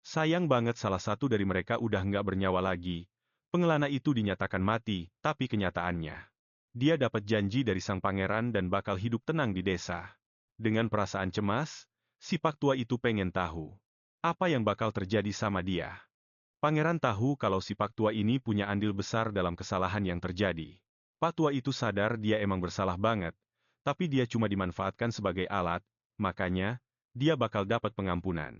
Sayang banget salah satu dari mereka udah nggak bernyawa lagi. Pengelana itu dinyatakan mati, tapi kenyataannya. Dia dapat janji dari sang pangeran dan bakal hidup tenang di desa. Dengan perasaan cemas, si Pak Tua itu pengen tahu. Apa yang bakal terjadi sama dia? Pangeran tahu kalau si Pak Tua ini punya andil besar dalam kesalahan yang terjadi. Pak Tua itu sadar dia emang bersalah banget, tapi dia cuma dimanfaatkan sebagai alat, makanya, dia bakal dapat pengampunan.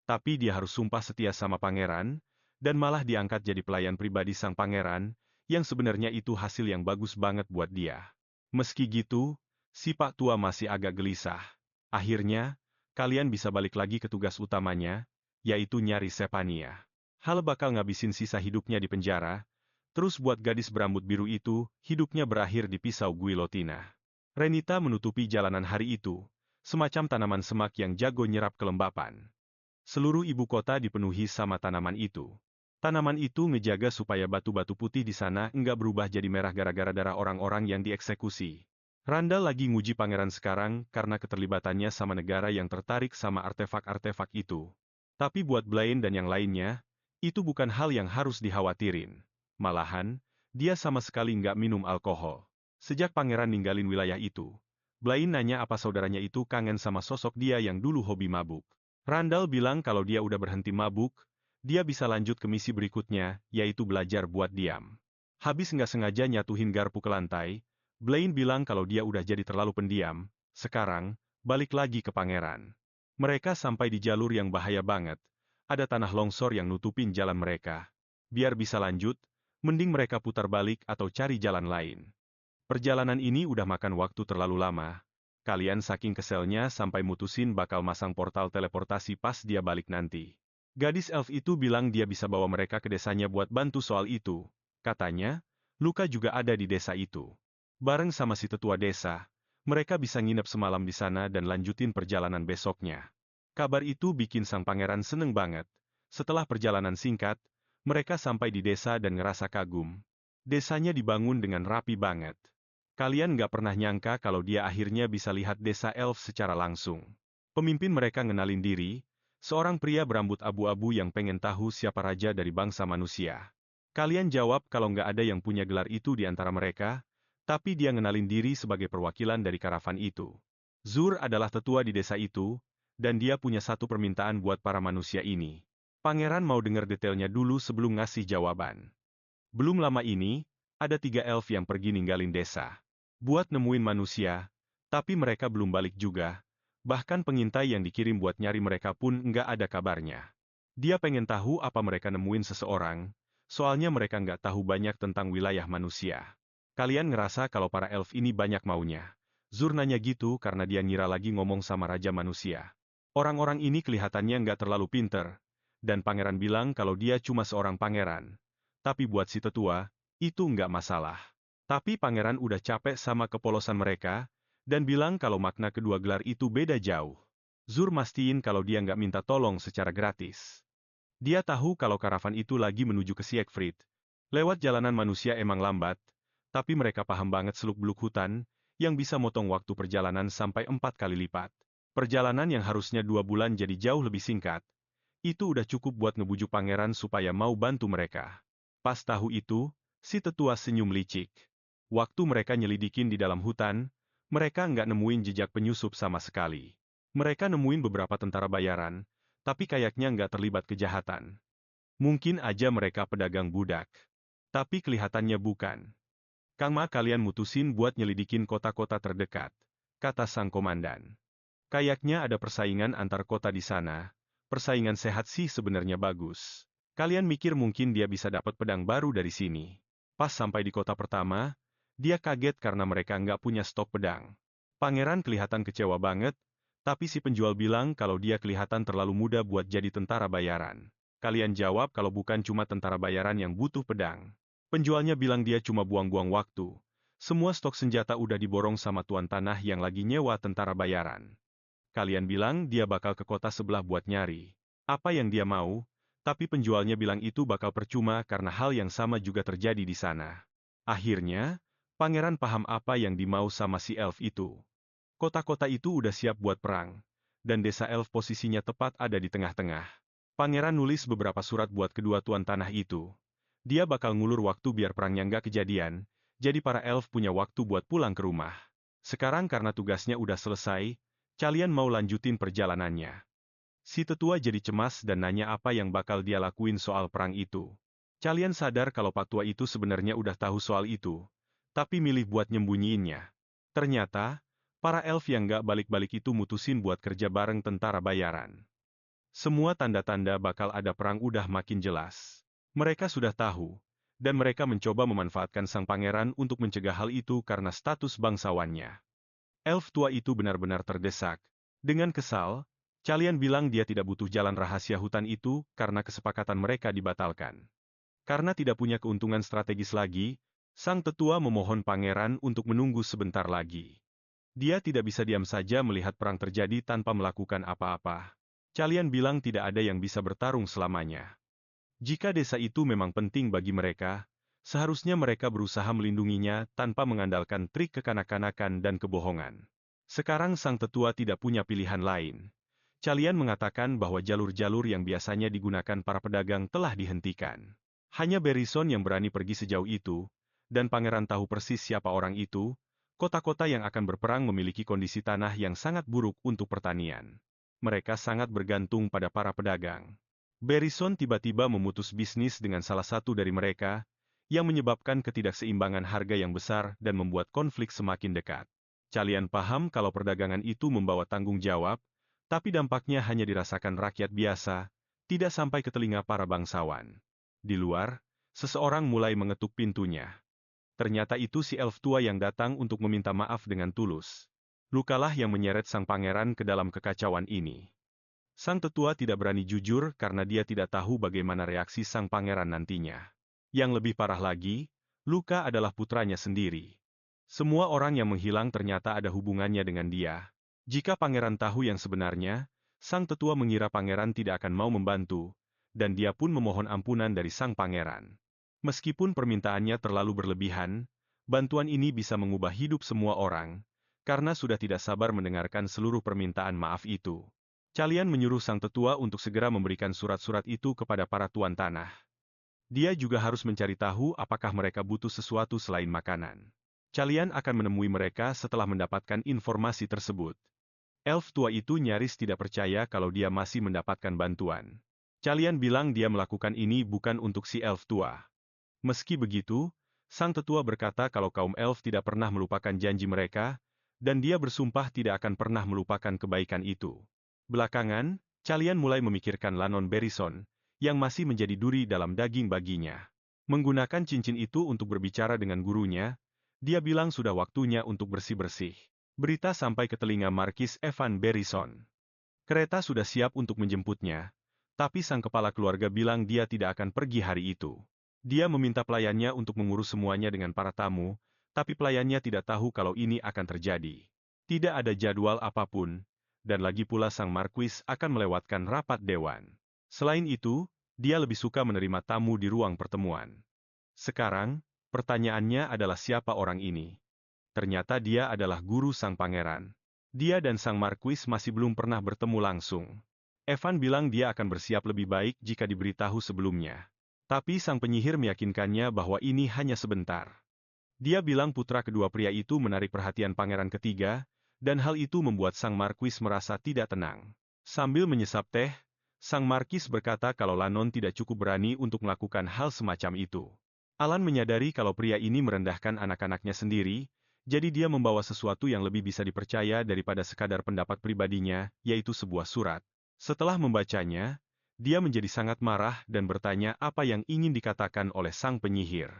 Tapi dia harus sumpah setia sama pangeran, dan malah diangkat jadi pelayan pribadi sang pangeran, yang sebenarnya itu hasil yang bagus banget buat dia. Meski gitu, si Pak Tua masih agak gelisah. Akhirnya, kalian bisa balik lagi ke tugas utamanya, yaitu nyari Sepania. Hal bakal ngabisin sisa hidupnya di penjara, terus buat gadis berambut biru itu, hidupnya berakhir di pisau guillotina. Renita menutupi jalanan hari itu, semacam tanaman semak yang jago nyerap kelembapan. Seluruh ibu kota dipenuhi sama tanaman itu. Tanaman itu ngejaga supaya batu-batu putih di sana nggak berubah jadi merah gara-gara darah orang-orang yang dieksekusi. Randall lagi nguji pangeran sekarang karena keterlibatannya sama negara yang tertarik sama artefak-artefak itu. Tapi buat Blaine dan yang lainnya, itu bukan hal yang harus dikhawatirin. Malahan, dia sama sekali nggak minum alkohol. Sejak pangeran ninggalin wilayah itu, Blaine nanya apa saudaranya itu kangen sama sosok dia yang dulu hobi mabuk. Randall bilang kalau dia udah berhenti mabuk, dia bisa lanjut ke misi berikutnya, yaitu belajar buat diam. Habis nggak sengaja nyatuhin garpu ke lantai, Blaine bilang kalau dia udah jadi terlalu pendiam, sekarang, balik lagi ke pangeran. Mereka sampai di jalur yang bahaya banget, ada tanah longsor yang nutupin jalan mereka. Biar bisa lanjut, mending mereka putar balik atau cari jalan lain. Perjalanan ini udah makan waktu terlalu lama. Kalian saking keselnya sampai mutusin bakal masang portal teleportasi pas dia balik nanti. Gadis elf itu bilang dia bisa bawa mereka ke desanya buat bantu soal itu. Katanya, Luka juga ada di desa itu. Bareng sama si tetua desa, mereka bisa nginep semalam di sana dan lanjutin perjalanan besoknya. Kabar itu bikin sang pangeran seneng banget. Setelah perjalanan singkat, mereka sampai di desa dan ngerasa kagum. Desanya dibangun dengan rapi banget. Kalian nggak pernah nyangka kalau dia akhirnya bisa lihat desa elf secara langsung. Pemimpin mereka ngenalin diri, seorang pria berambut abu-abu yang pengen tahu siapa raja dari bangsa manusia. Kalian jawab kalau nggak ada yang punya gelar itu di antara mereka, tapi dia ngenalin diri sebagai perwakilan dari karavan itu. Zur adalah tetua di desa itu, dan dia punya satu permintaan buat para manusia ini. Pangeran mau dengar detailnya dulu sebelum ngasih jawaban. Belum lama ini, ada 3 elf yang pergi ninggalin desa. Buat nemuin manusia, tapi mereka belum balik juga. Bahkan pengintai yang dikirim buat nyari mereka pun nggak ada kabarnya. Dia pengen tahu apa mereka nemuin seseorang, soalnya mereka nggak tahu banyak tentang wilayah manusia. Kalian ngerasa kalau para elf ini banyak maunya. Zur nanya gitu karena dia ngira lagi ngomong sama raja manusia. Orang-orang ini kelihatannya nggak terlalu pinter, dan pangeran bilang kalau dia cuma seorang pangeran. Tapi buat si tetua, itu nggak masalah. Tapi pangeran udah capek sama kepolosan mereka, dan bilang kalau makna kedua gelar itu beda jauh. Zur mastiin kalau dia nggak minta tolong secara gratis. Dia tahu kalau karavan itu lagi menuju ke Siegfried. Lewat jalanan manusia emang lambat, tapi mereka paham banget seluk-beluk hutan, yang bisa motong waktu perjalanan sampai 4 kali lipat. Perjalanan yang harusnya 2 bulan jadi jauh lebih singkat. Itu udah cukup buat ngebujuk pangeran supaya mau bantu mereka. Pas tahu itu, si tetua senyum licik. Waktu mereka nyelidikin di dalam hutan, mereka nggak nemuin jejak penyusup sama sekali. Mereka nemuin beberapa tentara bayaran, tapi kayaknya nggak terlibat kejahatan. Mungkin aja mereka pedagang budak. Tapi kelihatannya bukan. Kang kalian mutusin buat nyelidikin kota-kota terdekat, kata sang komandan. Kayaknya ada persaingan antar kota di sana. Persaingan sehat sih sebenarnya bagus. Kalian mikir mungkin dia bisa dapat pedang baru dari sini. Pas sampai di kota pertama, dia kaget karena mereka nggak punya stok pedang. Pangeran kelihatan kecewa banget, tapi si penjual bilang kalau dia kelihatan terlalu muda buat jadi tentara bayaran. Kalian jawab kalau bukan cuma tentara bayaran yang butuh pedang. Penjualnya bilang dia cuma buang-buang waktu. Semua stok senjata udah diborong sama tuan tanah yang lagi nyewa tentara bayaran. Kalian bilang dia bakal ke kota sebelah buat nyari apa yang dia mau, tapi penjualnya bilang itu bakal percuma karena hal yang sama juga terjadi di sana. Akhirnya, pangeran paham apa yang dimau sama si elf itu. Kota-kota itu udah siap buat perang, dan desa elf posisinya tepat ada di tengah-tengah. Pangeran nulis beberapa surat buat kedua tuan tanah itu. Dia bakal ngulur waktu biar perangnya nggak kejadian, jadi para elf punya waktu buat pulang ke rumah. Sekarang karena tugasnya udah selesai, kalian mau lanjutin perjalanannya. Si tetua jadi cemas dan nanya apa yang bakal dia lakuin soal perang itu. Kalian sadar kalau Pak Tua itu sebenarnya udah tahu soal itu, tapi milih buat nyembunyiinnya. Ternyata, para elf yang nggak balik-balik itu mutusin buat kerja bareng tentara bayaran. Semua tanda-tanda bakal ada perang udah makin jelas. Mereka sudah tahu, dan mereka mencoba memanfaatkan sang pangeran untuk mencegah hal itu karena status bangsawannya. Elf tua itu benar-benar terdesak. Dengan kesal, kalian bilang dia tidak butuh jalan rahasia hutan itu karena kesepakatan mereka dibatalkan. Karena tidak punya keuntungan strategis lagi, sang tetua memohon pangeran untuk menunggu sebentar lagi. Dia tidak bisa diam saja melihat perang terjadi tanpa melakukan apa-apa. Kalian bilang tidak ada yang bisa bertarung selamanya. Jika desa itu memang penting bagi mereka, seharusnya mereka berusaha melindunginya tanpa mengandalkan trik kekanak-kanakan dan kebohongan. Sekarang sang tetua tidak punya pilihan lain. Kalian mengatakan bahwa jalur-jalur yang biasanya digunakan para pedagang telah dihentikan. Hanya Berison yang berani pergi sejauh itu, dan pangeran tahu persis siapa orang itu. Kota-kota yang akan berperang memiliki kondisi tanah yang sangat buruk untuk pertanian. Mereka sangat bergantung pada para pedagang. Berison tiba-tiba memutus bisnis dengan salah satu dari mereka, yang menyebabkan ketidakseimbangan harga yang besar dan membuat konflik semakin dekat. Kalian paham kalau perdagangan itu membawa tanggung jawab, tapi dampaknya hanya dirasakan rakyat biasa, tidak sampai ke telinga para bangsawan. Di luar, seseorang mulai mengetuk pintunya. Ternyata itu si elf tua yang datang untuk meminta maaf dengan tulus. Lukalah yang menyeret sang pangeran ke dalam kekacauan ini. Sang tetua tidak berani jujur karena dia tidak tahu bagaimana reaksi sang pangeran nantinya. Yang lebih parah lagi, Luka adalah putranya sendiri. Semua orang yang menghilang ternyata ada hubungannya dengan dia. Jika pangeran tahu yang sebenarnya, sang tetua mengira pangeran tidak akan mau membantu, dan dia pun memohon ampunan dari sang pangeran. Meskipun permintaannya terlalu berlebihan, bantuan ini bisa mengubah hidup semua orang, karena sudah tidak sabar mendengarkan seluruh permintaan maaf itu. Kalian menyuruh sang tetua untuk segera memberikan surat-surat itu kepada para tuan tanah. Dia juga harus mencari tahu apakah mereka butuh sesuatu selain makanan. Kalian akan menemui mereka setelah mendapatkan informasi tersebut. Elf tua itu nyaris tidak percaya kalau dia masih mendapatkan bantuan. Kalian bilang dia melakukan ini bukan untuk si elf tua. Meski begitu, sang tetua berkata kalau kaum elf tidak pernah melupakan janji mereka, dan dia bersumpah tidak akan pernah melupakan kebaikan itu. Belakangan, kalian mulai memikirkan Lanon Berison, yang masih menjadi duri dalam daging baginya. Menggunakan cincin itu untuk berbicara dengan gurunya, dia bilang sudah waktunya untuk bersih-bersih. Berita sampai ke telinga Markis Evan Berison. Kereta sudah siap untuk menjemputnya, tapi sang kepala keluarga bilang dia tidak akan pergi hari itu. Dia meminta pelayannya untuk mengurus semuanya dengan para tamu, tapi pelayannya tidak tahu kalau ini akan terjadi. Tidak ada jadwal apapun, dan lagi pula sang marquis akan melewatkan rapat dewan. Selain itu, dia lebih suka menerima tamu di ruang pertemuan. Sekarang, pertanyaannya adalah siapa orang ini? Ternyata dia adalah guru sang pangeran. Dia dan sang marquis masih belum pernah bertemu langsung. Evan bilang dia akan bersiap lebih baik jika diberitahu sebelumnya. Tapi sang penyihir meyakinkannya bahwa ini hanya sebentar. Dia bilang putra kedua pria itu menarik perhatian pangeran ketiga, dan hal itu membuat sang marquis merasa tidak tenang. Sambil menyesap teh, sang markis berkata kalau Lanon tidak cukup berani untuk melakukan hal semacam itu. Alan menyadari kalau pria ini merendahkan anak-anaknya sendiri, jadi dia membawa sesuatu yang lebih bisa dipercaya daripada sekadar pendapat pribadinya, yaitu sebuah surat. Setelah membacanya, dia menjadi sangat marah dan bertanya apa yang ingin dikatakan oleh sang penyihir.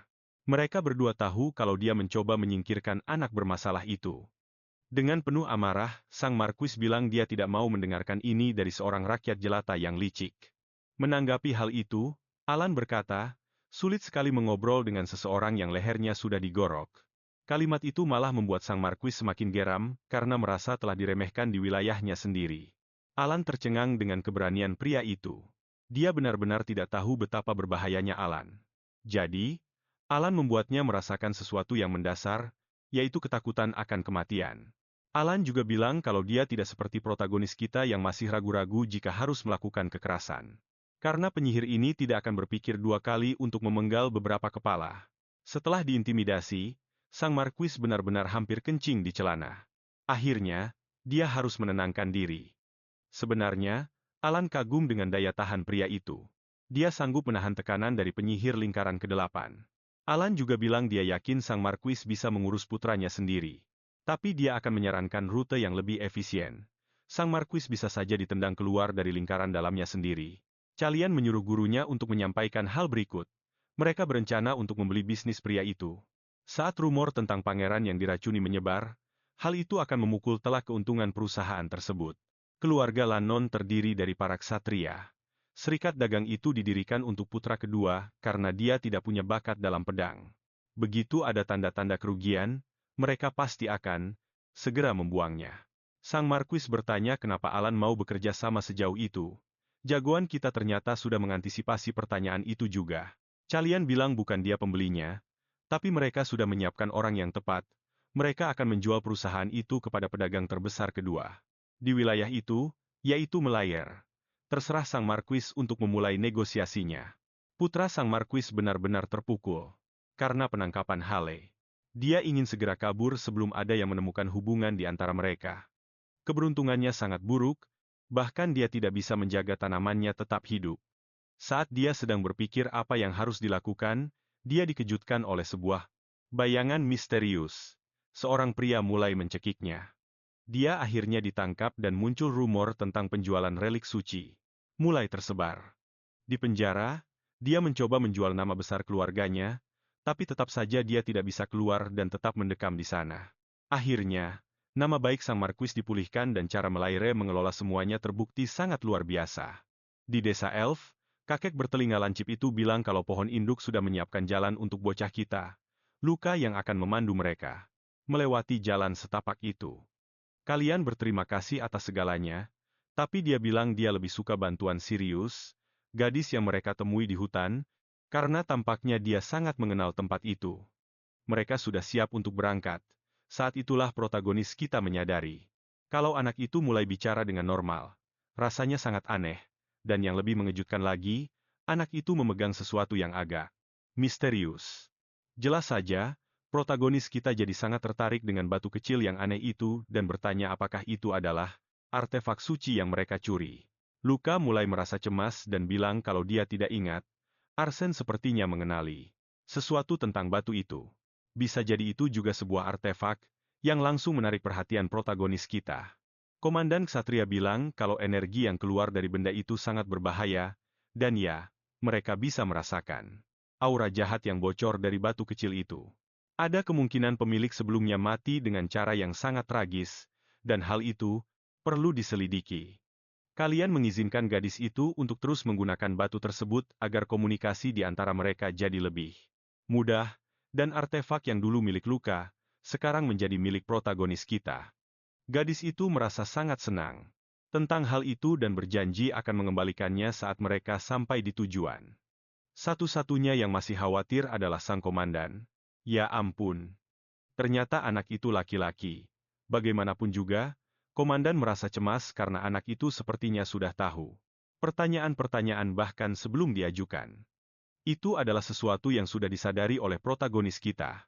Mereka berdua tahu kalau dia mencoba menyingkirkan anak bermasalah itu. Dengan penuh amarah, sang marquis bilang dia tidak mau mendengarkan ini dari seorang rakyat jelata yang licik. Menanggapi hal itu, Alan berkata, sulit sekali mengobrol dengan seseorang yang lehernya sudah digorok. Kalimat itu malah membuat sang marquis semakin geram, karena merasa telah diremehkan di wilayahnya sendiri. Alan tercengang dengan keberanian pria itu. Dia benar-benar tidak tahu betapa berbahayanya Alan. Jadi, Alan membuatnya merasakan sesuatu yang mendasar, yaitu ketakutan akan kematian. Alan juga bilang kalau dia tidak seperti protagonis kita yang masih ragu-ragu jika harus melakukan kekerasan. Karena penyihir ini tidak akan berpikir dua kali untuk memenggal beberapa kepala. Setelah diintimidasi, sang marquis benar-benar hampir kencing di celana. Akhirnya, dia harus menenangkan diri. Sebenarnya, Alan kagum dengan daya tahan pria itu. Dia sanggup menahan tekanan dari penyihir lingkaran ke-8. Alan juga bilang dia yakin sang marquis bisa mengurus putranya sendiri. Tapi dia akan menyarankan rute yang lebih efisien. Sang marquis bisa saja ditendang keluar dari lingkaran dalamnya sendiri. Calian menyuruh gurunya untuk menyampaikan hal berikut. Mereka berencana untuk membeli bisnis pria itu. Saat rumor tentang pangeran yang diracuni menyebar, hal itu akan memukul telak keuntungan perusahaan tersebut. Keluarga Lannon terdiri dari para ksatria. Serikat dagang itu didirikan untuk putra kedua karena dia tidak punya bakat dalam pedang. Begitu ada tanda-tanda kerugian, mereka pasti akan segera membuangnya. Sang marquis bertanya kenapa Alan mau bekerja sama sejauh itu. Jagoan kita ternyata sudah mengantisipasi pertanyaan itu juga. Calian bilang bukan dia pembelinya, tapi mereka sudah menyiapkan orang yang tepat. Mereka akan menjual perusahaan itu kepada pedagang terbesar kedua di wilayah itu, yaitu Melayer. Terserah sang marquis untuk memulai negosiasinya. Putra sang marquis benar-benar terpukul karena penangkapan Hale. Dia ingin segera kabur sebelum ada yang menemukan hubungan di antara mereka. Keberuntungannya sangat buruk, bahkan dia tidak bisa menjaga tanamannya tetap hidup. Saat dia sedang berpikir apa yang harus dilakukan, dia dikejutkan oleh sebuah bayangan misterius. Seorang pria mulai mencekiknya. Dia akhirnya ditangkap dan muncul rumor tentang penjualan relik suci. Mulai tersebar. Di penjara, dia mencoba menjual nama besar keluarganya, tapi tetap saja dia tidak bisa keluar dan tetap mendekam di sana. Akhirnya, nama baik sang marquis dipulihkan dan cara Melaire mengelola semuanya terbukti sangat luar biasa. Di desa Elf, kakek bertelinga lancip itu bilang kalau pohon induk sudah menyiapkan jalan untuk bocah kita. Luka yang akan memandu mereka melewati jalan setapak itu. Kalian berterima kasih atas segalanya, tapi dia bilang dia lebih suka bantuan Sirius, gadis yang mereka temui di hutan, karena tampaknya dia sangat mengenal tempat itu. Mereka sudah siap untuk berangkat. Saat itulah protagonis kita menyadari. Kalau anak itu mulai bicara dengan normal, rasanya sangat aneh, dan yang lebih mengejutkan lagi, anak itu memegang sesuatu yang agak misterius. Jelas saja, protagonis kita jadi sangat tertarik dengan batu kecil yang aneh itu dan bertanya apakah itu adalah artefak suci yang mereka curi. Luka mulai merasa cemas dan bilang kalau dia tidak ingat. Arsen sepertinya mengenali sesuatu tentang batu itu. Bisa jadi itu juga sebuah artefak yang langsung menarik perhatian protagonis kita. Komandan Ksatria bilang kalau energi yang keluar dari benda itu sangat berbahaya, dan ya, mereka bisa merasakan aura jahat yang bocor dari batu kecil itu. Ada kemungkinan pemilik sebelumnya mati dengan cara yang sangat tragis, dan hal itu perlu diselidiki. Kalian mengizinkan gadis itu untuk terus menggunakan batu tersebut agar komunikasi di antara mereka jadi lebih mudah, dan artefak yang dulu milik Luka, sekarang menjadi milik protagonis kita. Gadis itu merasa sangat senang tentang hal itu dan berjanji akan mengembalikannya saat mereka sampai di tujuan. Satu-satunya yang masih khawatir adalah sang komandan. Ya ampun. Ternyata anak itu laki-laki. Bagaimanapun juga, komandan merasa cemas karena anak itu sepertinya sudah tahu pertanyaan-pertanyaan bahkan sebelum diajukan. Itu adalah sesuatu yang sudah disadari oleh protagonis kita.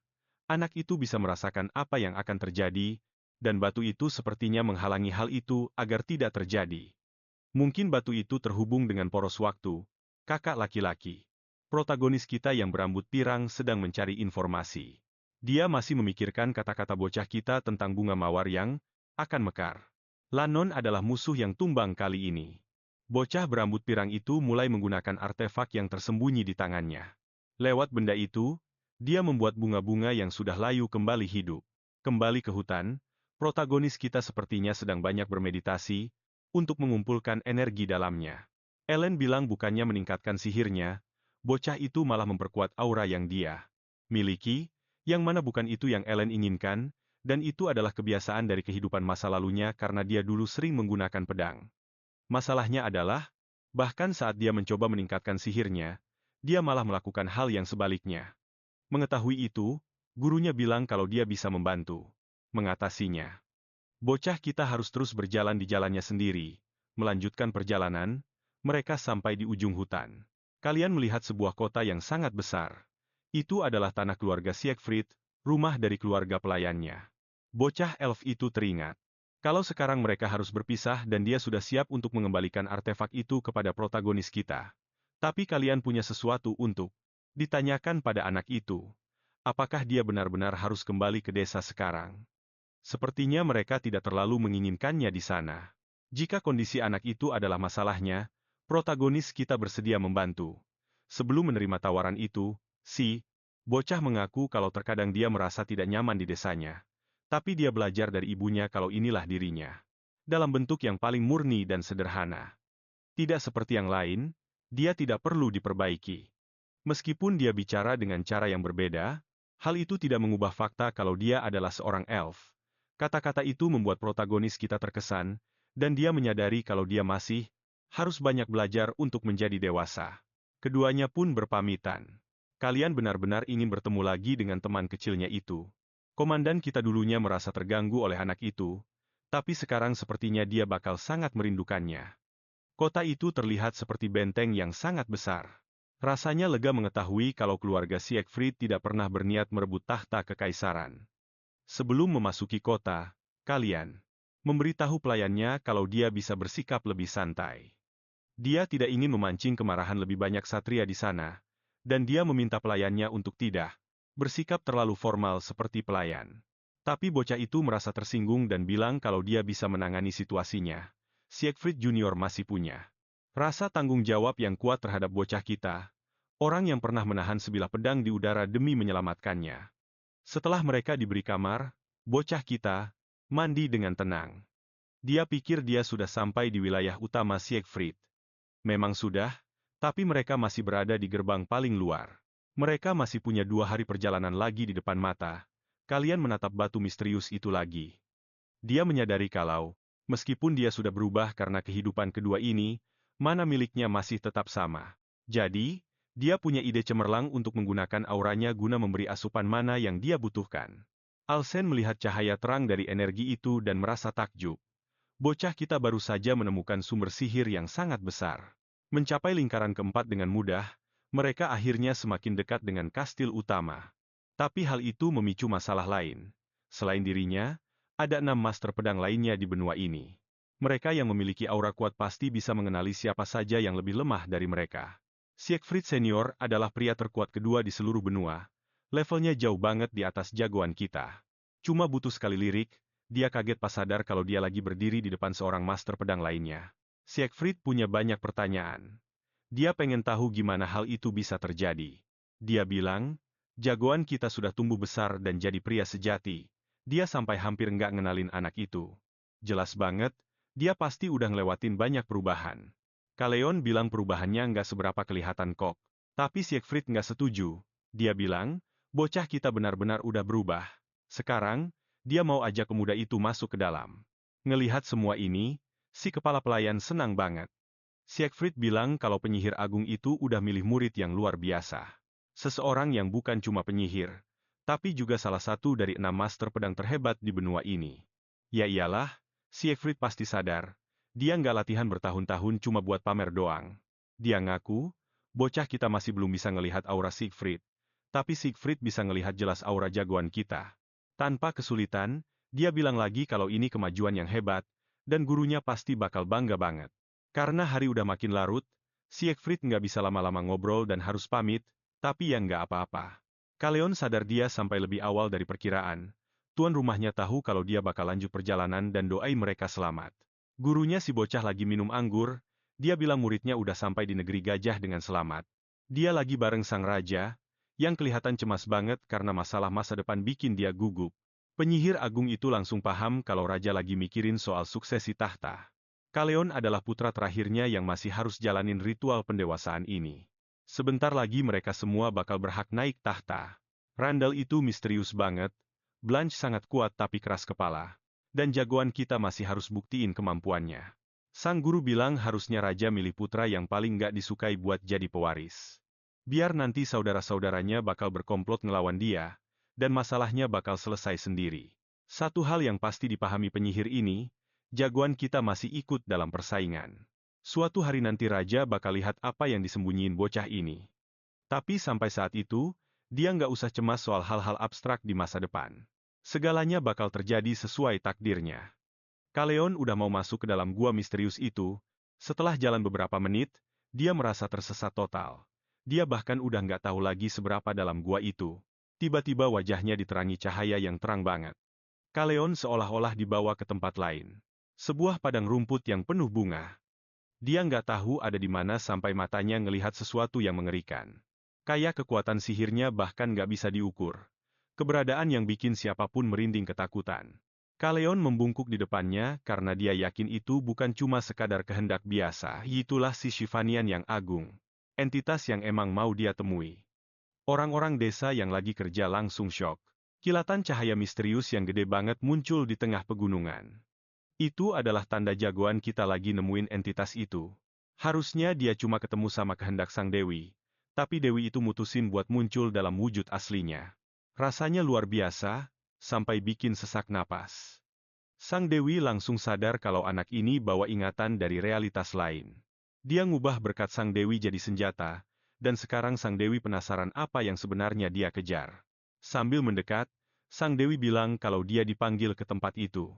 Anak itu bisa merasakan apa yang akan terjadi, dan batu itu sepertinya menghalangi hal itu agar tidak terjadi. Mungkin batu itu terhubung dengan poros waktu. Kakak laki-laki. Protagonis kita yang berambut pirang sedang mencari informasi. Dia masih memikirkan kata-kata bocah kita tentang bunga mawar yang akan mekar. Lannon adalah musuh yang tumbang kali ini. Bocah berambut pirang itu mulai menggunakan artefak yang tersembunyi di tangannya. Lewat benda itu, dia membuat bunga-bunga yang sudah layu kembali hidup. Kembali ke hutan, protagonis kita sepertinya sedang banyak bermeditasi untuk mengumpulkan energi dalamnya. Ellen bilang bukannya meningkatkan sihirnya, bocah itu malah memperkuat aura yang dia miliki, yang mana bukan itu yang Ellen inginkan, dan itu adalah kebiasaan dari kehidupan masa lalunya karena dia dulu sering menggunakan pedang. Masalahnya adalah, bahkan saat dia mencoba meningkatkan sihirnya, dia malah melakukan hal yang sebaliknya. Mengetahui itu, gurunya bilang kalau dia bisa membantu mengatasinya. Bocah kita harus terus berjalan di jalannya sendiri, melanjutkan perjalanan, Mereka sampai di ujung hutan. Kalian melihat sebuah kota yang sangat besar. Itu adalah tanah keluarga Siegfried, rumah dari keluarga pelayannya. Bocah elf itu teringat. Kalau sekarang mereka harus berpisah dan dia sudah siap untuk mengembalikan artefak itu kepada protagonis kita. Tapi kalian punya sesuatu untuk ditanyakan pada anak itu. Apakah dia benar-benar harus kembali ke desa sekarang? Sepertinya mereka tidak terlalu menginginkannya di sana. Jika kondisi anak itu adalah masalahnya, protagonis kita bersedia membantu. Sebelum menerima tawaran itu, si bocah mengaku kalau terkadang dia merasa tidak nyaman di desanya. Tapi dia belajar dari ibunya kalau inilah dirinya. Dalam bentuk yang paling murni dan sederhana. Tidak seperti yang lain, dia tidak perlu diperbaiki. Meskipun dia bicara dengan cara yang berbeda, hal itu tidak mengubah fakta kalau dia adalah seorang elf. Kata-kata itu membuat protagonis kita terkesan, dan dia menyadari kalau dia masih harus banyak belajar untuk menjadi dewasa. Keduanya pun berpamitan. Kalian benar-benar ingin bertemu lagi dengan teman kecilnya itu. Komandan kita dulunya merasa terganggu oleh anak itu, tapi sekarang sepertinya dia bakal sangat merindukannya. Kota itu terlihat seperti benteng yang sangat besar. Rasanya lega mengetahui kalau keluarga Siegfried tidak pernah berniat merebut tahta kekaisaran. Sebelum memasuki kota, kalian memberitahu pelayannya kalau dia bisa bersikap lebih santai. Dia tidak ingin memancing kemarahan lebih banyak satria di sana, dan dia meminta pelayannya untuk tidak bersikap terlalu formal seperti pelayan. Tapi bocah itu merasa tersinggung dan bilang kalau dia bisa menangani situasinya. Siegfried Junior masih punya rasa tanggung jawab yang kuat terhadap bocah kita, orang yang pernah menahan sebilah pedang di udara demi menyelamatkannya. Setelah mereka diberi kamar, bocah kita mandi dengan tenang. Dia pikir dia sudah sampai di wilayah utama Siegfried. Memang sudah, tapi mereka masih berada di gerbang paling luar. Mereka masih punya 2 hari perjalanan lagi di depan mata. Kalian menatap batu misterius itu lagi. Dia menyadari kalau, meskipun dia sudah berubah karena kehidupan kedua ini, mana miliknya masih tetap sama. Jadi, dia punya ide cemerlang untuk menggunakan auranya guna memberi asupan mana yang dia butuhkan. Alsen melihat cahaya terang dari energi itu dan merasa takjub. Bocah kita baru saja menemukan sumber sihir yang sangat besar. Mencapai lingkaran keempat dengan mudah, mereka akhirnya semakin dekat dengan kastil utama. Tapi hal itu memicu masalah lain. Selain dirinya, ada 6 master pedang lainnya di benua ini. Mereka yang memiliki aura kuat pasti bisa mengenali siapa saja yang lebih lemah dari mereka. Siegfried Senior adalah pria terkuat kedua di seluruh benua. Levelnya jauh banget di atas jagoan kita. Cuma butuh sekali lirik, dia kaget pas sadar kalau dia lagi berdiri di depan seorang master pedang lainnya. Siegfried punya banyak pertanyaan. Dia pengen tahu gimana hal itu bisa terjadi. Dia bilang, jagoan kita sudah tumbuh besar dan jadi pria sejati. Dia sampai hampir nggak ngenalin anak itu. Jelas banget, dia pasti udah ngelewatin banyak perubahan. Kaleon bilang perubahannya nggak seberapa kelihatan kok. Tapi Siegfried nggak setuju. Dia bilang, bocah kita benar-benar udah berubah. Sekarang, dia mau ajak pemuda itu masuk ke dalam. Ngelihat semua ini, si kepala pelayan senang banget. Siegfried bilang kalau penyihir agung itu udah milih murid yang luar biasa. Seseorang yang bukan cuma penyihir, tapi juga salah satu dari 6 master pedang terhebat di benua ini. Ya iyalah, Siegfried pasti sadar. Dia nggak latihan bertahun-tahun cuma buat pamer doang. Dia ngaku, bocah kita masih belum bisa ngelihat aura Siegfried. Tapi Siegfried bisa ngelihat jelas aura jagoan kita. Tanpa kesulitan, dia bilang lagi kalau ini kemajuan yang hebat, dan gurunya pasti bakal bangga banget. Karena hari udah makin larut, Siegfried nggak bisa lama-lama ngobrol dan harus pamit, tapi ya nggak apa-apa. Kaleon sadar dia sampai lebih awal dari perkiraan. Tuan rumahnya tahu kalau dia bakal lanjut perjalanan dan doain mereka selamat. Gurunya si bocah lagi minum anggur, dia bilang muridnya udah sampai di negeri gajah dengan selamat. Dia lagi bareng sang raja, yang kelihatan cemas banget karena masalah masa depan bikin dia gugup. Penyihir agung itu langsung paham kalau raja lagi mikirin soal suksesi tahta. Kaleon adalah putra terakhirnya yang masih harus jalanin ritual pendewasaan ini. Sebentar lagi mereka semua bakal berhak naik tahta. Randall itu misterius banget, Blanche sangat kuat tapi keras kepala. Dan jagoan kita masih harus buktiin kemampuannya. Sang guru bilang harusnya raja milih putra yang paling nggak disukai buat jadi pewaris. Biar nanti saudara-saudaranya bakal berkomplot ngelawan dia, dan masalahnya bakal selesai sendiri. Satu hal yang pasti dipahami penyihir ini, jagoan kita masih ikut dalam persaingan. Suatu hari nanti raja bakal lihat apa yang disembunyiin bocah ini. Tapi sampai saat itu, dia nggak usah cemas soal hal-hal abstrak di masa depan. Segalanya bakal terjadi sesuai takdirnya. Kaleon udah mau masuk ke dalam gua misterius itu. Setelah jalan beberapa menit, dia merasa tersesat total. Dia bahkan udah nggak tahu lagi seberapa dalam gua itu. Tiba-tiba wajahnya diterangi cahaya yang terang banget. Kaleon seolah-olah dibawa ke tempat lain. Sebuah padang rumput yang penuh bunga. Dia nggak tahu ada di mana sampai matanya ngelihat sesuatu yang mengerikan. Kayak kekuatan sihirnya bahkan nggak bisa diukur. Keberadaan yang bikin siapapun merinding ketakutan. Kaleon membungkuk di depannya karena dia yakin itu bukan cuma sekadar kehendak biasa, itulah si Shivanian yang agung. Entitas yang emang mau dia temui. Orang-orang desa yang lagi kerja langsung syok. Kilatan cahaya misterius yang gede banget muncul di tengah pegunungan. Itu adalah tanda jagoan kita lagi nemuin entitas itu. Harusnya dia cuma ketemu sama kehendak sang Dewi. Tapi Dewi itu mutusin buat muncul dalam wujud aslinya. Rasanya luar biasa, sampai bikin sesak napas. Sang Dewi langsung sadar kalau anak ini bawa ingatan dari realitas lain. Dia ngubah berkat sang Dewi jadi senjata, dan sekarang sang Dewi penasaran apa yang sebenarnya dia kejar. Sambil mendekat, sang Dewi bilang kalau dia dipanggil ke tempat itu.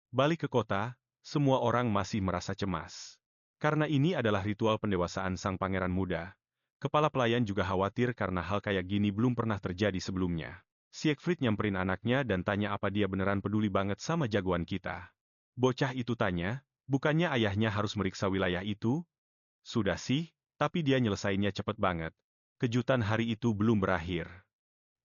Balik ke kota, semua orang masih merasa cemas. Karena ini adalah ritual pendewasaan sang pangeran muda. Kepala pelayan juga khawatir karena hal kayak gini belum pernah terjadi sebelumnya. Siegfried nyamperin anaknya dan tanya apa dia beneran peduli banget sama jagoan kita. Bocah itu tanya, bukannya ayahnya harus meriksa wilayah itu? Sudah sih, tapi dia nyelesainnya cepet banget. Kejutan hari itu belum berakhir.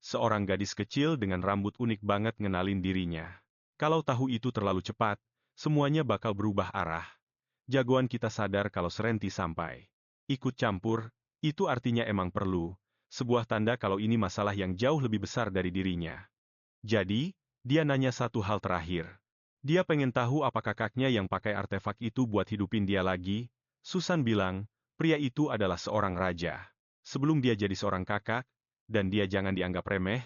Seorang gadis kecil dengan rambut unik banget ngenalin dirinya. Kalau tahu itu terlalu cepat, semuanya bakal berubah arah. Jagoan kita sadar kalau Serenti sampai. Ikut campur, itu artinya emang perlu. Sebuah tanda kalau ini masalah yang jauh lebih besar dari dirinya. Jadi, dia nanya satu hal terakhir. Dia pengen tahu apa kakaknya yang pakai artefak itu buat hidupin dia lagi. Susan bilang, pria itu adalah seorang raja. Sebelum dia jadi seorang kakak, dan dia jangan dianggap remeh,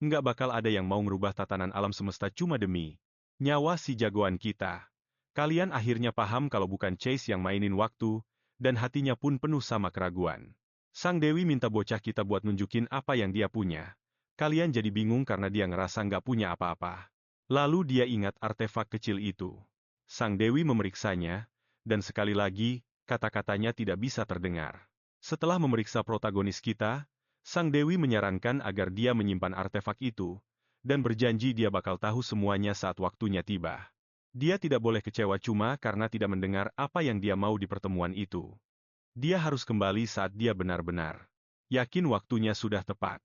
nggak bakal ada yang mau merubah tatanan alam semesta cuma demi nyawa si jagoan kita. Kalian akhirnya paham kalau bukan Chase yang mainin waktu, dan hatinya pun penuh sama keraguan. Sang Dewi minta bocah kita buat nunjukin apa yang dia punya. Kalian jadi bingung karena dia ngerasa nggak punya apa-apa. Lalu dia ingat artefak kecil itu. Sang Dewi memeriksanya, dan sekali lagi, kata-katanya tidak bisa terdengar. Setelah memeriksa protagonis kita, Sang Dewi menyarankan agar dia menyimpan artefak itu, dan berjanji dia bakal tahu semuanya saat waktunya tiba. Dia tidak boleh kecewa cuma karena tidak mendengar apa yang dia mau di pertemuan itu. Dia harus kembali saat dia benar-benar yakin waktunya sudah tepat.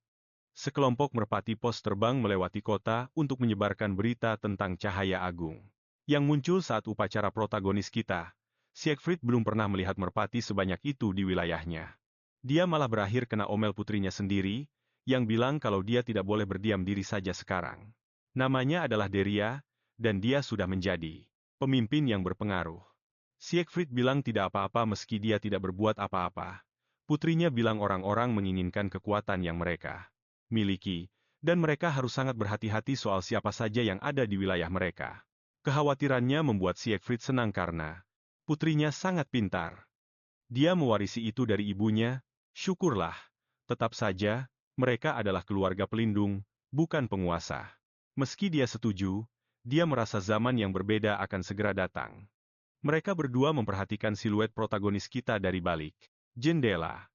Sekelompok merpati pos terbang melewati kota untuk menyebarkan berita tentang cahaya agung. Yang muncul saat upacara protagonis kita. Siegfried belum pernah melihat merpati sebanyak itu di wilayahnya. Dia malah berakhir kena omel putrinya sendiri, yang bilang kalau dia tidak boleh berdiam diri saja sekarang. Namanya adalah Deria, dan dia sudah menjadi pemimpin yang berpengaruh. Siegfried bilang tidak apa-apa meski dia tidak berbuat apa-apa. Putrinya bilang orang-orang menginginkan kekuatan yang mereka miliki, dan mereka harus sangat berhati-hati soal siapa saja yang ada di wilayah mereka. Kekhawatirannya membuat Siegfried senang karena putrinya sangat pintar. Dia mewarisi itu dari ibunya. Syukurlah. Tetap saja, mereka adalah keluarga pelindung, bukan penguasa. Meski dia setuju, dia merasa zaman yang berbeda akan segera datang. Mereka berdua memperhatikan siluet protagonis kita dari balik jendela.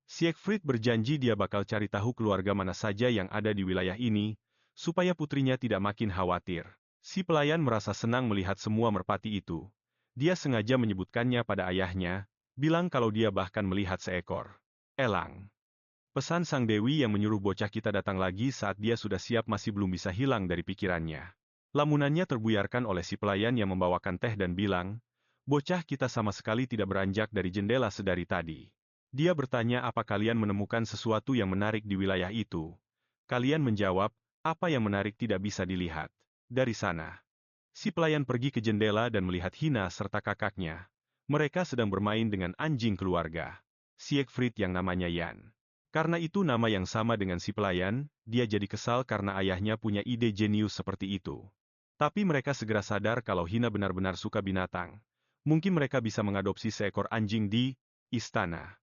Siegfried berjanji dia bakal cari tahu keluarga mana saja yang ada di wilayah ini, supaya putrinya tidak makin khawatir. Si pelayan merasa senang melihat semua merpati itu. Dia sengaja menyebutkannya pada ayahnya, bilang kalau dia bahkan melihat seekor elang. Pesan sang Dewi yang menyuruh bocah kita datang lagi saat dia sudah siap masih belum bisa hilang dari pikirannya. Lamunannya terbuyarkan oleh si pelayan yang membawakan teh dan bilang, bocah kita sama sekali tidak beranjak dari jendela sedari tadi. Dia bertanya apa kalian menemukan sesuatu yang menarik di wilayah itu. Kalian menjawab, apa yang menarik tidak bisa dilihat dari sana. Si pelayan pergi ke jendela dan melihat Hina serta kakaknya. Mereka sedang bermain dengan anjing keluarga. Siegfried yang namanya Yan. Karena itu nama yang sama dengan si pelayan, dia jadi kesal karena ayahnya punya ide jenius seperti itu. Tapi mereka segera sadar kalau Hina benar-benar suka binatang. Mungkin mereka bisa mengadopsi seekor anjing di istana.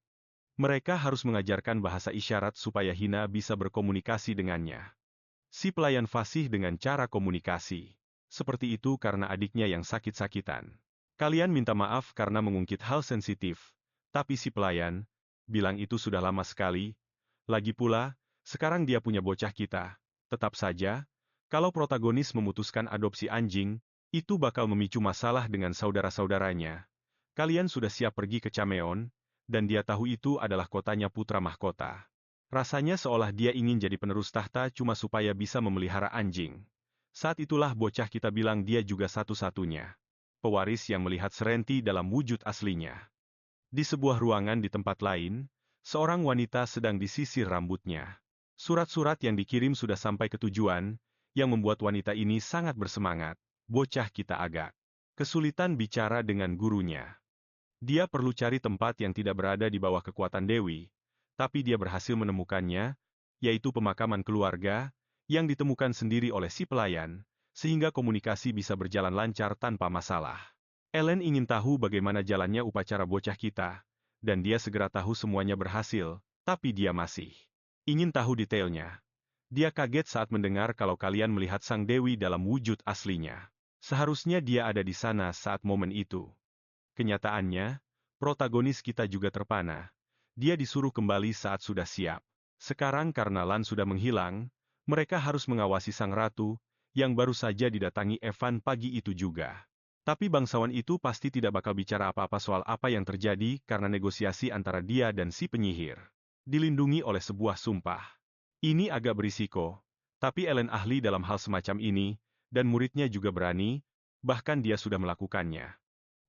Mereka harus mengajarkan bahasa isyarat supaya Hina bisa berkomunikasi dengannya. Si pelayan fasih dengan cara komunikasi. Seperti itu karena adiknya yang sakit-sakitan. Kalian minta maaf karena mengungkit hal sensitif. Tapi si pelayan bilang itu sudah lama sekali. Lagi pula, sekarang dia punya bocah kita. Tetap saja, kalau protagonis memutuskan adopsi anjing, itu bakal memicu masalah dengan saudara-saudaranya. Kalian sudah siap pergi ke Cameon, dan dia tahu itu adalah kotanya putra mahkota. Rasanya seolah dia ingin jadi penerus tahta cuma supaya bisa memelihara anjing. Saat itulah bocah kita bilang dia juga satu-satunya pewaris yang melihat Serenti dalam wujud aslinya. Di sebuah ruangan di tempat lain, seorang wanita sedang disisir rambutnya. Surat-surat yang dikirim sudah sampai ke tujuan, yang membuat wanita ini sangat bersemangat. Bocah kita agak kesulitan bicara dengan gurunya. Dia perlu cari tempat yang tidak berada di bawah kekuatan Dewi, tapi dia berhasil menemukannya, yaitu pemakaman keluarga, yang ditemukan sendiri oleh si pelayan, sehingga komunikasi bisa berjalan lancar tanpa masalah. Ellen ingin tahu bagaimana jalannya upacara bocah kita, dan dia segera tahu semuanya berhasil, tapi dia masih ingin tahu detailnya. Dia kaget saat mendengar kalau kalian melihat Sang Dewi dalam wujud aslinya. Seharusnya dia ada di sana saat momen itu. Kenyataannya, protagonis kita juga terpana. Dia disuruh kembali saat sudah siap. Sekarang karena Lan sudah menghilang, mereka harus mengawasi sang ratu, yang baru saja didatangi Evan pagi itu juga. Tapi bangsawan itu pasti tidak bakal bicara apa-apa soal apa yang terjadi karena negosiasi antara dia dan si penyihir. Dilindungi oleh sebuah sumpah. Ini agak berisiko, tapi Ellen ahli dalam hal semacam ini, dan muridnya juga berani, bahkan dia sudah melakukannya.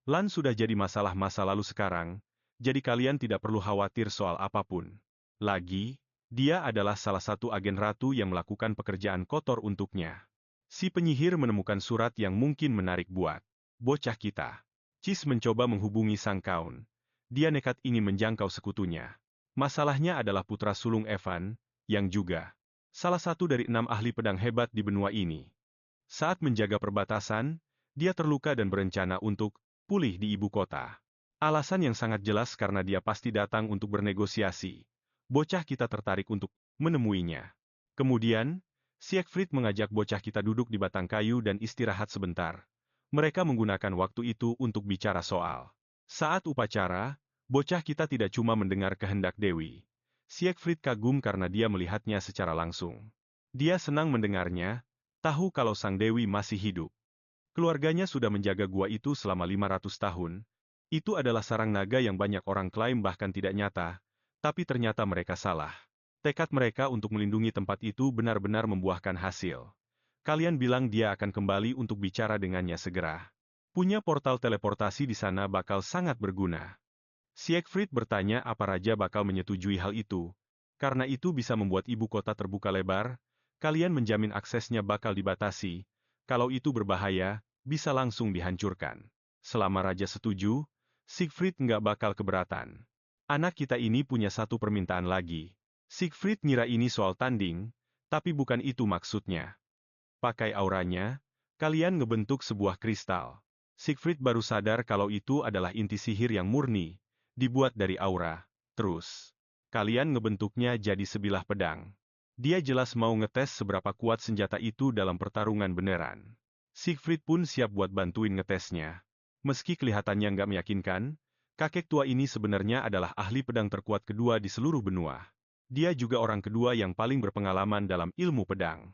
Lan sudah jadi masalah masa lalu sekarang, jadi kalian tidak perlu khawatir soal apapun. Lagi, dia adalah salah satu agen ratu yang melakukan pekerjaan kotor untuknya. Si penyihir menemukan surat yang mungkin menarik buat bocah kita. Cis mencoba menghubungi sang kaun. Dia nekat ingin menjangkau sekutunya. Masalahnya adalah putra sulung Evan, yang juga salah satu dari 6 ahli pedang hebat di benua ini. Saat menjaga perbatasan, dia terluka dan berencana untuk pulih di ibu kota. Alasan yang sangat jelas karena dia pasti datang untuk bernegosiasi. Bocah kita tertarik untuk menemuinya. Kemudian, Siegfried mengajak bocah kita duduk di batang kayu dan istirahat sebentar. Mereka menggunakan waktu itu untuk bicara soal. Saat upacara, bocah kita tidak cuma mendengar kehendak Dewi. Siegfried kagum karena dia melihatnya secara langsung. Dia senang mendengarnya, tahu kalau sang Dewi masih hidup. Keluarganya sudah menjaga gua itu selama 500 tahun. Itu adalah sarang naga yang banyak orang klaim bahkan tidak nyata, tapi ternyata mereka salah. Tekad mereka untuk melindungi tempat itu benar-benar membuahkan hasil. Kalian bilang dia akan kembali untuk bicara dengannya segera. Punya portal teleportasi di sana bakal sangat berguna. Siegfried bertanya apa raja bakal menyetujui hal itu. Karena itu bisa membuat ibu kota terbuka lebar, kalian menjamin aksesnya bakal dibatasi. Kalau itu berbahaya, bisa langsung dihancurkan. Selama raja setuju, Siegfried nggak bakal keberatan. Anak kita ini punya satu permintaan lagi. Siegfried ngira ini soal tanding, tapi bukan itu maksudnya. Pakai auranya, kalian ngebentuk sebuah kristal. Siegfried baru sadar kalau itu adalah inti sihir yang murni, dibuat dari aura. Terus, kalian ngebentuknya jadi sebilah pedang. Dia jelas mau ngetes seberapa kuat senjata itu dalam pertarungan beneran. Siegfried pun siap buat bantuin ngetesnya. Meski kelihatannya nggak meyakinkan, kakek tua ini sebenarnya adalah ahli pedang terkuat kedua di seluruh benua. Dia juga orang kedua yang paling berpengalaman dalam ilmu pedang.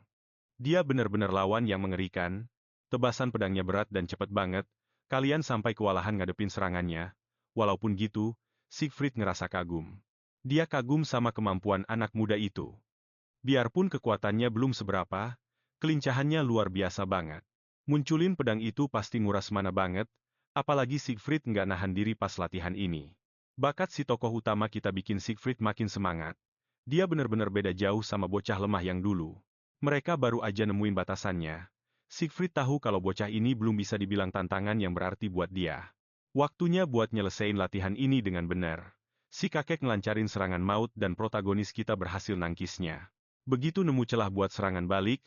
Dia benar-benar lawan yang mengerikan, tebasan pedangnya berat dan cepat banget, kalian sampai kewalahan ngadepin serangannya. Walaupun gitu, Siegfried ngerasa kagum. Dia kagum sama kemampuan anak muda itu. Biarpun kekuatannya belum seberapa, kelincahannya luar biasa banget. Munculin pedang itu pasti nguras mana banget, apalagi Siegfried nggak nahan diri pas latihan ini. Bakat si tokoh utama kita bikin Siegfried makin semangat. Dia benar-benar beda jauh sama bocah lemah yang dulu. Mereka baru aja nemuin batasannya. Siegfried tahu kalau bocah ini belum bisa dibilang tantangan yang berarti buat dia. Waktunya buat nyelesain latihan ini dengan benar. Si kakek ngelancarin serangan maut dan protagonis kita berhasil nangkisnya. Begitu nemu celah buat serangan balik,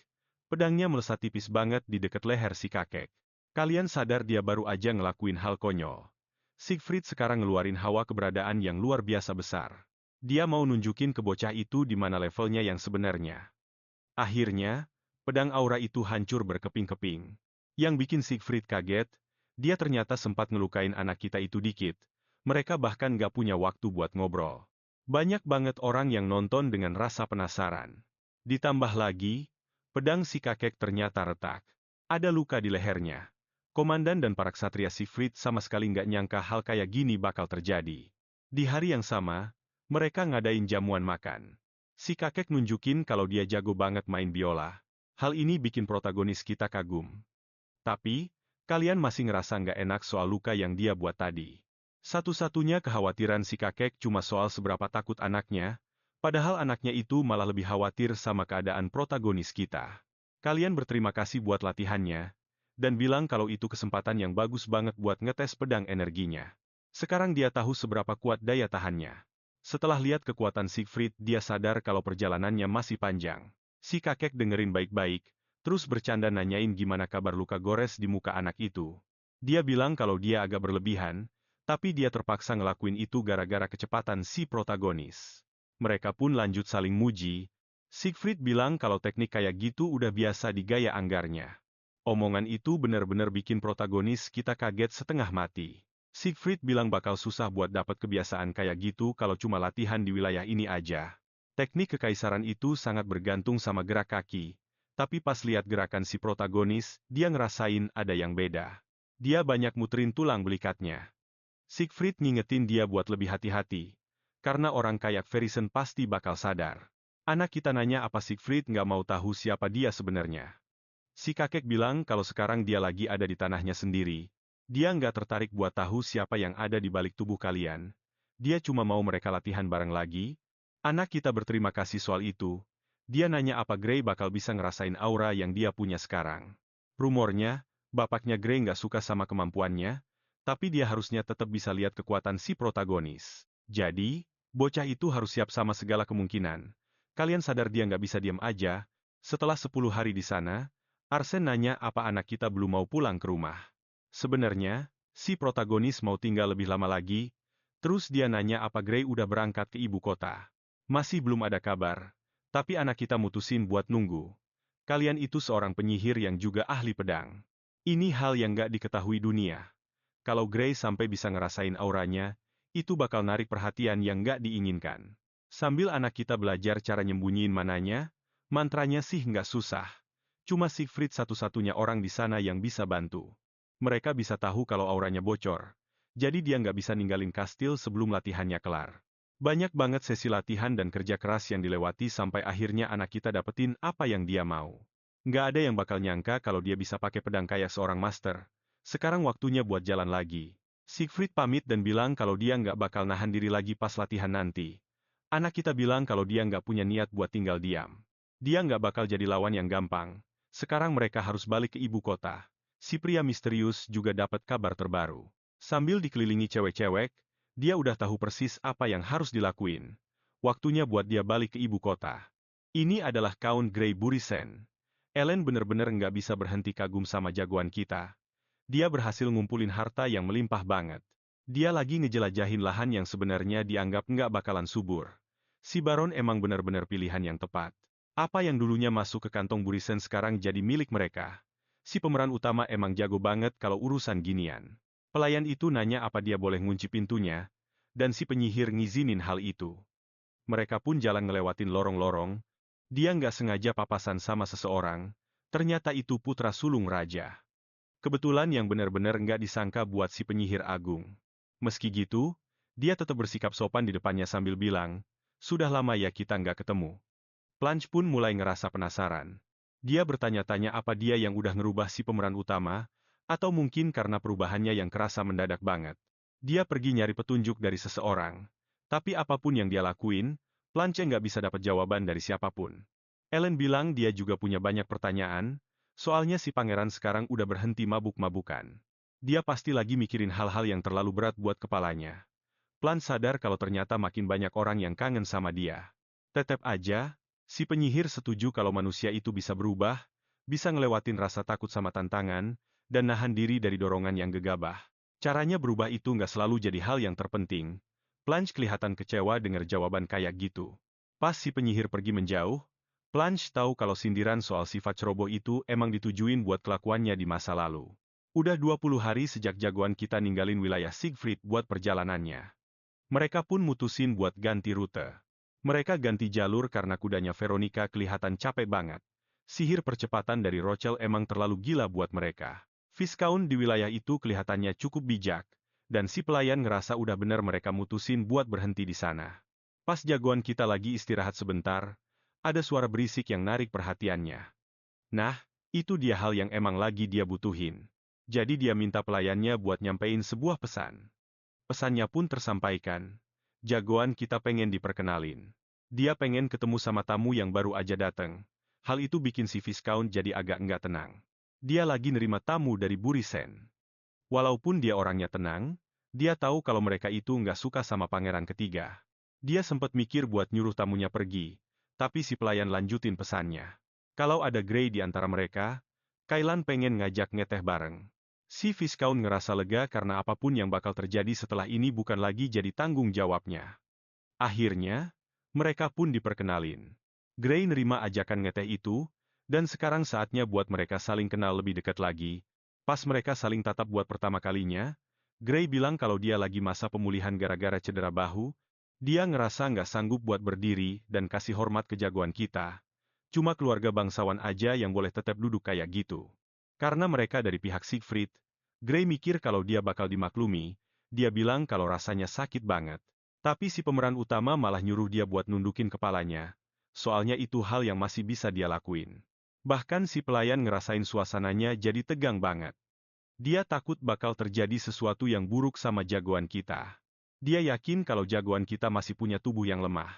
pedangnya melesat tipis banget di dekat leher si kakek. Kalian sadar dia baru aja ngelakuin hal konyol. Siegfried sekarang ngeluarin hawa keberadaan yang luar biasa besar. Dia mau nunjukin ke bocah itu di mana levelnya yang sebenarnya. Akhirnya, pedang aura itu hancur berkeping-keping. Yang bikin Siegfried kaget, dia ternyata sempat ngelukain anak kita itu dikit. Mereka bahkan gak punya waktu buat ngobrol. Banyak banget orang yang nonton dengan rasa penasaran. Ditambah lagi, pedang si kakek ternyata retak. Ada luka di lehernya. Komandan dan para ksatria Siegfried sama sekali nggak nyangka hal kayak gini bakal terjadi. Di hari yang sama, mereka ngadain jamuan makan. Si kakek nunjukin kalau dia jago banget main biola. Hal ini bikin protagonis kita kagum. Tapi, kalian masih ngerasa nggak enak soal luka yang dia buat tadi. Satu-satunya kekhawatiran si kakek cuma soal seberapa takut anaknya, padahal anaknya itu malah lebih khawatir sama keadaan protagonis kita. Kalian berterima kasih buat latihannya, dan bilang kalau itu kesempatan yang bagus banget buat ngetes pedang energinya. Sekarang dia tahu seberapa kuat daya tahannya. Setelah lihat kekuatan Siegfried, dia sadar kalau perjalanannya masih panjang. Si kakek dengerin baik-baik, terus bercanda nanyain gimana kabar luka gores di muka anak itu. Dia bilang kalau dia agak berlebihan, tapi dia terpaksa ngelakuin itu gara-gara kecepatan si protagonis. Mereka pun lanjut saling muji. Siegfried bilang kalau teknik kayak gitu udah biasa di gaya anggarnya. Omongan itu benar-benar bikin protagonis kita kaget setengah mati. Siegfried bilang bakal susah buat dapat kebiasaan kayak gitu kalau cuma latihan di wilayah ini aja. Teknik kekaisaran itu sangat bergantung sama gerak kaki. Tapi pas lihat gerakan si protagonis, dia ngerasain ada yang beda. Dia banyak muterin tulang belikatnya. Siegfried ngingetin dia buat lebih hati-hati. Karena orang kayak Verisen pasti bakal sadar. Anak kita nanya apa Siegfried nggak mau tahu siapa dia sebenarnya. Si kakek bilang kalau sekarang dia lagi ada di tanahnya sendiri. Dia nggak tertarik buat tahu siapa yang ada di balik tubuh kalian. Dia cuma mau mereka latihan bareng lagi. Anak kita berterima kasih soal itu. Dia nanya apa Gray bakal bisa ngerasain aura yang dia punya sekarang. Rumornya, bapaknya Gray nggak suka sama kemampuannya, tapi dia harusnya tetap bisa lihat kekuatan si protagonis. Jadi, bocah itu harus siap sama segala kemungkinan. Kalian sadar dia nggak bisa diam aja. Setelah 10 hari di sana, Arsen nanya apa anak kita belum mau pulang ke rumah. Sebenarnya, si protagonis mau tinggal lebih lama lagi, terus dia nanya apa Gray udah berangkat ke ibu kota. Masih belum ada kabar, tapi anak kita mutusin buat nunggu. Kalian itu seorang penyihir yang juga ahli pedang. Ini hal yang gak diketahui dunia. Kalau Gray sampai bisa ngerasain auranya, itu bakal narik perhatian yang gak diinginkan. Sambil anak kita belajar cara nyembunyiin mananya, mantranya sih nggak susah. Cuma Siegfried satu-satunya orang di sana yang bisa bantu. Mereka bisa tahu kalau auranya bocor. Jadi dia nggak bisa ninggalin kastil sebelum latihannya kelar. Banyak banget sesi latihan dan kerja keras yang dilewati sampai akhirnya anak kita dapetin apa yang dia mau. Nggak ada yang bakal nyangka kalau dia bisa pakai pedang kayak seorang master. Sekarang waktunya buat jalan lagi. Siegfried pamit dan bilang kalau dia nggak bakal nahan diri lagi pas latihan nanti. Anak kita bilang kalau dia nggak punya niat buat tinggal diam. Dia nggak bakal jadi lawan yang gampang. Sekarang mereka harus balik ke ibu kota. Si pria misterius juga dapat kabar terbaru. Sambil dikelilingi cewek-cewek, dia udah tahu persis apa yang harus dilakuin. Waktunya buat dia balik ke ibu kota. Ini adalah Count Grey Burisen. Ellen bener-bener nggak bisa berhenti kagum sama jagoan kita. Dia berhasil ngumpulin harta yang melimpah banget. Dia lagi ngejelajahin lahan yang sebenarnya dianggap nggak bakalan subur. Si Baron emang bener-bener pilihan yang tepat. Apa yang dulunya masuk ke kantong Burisen sekarang jadi milik mereka. Si pemeran utama emang jago banget kalau urusan ginian. Pelayan itu nanya apa dia boleh ngunci pintunya, dan si penyihir ngizinin hal itu. Mereka pun jalan ngelewatin lorong-lorong. Dia nggak sengaja papasan sama seseorang, ternyata itu putra sulung raja. Kebetulan yang benar-benar nggak disangka buat si penyihir agung. Meski gitu, dia tetap bersikap sopan di depannya sambil bilang, sudah lama ya kita nggak ketemu. Plunge pun mulai ngerasa penasaran. Dia bertanya-tanya apa dia yang udah ngerubah si pemeran utama, atau mungkin karena perubahannya yang kerasa mendadak banget. Dia pergi nyari petunjuk dari seseorang. Tapi apapun yang dia lakuin, Plunge nggak bisa dapat jawaban dari siapapun. Ellen bilang dia juga punya banyak pertanyaan, soalnya si pangeran sekarang udah berhenti mabuk-mabukan. Dia pasti lagi mikirin hal-hal yang terlalu berat buat kepalanya. Plunge sadar kalau ternyata makin banyak orang yang kangen sama dia. Tetep aja, si penyihir setuju kalau manusia itu bisa berubah, bisa ngelewatin rasa takut sama tantangan, dan nahan diri dari dorongan yang gegabah. Caranya berubah itu nggak selalu jadi hal yang terpenting. Blanche kelihatan kecewa dengar jawaban kayak gitu. Pas si penyihir pergi menjauh, Blanche tahu kalau sindiran soal sifat ceroboh itu emang ditujuin buat kelakuannya di masa lalu. Udah 20 hari sejak jagoan kita ninggalin wilayah Siegfried buat perjalanannya. Mereka pun mutusin buat ganti rute. Mereka ganti jalur karena kudanya Veronica kelihatan capek banget. Sihir percepatan dari Rochelle emang terlalu gila buat mereka. Viscount di wilayah itu kelihatannya cukup bijak, dan si pelayan ngerasa udah bener mereka mutusin buat berhenti di sana. Pas jagoan kita lagi istirahat sebentar, ada suara berisik yang narik perhatiannya. Nah, itu dia hal yang emang lagi dia butuhin. Jadi dia minta pelayannya buat nyampein sebuah pesan. Pesannya pun tersampaikan. Jagoan kita pengen diperkenalin. Dia pengen ketemu sama tamu yang baru aja dateng. Hal itu bikin si Viscount jadi agak nggak tenang. Dia lagi nerima tamu dari Burisen. Walaupun dia orangnya tenang, dia tahu kalau mereka itu nggak suka sama pangeran ketiga. Dia sempat mikir buat nyuruh tamunya pergi, tapi si pelayan lanjutin pesannya. Kalau ada Grey di antara mereka, Kailan pengen ngajak ngeteh bareng. Si Viscount ngerasa lega karena apapun yang bakal terjadi setelah ini bukan lagi jadi tanggung jawabnya. Akhirnya, mereka pun diperkenalin. Grey nerima ajakan ngeteh itu, dan sekarang saatnya buat mereka saling kenal lebih dekat lagi. Pas mereka saling tatap buat pertama kalinya, Grey bilang kalau dia lagi masa pemulihan gara-gara cedera bahu, dia ngerasa nggak sanggup buat berdiri dan kasih hormat ke jagoan kita. Cuma keluarga bangsawan aja yang boleh tetap duduk kayak gitu. Karena mereka dari pihak Siegfried, Grey mikir kalau dia bakal dimaklumi, dia bilang kalau rasanya sakit banget. Tapi si pemeran utama malah nyuruh dia buat nundukin kepalanya, soalnya itu hal yang masih bisa dia lakuin. Bahkan si pelayan ngerasain suasananya jadi tegang banget. Dia takut bakal terjadi sesuatu yang buruk sama jagoan kita. Dia yakin kalau jagoan kita masih punya tubuh yang lemah.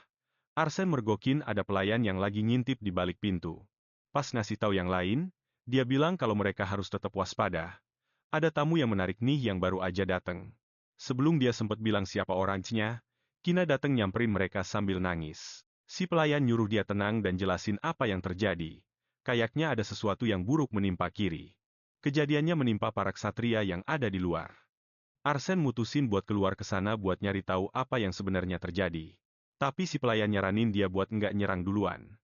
Arsen mergokin ada pelayan yang lagi ngintip di balik pintu. Pas ngasih tahu yang lain, dia bilang kalau mereka harus tetap waspada. Ada tamu yang menarik nih yang baru aja datang. Sebelum dia sempat bilang siapa orangnya, Kina datang nyamperin mereka sambil nangis. Si pelayan nyuruh dia tenang dan jelasin apa yang terjadi. Kayaknya ada sesuatu yang buruk menimpa Kiri. Kejadiannya menimpa para ksatria yang ada di luar. Arsen mutusin buat keluar ke sana buat nyari tahu apa yang sebenarnya terjadi. Tapi si pelayan nyaranin dia buat nggak nyerang duluan.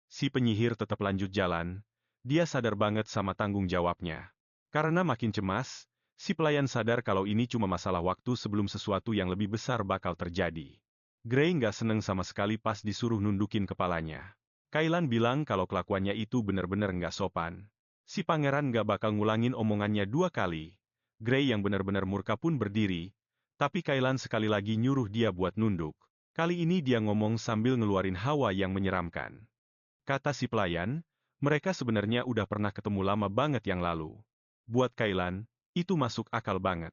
Si penyihir tetap lanjut jalan. Dia sadar banget sama tanggung jawabnya. Karena makin cemas, si pelayan sadar kalau ini cuma masalah waktu sebelum sesuatu yang lebih besar bakal terjadi. Grey nggak seneng sama sekali pas disuruh nundukin kepalanya. Kailan bilang kalau kelakuannya itu bener-bener nggak sopan. Si pangeran nggak bakal ngulangin omongannya 2 kali. Grey yang benar-benar murka pun berdiri, tapi Kailan sekali lagi nyuruh dia buat nunduk. Kali ini dia ngomong sambil ngeluarin hawa yang menyeramkan. Kata si pelayan, mereka sebenarnya udah pernah ketemu lama banget yang lalu. Buat Kailan, itu masuk akal banget.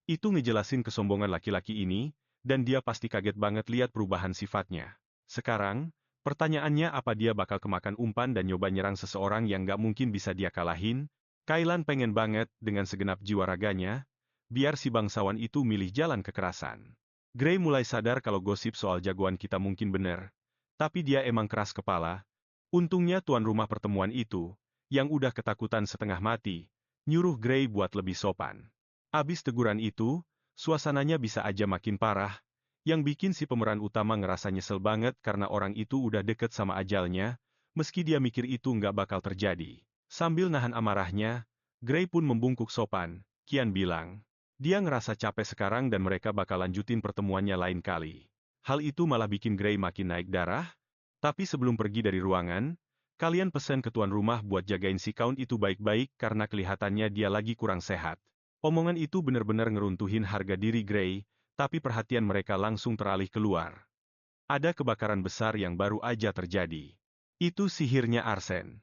Itu ngejelasin kesombongan laki-laki ini, dan dia pasti kaget banget lihat perubahan sifatnya. Sekarang, pertanyaannya apa dia bakal kemakan umpan dan nyoba nyerang seseorang yang gak mungkin bisa dia kalahin? Kailan pengen banget, dengan segenap jiwa raganya, biar si bangsawan itu milih jalan kekerasan. Grey mulai sadar kalau gosip soal jagoan kita mungkin bener, tapi dia emang keras kepala. Untungnya tuan rumah pertemuan itu, yang udah ketakutan setengah mati, nyuruh Grey buat lebih sopan. Abis teguran itu, suasananya bisa aja makin parah, yang bikin si pemeran utama ngerasa nyesel banget karena orang itu udah deket sama ajalnya, meski dia mikir itu nggak bakal terjadi. Sambil nahan amarahnya, Grey pun membungkuk sopan. Kian bilang, dia ngerasa capek sekarang dan mereka bakal lanjutin pertemuannya lain kali. Hal itu malah bikin Grey makin naik darah, tapi sebelum pergi dari ruangan, kalian pesen ke tuan rumah buat jagain si Count itu baik-baik karena kelihatannya dia lagi kurang sehat. Omongan itu benar-benar ngeruntuhin harga diri Grey, tapi perhatian mereka langsung teralih keluar. Ada kebakaran besar yang baru aja terjadi. Itu sihirnya Arsen.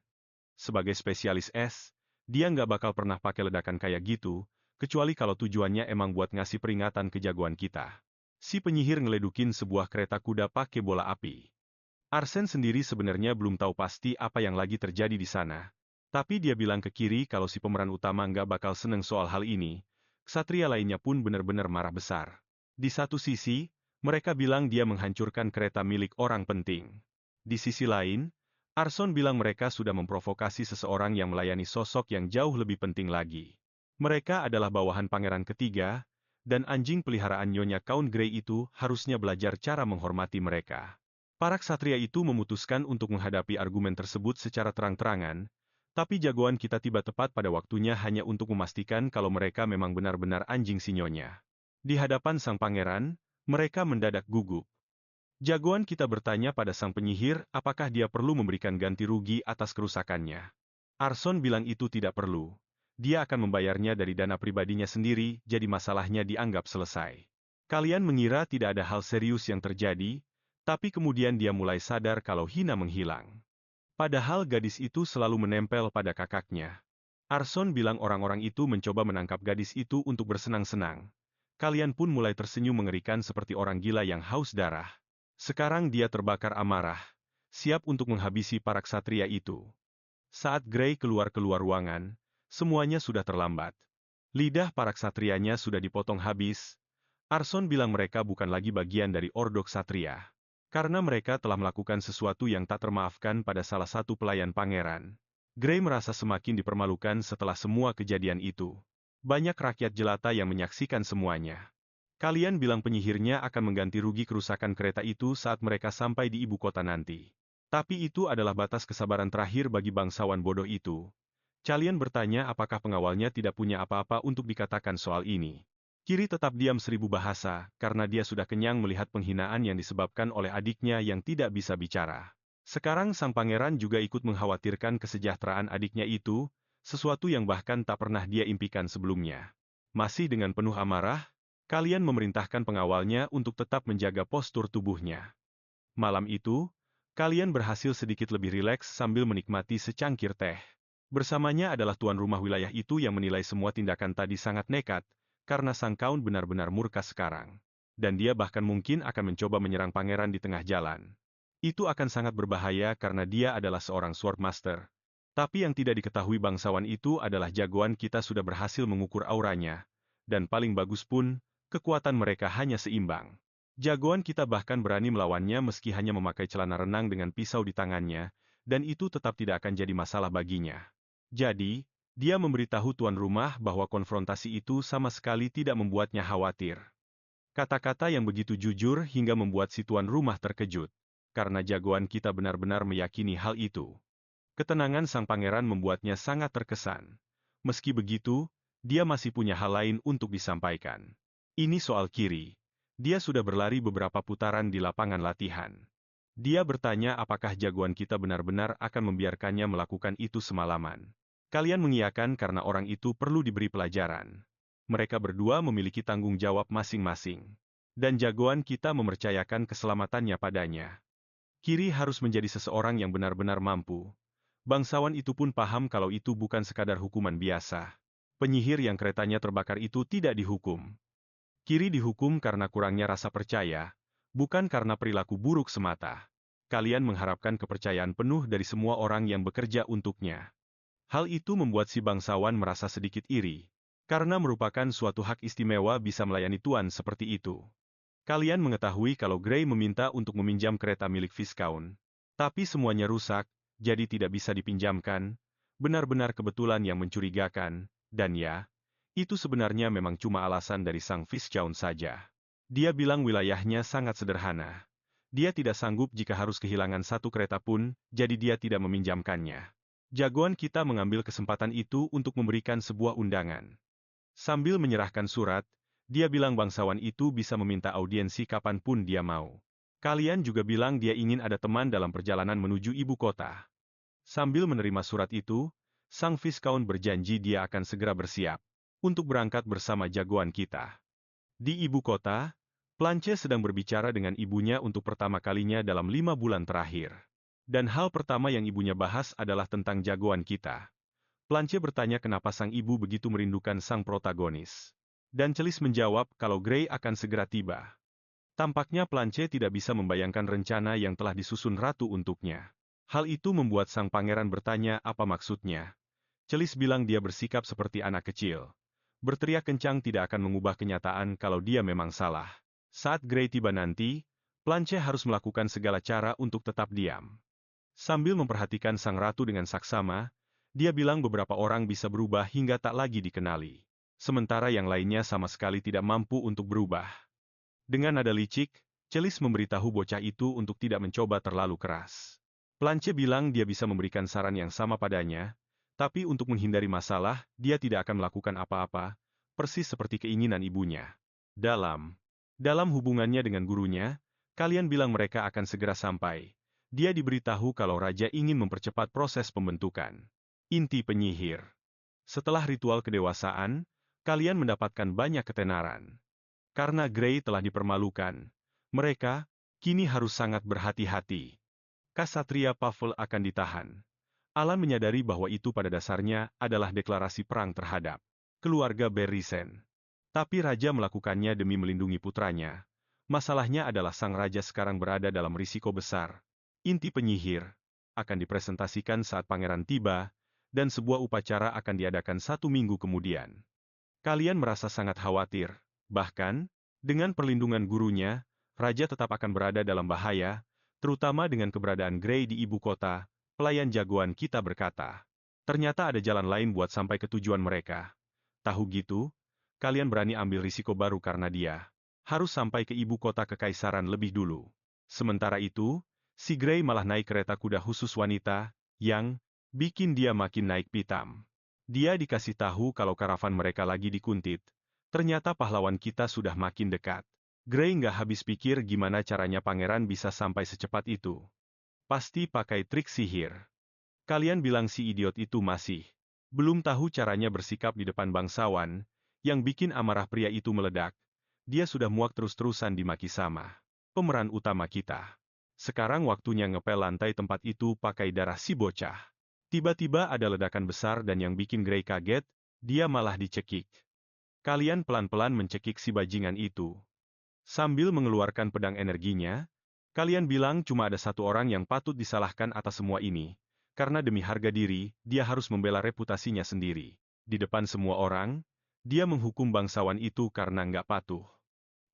Sebagai spesialis es, dia nggak bakal pernah pakai ledakan kayak gitu, kecuali kalau tujuannya emang buat ngasih peringatan ke jagoan kita. Si penyihir ngeledukin sebuah kereta kuda pakai bola api. Arsen sendiri sebenarnya belum tahu pasti apa yang lagi terjadi di sana. Tapi dia bilang ke Kiri kalau si pemeran utama nggak bakal seneng soal hal ini. Ksatria lainnya pun benar-benar marah besar. Di satu sisi, mereka bilang dia menghancurkan kereta milik orang penting. Di sisi lain, Arson bilang mereka sudah memprovokasi seseorang yang melayani sosok yang jauh lebih penting lagi. Mereka adalah bawahan pangeran ketiga, dan anjing peliharaan Nyonya Count Grey itu harusnya belajar cara menghormati mereka. Para ksatria itu memutuskan untuk menghadapi argumen tersebut secara terang-terangan, tapi jagoan kita tiba tepat pada waktunya hanya untuk memastikan kalau mereka memang benar-benar anjing si Nyonya. Di hadapan sang pangeran, mereka mendadak gugup. Jagoan kita bertanya pada sang penyihir apakah dia perlu memberikan ganti rugi atas kerusakannya. Arson bilang itu tidak perlu. Dia akan membayarnya dari dana pribadinya sendiri, jadi masalahnya dianggap selesai. Kalian mengira tidak ada hal serius yang terjadi, tapi kemudian dia mulai sadar kalau Hina menghilang. Padahal gadis itu selalu menempel pada kakaknya. Arson bilang orang-orang itu mencoba menangkap gadis itu untuk bersenang-senang. Kalian pun mulai tersenyum mengerikan seperti orang gila yang haus darah. Sekarang dia terbakar amarah, siap untuk menghabisi para ksatria itu. Saat Grey keluar ruangan, semuanya sudah terlambat. Lidah para ksatrianya sudah dipotong habis. Arson bilang mereka bukan lagi bagian dari Ordo Ksatria. Karena mereka telah melakukan sesuatu yang tak termaafkan pada salah satu pelayan pangeran. Grey merasa semakin dipermalukan setelah semua kejadian itu. Banyak rakyat jelata yang menyaksikan semuanya. Kalian bilang penyihirnya akan mengganti rugi kerusakan kereta itu saat mereka sampai di ibu kota nanti. Tapi itu adalah batas kesabaran terakhir bagi bangsawan bodoh itu. Kalian bertanya apakah pengawalnya tidak punya apa-apa untuk dikatakan soal ini. Kiri tetap diam 1000 bahasa, karena dia sudah kenyang melihat penghinaan yang disebabkan oleh adiknya yang tidak bisa bicara. Sekarang sang pangeran juga ikut mengkhawatirkan kesejahteraan adiknya itu, sesuatu yang bahkan tak pernah dia impikan sebelumnya. Masih dengan penuh amarah, kalian memerintahkan pengawalnya untuk tetap menjaga postur tubuhnya. Malam itu, kalian berhasil sedikit lebih rileks sambil menikmati secangkir teh. Bersamanya adalah tuan rumah wilayah itu yang menilai semua tindakan tadi sangat nekat, karena sang Count benar-benar murka sekarang. Dan dia bahkan mungkin akan mencoba menyerang pangeran di tengah jalan. Itu akan sangat berbahaya karena dia adalah seorang Swordmaster. Tapi yang tidak diketahui bangsawan itu adalah jagoan kita sudah berhasil mengukur auranya. Dan paling bagus pun, kekuatan mereka hanya seimbang. Jagoan kita bahkan berani melawannya meski hanya memakai celana renang dengan pisau di tangannya, dan itu tetap tidak akan jadi masalah baginya. Jadi, dia memberitahu tuan rumah bahwa konfrontasi itu sama sekali tidak membuatnya khawatir. Kata-kata yang begitu jujur hingga membuat si tuan rumah terkejut, karena jagoan kita benar-benar meyakini hal itu. Ketenangan sang pangeran membuatnya sangat terkesan. Meski begitu, dia masih punya hal lain untuk disampaikan. Ini soal Kiri. Dia sudah berlari beberapa putaran di lapangan latihan. Dia bertanya apakah jagoan kita benar-benar akan membiarkannya melakukan itu semalaman. Kalian mengiyakan karena orang itu perlu diberi pelajaran. Mereka berdua memiliki tanggung jawab masing-masing. Dan jagoan kita mempercayakan keselamatannya padanya. Kiri harus menjadi seseorang yang benar-benar mampu. Bangsawan itu pun paham kalau itu bukan sekadar hukuman biasa. Penyihir yang keretanya terbakar itu tidak dihukum. Kiri dihukum karena kurangnya rasa percaya, bukan karena perilaku buruk semata. Kalian mengharapkan kepercayaan penuh dari semua orang yang bekerja untuknya. Hal itu membuat si bangsawan merasa sedikit iri, karena merupakan suatu hak istimewa bisa melayani tuan seperti itu. Kalian mengetahui kalau Grey meminta untuk meminjam kereta milik Viscount, tapi semuanya rusak, jadi tidak bisa dipinjamkan, benar-benar kebetulan yang mencurigakan, dan ya, itu sebenarnya memang cuma alasan dari sang Viscount saja. Dia bilang wilayahnya sangat sederhana. Dia tidak sanggup jika harus kehilangan satu kereta pun, jadi dia tidak meminjamkannya. Jagoan kita mengambil kesempatan itu untuk memberikan sebuah undangan. Sambil menyerahkan surat, dia bilang bangsawan itu bisa meminta audiensi kapanpun dia mau. Kalian juga bilang dia ingin ada teman dalam perjalanan menuju ibu kota. Sambil menerima surat itu, sang Viscount berjanji dia akan segera bersiap untuk berangkat bersama jagoan kita. Di ibu kota, Blanche sedang berbicara dengan ibunya untuk pertama kalinya dalam 5 bulan terakhir. Dan hal pertama yang ibunya bahas adalah tentang jagoan kita. Blanche bertanya kenapa sang ibu begitu merindukan sang protagonis. Dan Celis menjawab kalau Grey akan segera tiba. Tampaknya Blanche tidak bisa membayangkan rencana yang telah disusun ratu untuknya. Hal itu membuat sang pangeran bertanya apa maksudnya. Celis bilang dia bersikap seperti anak kecil. Berteriak kencang tidak akan mengubah kenyataan kalau dia memang salah. Saat Grey tiba nanti, Blanche harus melakukan segala cara untuk tetap diam. Sambil memperhatikan sang ratu dengan saksama, Dia bilang beberapa orang bisa berubah hingga tak lagi dikenali. Sementara yang lainnya sama sekali tidak mampu untuk berubah. Dengan nada licik, Celis memberitahu bocah itu untuk tidak mencoba terlalu keras. Planche bilang dia bisa memberikan saran yang sama padanya, tapi untuk menghindari masalah, dia tidak akan melakukan apa-apa, persis seperti keinginan ibunya. Dalam hubungannya dengan gurunya, kalian bilang mereka akan segera sampai. Dia diberitahu kalau raja ingin mempercepat proses pembentukan. Inti penyihir. Setelah ritual kedewasaan, kalian mendapatkan banyak ketenaran. Karena Grey telah dipermalukan, mereka kini harus sangat berhati-hati. Kasatria Pavel akan ditahan. Alan menyadari bahwa itu pada dasarnya adalah deklarasi perang terhadap keluarga Berrisen. Tapi raja melakukannya demi melindungi putranya. Masalahnya adalah sang raja sekarang berada dalam risiko besar. Inti penyihir akan dipresentasikan saat pangeran tiba, dan sebuah upacara akan diadakan 1 minggu kemudian. Kalian merasa sangat khawatir. Bahkan, dengan perlindungan gurunya, raja tetap akan berada dalam bahaya, terutama dengan keberadaan Grey di ibu kota. Pelayan jagoan kita berkata, ternyata ada jalan lain buat sampai ke tujuan mereka. Tahu gitu, kalian berani ambil risiko baru karena dia harus sampai ke ibu kota kekaisaran lebih dulu. Sementara itu, si Grey malah naik kereta kuda khusus wanita, yang bikin dia makin naik pitam. Dia dikasih tahu kalau karavan mereka lagi dikuntit. Ternyata pahlawan kita sudah makin dekat. Grey nggak habis pikir gimana caranya pangeran bisa sampai secepat itu. Pasti pakai trik sihir. Kalian bilang si idiot itu masih belum tahu caranya bersikap di depan bangsawan, yang bikin amarah pria itu meledak. Dia sudah muak terus-terusan dimaki sama pemeran utama kita. Sekarang waktunya ngepel lantai tempat itu pakai darah si bocah. Tiba-tiba ada ledakan besar dan yang bikin Grey kaget, dia malah dicekik. Kalian pelan-pelan mencekik si bajingan itu. Sambil mengeluarkan pedang energinya, kalian bilang cuma ada satu orang yang patut disalahkan atas semua ini. Karena demi harga diri, dia harus membela reputasinya sendiri. Di depan semua orang, dia menghukum bangsawan itu karena nggak patuh.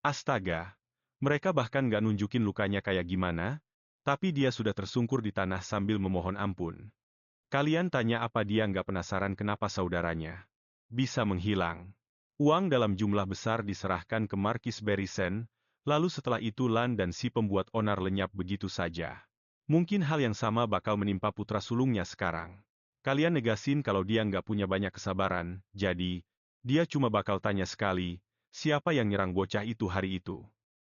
Astaga! Mereka bahkan nggak nunjukin lukanya kayak gimana, tapi dia sudah tersungkur di tanah sambil memohon ampun. Kalian tanya apa dia nggak penasaran kenapa saudaranya bisa menghilang. Uang dalam jumlah besar diserahkan ke Markis Berrisen, lalu setelah itu Lan dan si pembuat onar lenyap begitu saja. Mungkin hal yang sama bakal menimpa putra sulungnya sekarang. Kalian negasin kalau dia nggak punya banyak kesabaran, jadi, dia cuma bakal tanya sekali, siapa yang nyerang bocah itu hari itu.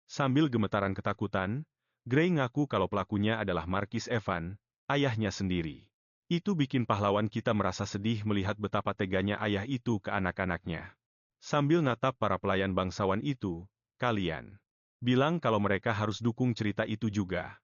Sambil gemetaran ketakutan, Grey ngaku kalau pelakunya adalah Markis Evan, ayahnya sendiri. Itu bikin pahlawan kita merasa sedih melihat betapa teganya ayah itu ke anak-anaknya. Sambil natap para pelayan bangsawan itu, kalian bilang kalau mereka harus dukung cerita itu juga.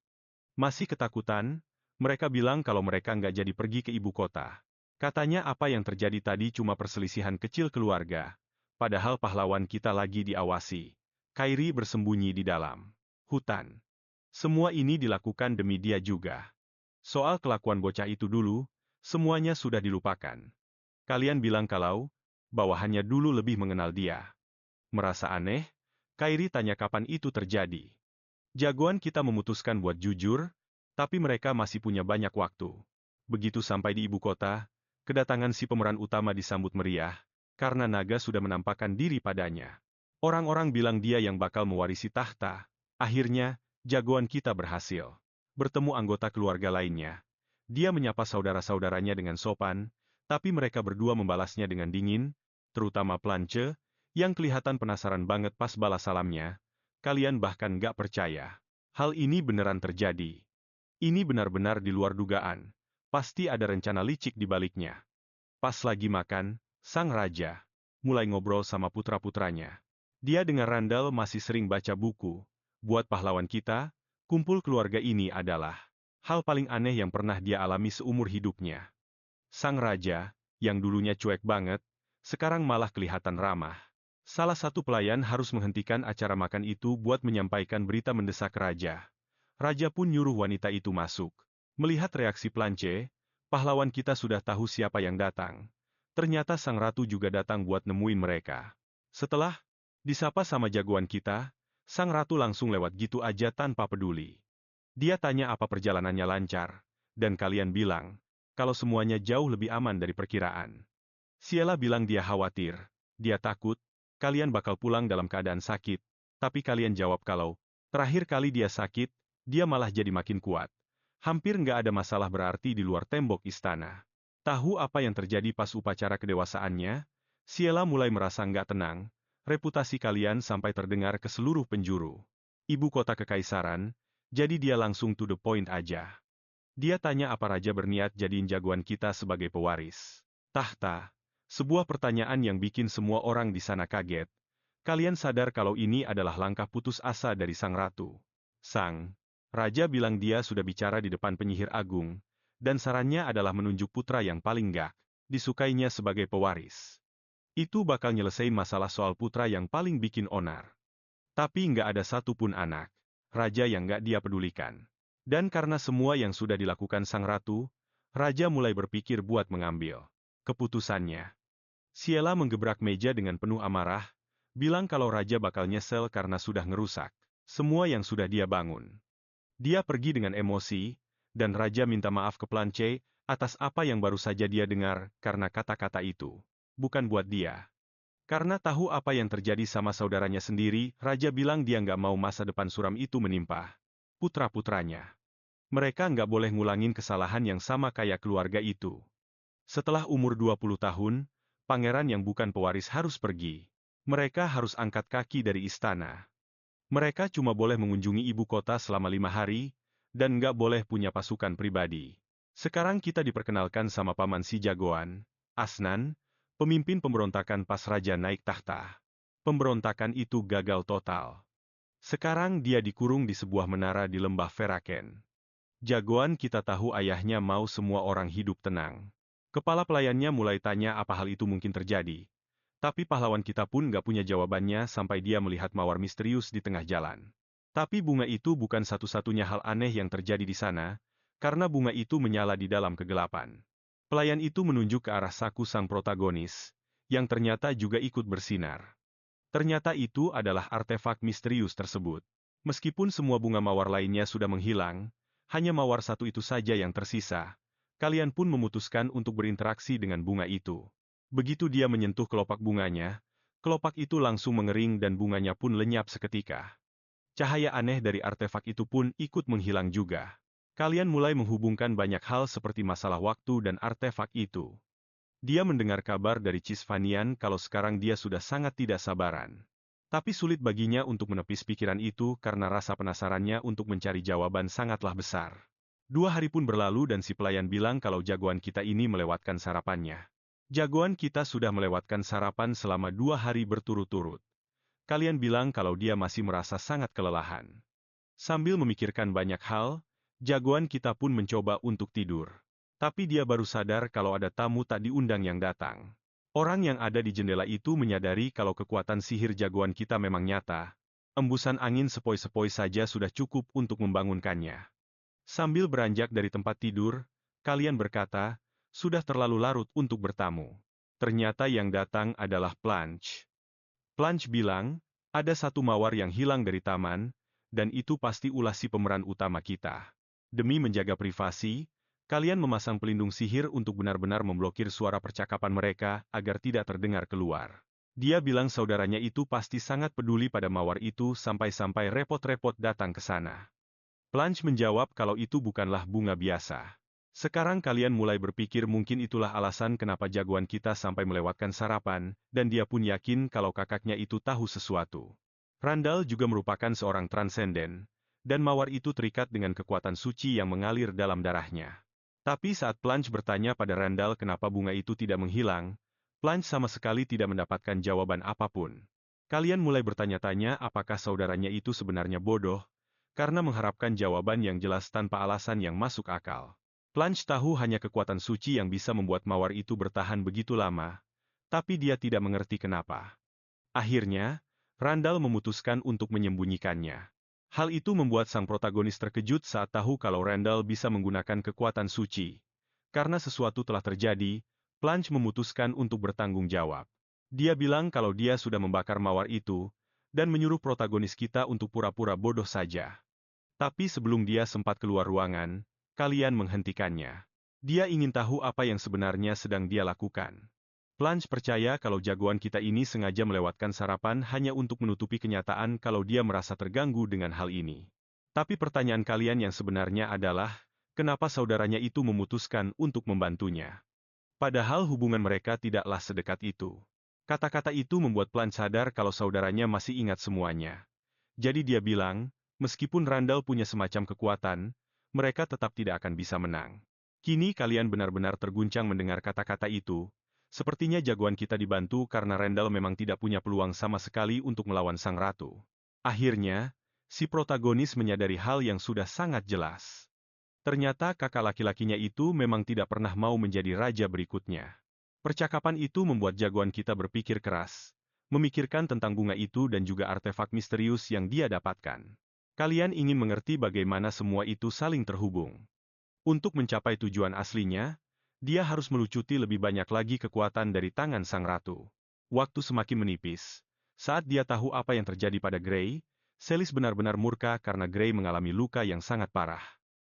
Masih ketakutan, mereka bilang kalau mereka nggak jadi pergi ke ibu kota. Katanya apa yang terjadi tadi cuma perselisihan kecil keluarga, padahal pahlawan kita lagi diawasi. Kairi bersembunyi di dalam hutan. Semua ini dilakukan demi dia juga. Soal kelakuan bocah itu dulu, semuanya sudah dilupakan. Kalian bilang kalau bawahannya dulu lebih mengenal dia. Merasa aneh? Kairi tanya kapan itu terjadi. Jagoan kita memutuskan buat jujur, tapi mereka masih punya banyak waktu. Begitu sampai di ibu kota, kedatangan si pemeran utama disambut meriah, karena naga sudah menampakkan diri padanya. Orang-orang bilang dia yang bakal mewarisi tahta. Akhirnya, jagoan kita berhasil bertemu anggota keluarga lainnya. Dia menyapa saudara-saudaranya dengan sopan, tapi mereka berdua membalasnya dengan dingin, terutama Planche, yang kelihatan penasaran banget pas balas salamnya. Kalian bahkan nggak percaya. Hal ini beneran terjadi. Ini benar-benar di luar dugaan. Pasti ada rencana licik di baliknya. Pas lagi makan, sang raja mulai ngobrol sama putra-putranya. Dia dengar Randall masih sering baca buku. Buat pahlawan kita, kumpul keluarga ini adalah hal paling aneh yang pernah dia alami seumur hidupnya. Sang raja, yang dulunya cuek banget, sekarang malah kelihatan ramah. Salah satu pelayan harus menghentikan acara makan itu buat menyampaikan berita mendesak raja. Raja pun nyuruh wanita itu masuk. Melihat reaksi Planche, pahlawan kita sudah tahu siapa yang datang. Ternyata sang ratu juga datang buat nemuin mereka. Setelah disapa sama jagoan kita, sang ratu langsung lewat gitu aja tanpa peduli. Dia tanya apa perjalanannya lancar, dan kalian bilang kalau semuanya jauh lebih aman dari perkiraan. Siela bilang dia khawatir, dia takut, kalian bakal pulang dalam keadaan sakit, tapi kalian jawab kalau, terakhir kali dia sakit, dia malah jadi makin kuat. Hampir nggak ada masalah berarti di luar tembok istana. Tahu apa yang terjadi pas upacara kedewasaannya? Siela mulai merasa nggak tenang, reputasi kalian sampai terdengar ke seluruh penjuru. Ibu kota kekaisaran, jadi dia langsung to the point aja. Dia tanya apa raja berniat jadiin jagoan kita sebagai pewaris tahta. Sebuah pertanyaan yang bikin semua orang di sana kaget. Kalian sadar kalau ini adalah langkah putus asa dari sang ratu. Sang raja bilang dia sudah bicara di depan penyihir agung, dan sarannya adalah menunjuk putra yang paling gak disukainya sebagai pewaris. Itu bakal nyelesain masalah soal putra yang paling bikin onar. Tapi nggak ada satupun anak raja yang nggak dia pedulikan. Dan karena semua yang sudah dilakukan sang ratu, raja mulai berpikir buat mengambil keputusannya. Siela menggebrak meja dengan penuh amarah, bilang kalau raja bakal nyesel karena sudah ngerusak semua yang sudah dia bangun. Dia pergi dengan emosi, dan raja minta maaf ke Planche atas apa yang baru saja dia dengar karena kata-kata itu. Bukan buat dia. Karena tahu apa yang terjadi sama saudaranya sendiri, raja bilang dia nggak mau masa depan suram itu menimpa putra-putranya. Mereka nggak boleh ngulangin kesalahan yang sama kayak keluarga itu. Setelah umur 20 tahun, pangeran yang bukan pewaris harus pergi. Mereka harus angkat kaki dari istana. Mereka cuma boleh mengunjungi ibu kota selama 5 hari, dan nggak boleh punya pasukan pribadi. Sekarang kita diperkenalkan sama paman si jagoan, Asnan, pemimpin pemberontakan pas raja naik tahta. Pemberontakan itu gagal total. Sekarang dia dikurung di sebuah menara di lembah Veraken. Jagoan kita tahu ayahnya mau semua orang hidup tenang. Kepala pelayannya mulai tanya apa hal itu mungkin terjadi. Tapi pahlawan kita pun nggak punya jawabannya sampai dia melihat mawar misterius di tengah jalan. Tapi bunga itu bukan satu-satunya hal aneh yang terjadi di sana, karena bunga itu menyala di dalam kegelapan. Pelayan itu menunjuk ke arah saku sang protagonis, yang ternyata juga ikut bersinar. Ternyata itu adalah artefak misterius tersebut. Meskipun semua bunga mawar lainnya sudah menghilang, hanya mawar satu itu saja yang tersisa. Kalian pun memutuskan untuk berinteraksi dengan bunga itu. Begitu dia menyentuh kelopak bunganya, kelopak itu langsung mengering dan bunganya pun lenyap seketika. Cahaya aneh dari artefak itu pun ikut menghilang juga. Kalian mulai menghubungkan banyak hal seperti masalah waktu dan artefak itu. Dia mendengar kabar dari Cisvanian kalau sekarang dia sudah sangat tidak sabaran. Tapi sulit baginya untuk menepis pikiran itu karena rasa penasarannya untuk mencari jawaban sangatlah besar. 2 hari pun berlalu dan si pelayan bilang kalau jagoan kita ini melewatkan sarapannya. Jagoan kita sudah melewatkan sarapan selama 2 hari berturut-turut. Kalian bilang kalau dia masih merasa sangat kelelahan. Sambil memikirkan banyak hal, jagoan kita pun mencoba untuk tidur. Tapi dia baru sadar kalau ada tamu tak diundang yang datang. Orang yang ada di jendela itu menyadari kalau kekuatan sihir jagoan kita memang nyata. Embusan angin sepoi-sepoi saja sudah cukup untuk membangunkannya. Sambil beranjak dari tempat tidur, kalian berkata, sudah terlalu larut untuk bertamu. Ternyata yang datang adalah Planche. Planche bilang, ada satu mawar yang hilang dari taman, dan itu pasti ulah si pemeran utama kita. Demi menjaga privasi, kalian memasang pelindung sihir untuk benar-benar memblokir suara percakapan mereka agar tidak terdengar keluar. Dia bilang saudaranya itu pasti sangat peduli pada mawar itu sampai-sampai repot-repot datang ke sana. Planche menjawab kalau itu bukanlah bunga biasa. Sekarang kalian mulai berpikir mungkin itulah alasan kenapa jagoan kita sampai melewatkan sarapan, dan dia pun yakin kalau kakaknya itu tahu sesuatu. Randall juga merupakan seorang transenden, dan mawar itu terikat dengan kekuatan suci yang mengalir dalam darahnya. Tapi saat Planche bertanya pada Randall kenapa bunga itu tidak menghilang, Planche sama sekali tidak mendapatkan jawaban apapun. Kalian mulai bertanya-tanya apakah saudaranya itu sebenarnya bodoh, karena mengharapkan jawaban yang jelas tanpa alasan yang masuk akal. Planche tahu hanya kekuatan suci yang bisa membuat mawar itu bertahan begitu lama, tapi dia tidak mengerti kenapa. Akhirnya, Randall memutuskan untuk menyembunyikannya. Hal itu membuat sang protagonis terkejut saat tahu kalau Randall bisa menggunakan kekuatan suci. Karena sesuatu telah terjadi, Planche memutuskan untuk bertanggung jawab. Dia bilang kalau dia sudah membakar mawar itu, dan menyuruh protagonis kita untuk pura-pura bodoh saja. Tapi sebelum dia sempat keluar ruangan, kalian menghentikannya. Dia ingin tahu apa yang sebenarnya sedang dia lakukan. Plunge percaya kalau jagoan kita ini sengaja melewatkan sarapan hanya untuk menutupi kenyataan kalau dia merasa terganggu dengan hal ini. Tapi pertanyaan kalian yang sebenarnya adalah, kenapa saudaranya itu memutuskan untuk membantunya? Padahal hubungan mereka tidaklah sedekat itu. Kata-kata itu membuat Plunge sadar kalau saudaranya masih ingat semuanya. Jadi dia bilang, meskipun Randall punya semacam kekuatan, mereka tetap tidak akan bisa menang. Kini kalian benar-benar terguncang mendengar kata-kata itu. Sepertinya jagoan kita dibantu karena Randall memang tidak punya peluang sama sekali untuk melawan sang ratu. Akhirnya, si protagonis menyadari hal yang sudah sangat jelas. Ternyata kakak laki-lakinya itu memang tidak pernah mau menjadi raja berikutnya. Percakapan itu membuat jagoan kita berpikir keras, memikirkan tentang bunga itu dan juga artefak misterius yang dia dapatkan. Kalian ingin mengerti bagaimana semua itu saling terhubung. Untuk mencapai tujuan aslinya, dia harus melucuti lebih banyak lagi kekuatan dari tangan sang ratu. Waktu semakin menipis. Saat dia tahu apa yang terjadi pada Grey, Celis benar-benar murka karena Grey mengalami luka yang sangat parah.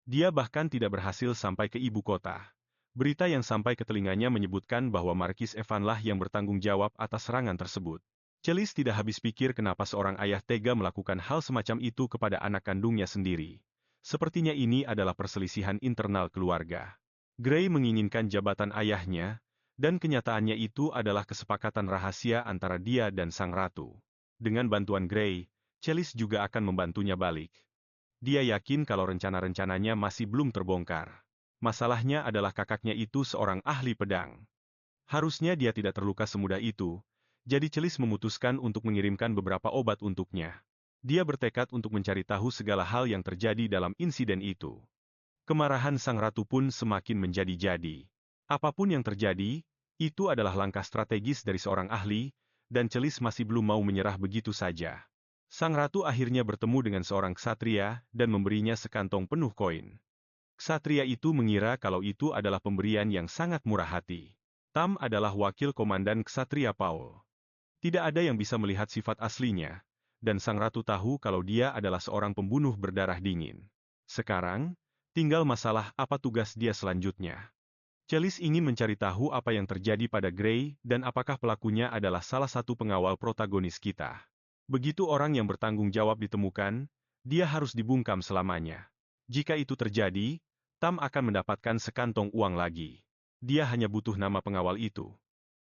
Dia bahkan tidak berhasil sampai ke ibu kota. Berita yang sampai ke telinganya menyebutkan bahwa Markis Evan lah yang bertanggung jawab atas serangan tersebut. Celis tidak habis pikir kenapa seorang ayah tega melakukan hal semacam itu kepada anak kandungnya sendiri. Sepertinya ini adalah perselisihan internal keluarga. Grey menginginkan jabatan ayahnya, dan kenyataannya itu adalah kesepakatan rahasia antara dia dan sang ratu. Dengan bantuan Grey, Celis juga akan membantunya balik. Dia yakin kalau rencana-rencananya masih belum terbongkar. Masalahnya adalah kakaknya itu seorang ahli pedang. Harusnya dia tidak terluka semudah itu, jadi Celis memutuskan untuk mengirimkan beberapa obat untuknya. Dia bertekad untuk mencari tahu segala hal yang terjadi dalam insiden itu. Kemarahan sang ratu pun semakin menjadi-jadi. Apapun yang terjadi, itu adalah langkah strategis dari seorang ahli, dan Celis masih belum mau menyerah begitu saja. Sang ratu akhirnya bertemu dengan seorang ksatria dan memberinya sekantong penuh koin. Ksatria itu mengira kalau itu adalah pemberian yang sangat murah hati. Tam adalah wakil komandan ksatria Paul. Tidak ada yang bisa melihat sifat aslinya, dan sang ratu tahu kalau dia adalah seorang pembunuh berdarah dingin. Sekarang, tinggal masalah apa tugas dia selanjutnya. Celis ingin mencari tahu apa yang terjadi pada Grey dan apakah pelakunya adalah salah satu pengawal protagonis kita. Begitu orang yang bertanggung jawab ditemukan, dia harus dibungkam selamanya. Jika itu terjadi, Tam akan mendapatkan sekantong uang lagi. Dia hanya butuh nama pengawal itu.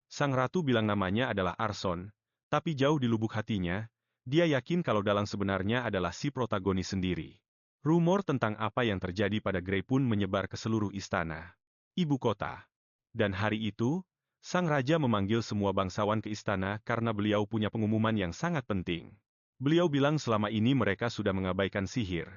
Sang ratu bilang namanya adalah Arson, tapi jauh di lubuk hatinya, dia yakin kalau dalang sebenarnya adalah si protagonis sendiri. Rumor tentang apa yang terjadi pada Grey pun menyebar ke seluruh istana, ibu kota. Dan hari itu, sang raja memanggil semua bangsawan ke istana karena beliau punya pengumuman yang sangat penting. Beliau bilang selama ini mereka sudah mengabaikan sihir.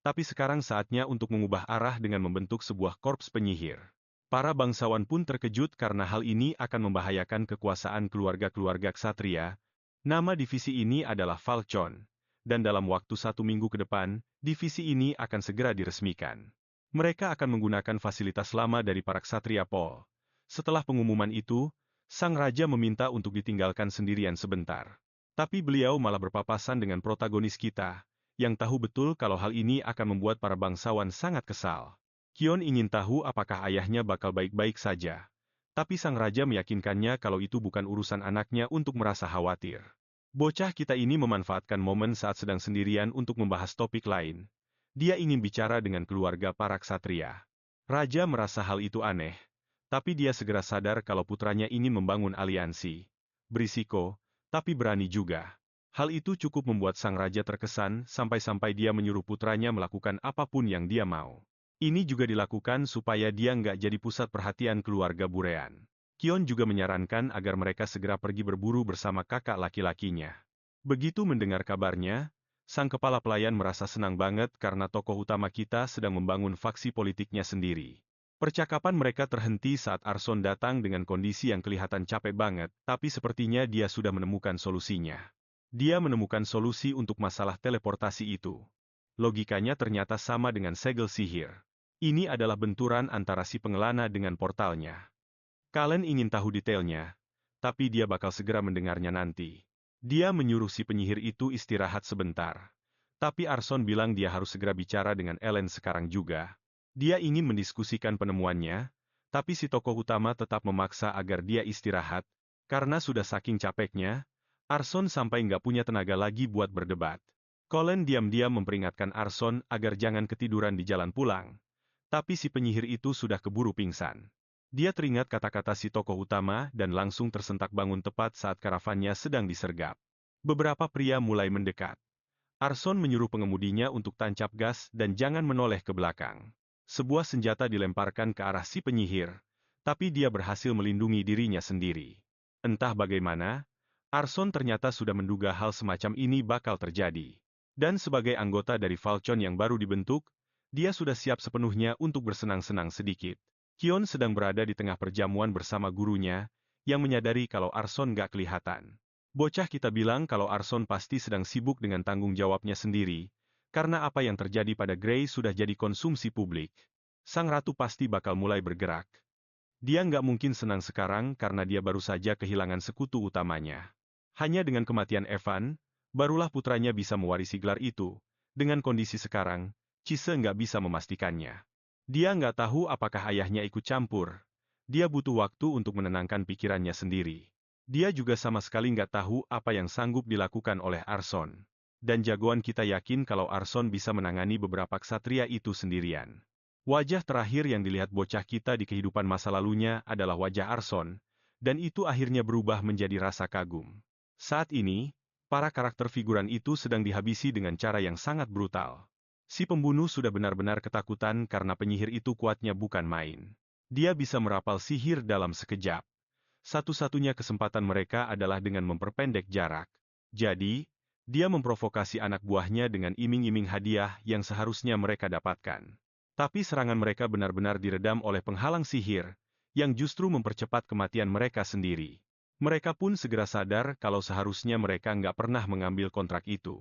Tapi sekarang saatnya untuk mengubah arah dengan membentuk sebuah korps penyihir. Para bangsawan pun terkejut karena hal ini akan membahayakan kekuasaan keluarga-keluarga ksatria. Nama divisi ini adalah Falcon. Dan dalam waktu 1 minggu ke depan, divisi ini akan segera diresmikan. Mereka akan menggunakan fasilitas lama dari para ksatria Paul. Setelah pengumuman itu, sang raja meminta untuk ditinggalkan sendirian sebentar. Tapi beliau malah berpapasan dengan protagonis kita, yang tahu betul kalau hal ini akan membuat para bangsawan sangat kesal. Kion ingin tahu apakah ayahnya bakal baik-baik saja. Tapi sang raja meyakinkannya kalau itu bukan urusan anaknya untuk merasa khawatir. Bocah kita ini memanfaatkan momen saat sedang sendirian untuk membahas topik lain. Dia ingin bicara dengan keluarga para ksatria. Raja merasa hal itu aneh. Tapi dia segera sadar kalau putranya ingin membangun aliansi. Berisiko, tapi berani juga. Hal itu cukup membuat sang raja terkesan sampai-sampai dia menyuruh putranya melakukan apapun yang dia mau. Ini juga dilakukan supaya dia nggak jadi pusat perhatian keluarga Burean. Kion juga menyarankan agar mereka segera pergi berburu bersama kakak laki-lakinya. Begitu mendengar kabarnya, sang kepala pelayan merasa senang banget karena tokoh utama kita sedang membangun faksi politiknya sendiri. Percakapan mereka terhenti saat Arson datang dengan kondisi yang kelihatan capek banget, tapi sepertinya dia sudah menemukan solusinya. Dia menemukan solusi untuk masalah teleportasi itu. Logikanya ternyata sama dengan segel sihir. Ini adalah benturan antara si pengelana dengan portalnya. Kalian ingin tahu detailnya, tapi dia bakal segera mendengarnya nanti. Dia menyuruh si penyihir itu istirahat sebentar. Tapi Arson bilang dia harus segera bicara dengan Ellen sekarang juga. Dia ingin mendiskusikan penemuannya, tapi si tokoh utama tetap memaksa agar dia istirahat, karena sudah saking capeknya, Arson sampai nggak punya tenaga lagi buat berdebat. Colin diam-diam memperingatkan Arson agar jangan ketiduran di jalan pulang, tapi si penyihir itu sudah keburu pingsan. Dia teringat kata-kata si tokoh utama dan langsung tersentak bangun tepat saat karavannya sedang disergap. Beberapa pria mulai mendekat. Arson menyuruh pengemudinya untuk tancap gas dan jangan menoleh ke belakang. Sebuah senjata dilemparkan ke arah si penyihir, tapi dia berhasil melindungi dirinya sendiri. Entah bagaimana, Arson ternyata sudah menduga hal semacam ini bakal terjadi. Dan sebagai anggota dari Falcon yang baru dibentuk, dia sudah siap sepenuhnya untuk bersenang-senang sedikit. Kion sedang berada di tengah perjamuan bersama gurunya, yang menyadari kalau Arson gak kelihatan. Bocah kita bilang kalau Arson pasti sedang sibuk dengan tanggung jawabnya sendiri, karena apa yang terjadi pada Grey sudah jadi konsumsi publik. Sang ratu pasti bakal mulai bergerak. Dia nggak mungkin senang sekarang karena dia baru saja kehilangan sekutu utamanya. Hanya dengan kematian Evan, barulah putranya bisa mewarisi gelar itu. Dengan kondisi sekarang, Cise nggak bisa memastikannya. Dia nggak tahu apakah ayahnya ikut campur. Dia butuh waktu untuk menenangkan pikirannya sendiri. Dia juga sama sekali nggak tahu apa yang sanggup dilakukan oleh Arson. Dan jagoan kita yakin kalau Arson bisa menangani beberapa ksatria itu sendirian. Wajah terakhir yang dilihat bocah kita di kehidupan masa lalunya adalah wajah Arson, dan itu akhirnya berubah menjadi rasa kagum. Saat ini, para karakter figuran itu sedang dihabisi dengan cara yang sangat brutal. Si pembunuh sudah benar-benar ketakutan karena penyihir itu kuatnya bukan main. Dia bisa merapal sihir dalam sekejap. Satu-satunya kesempatan mereka adalah dengan memperpendek jarak. Jadi, dia memprovokasi anak buahnya dengan iming-iming hadiah yang seharusnya mereka dapatkan. Tapi serangan mereka benar-benar diredam oleh penghalang sihir, yang justru mempercepat kematian mereka sendiri. Mereka pun segera sadar kalau seharusnya mereka nggak pernah mengambil kontrak itu.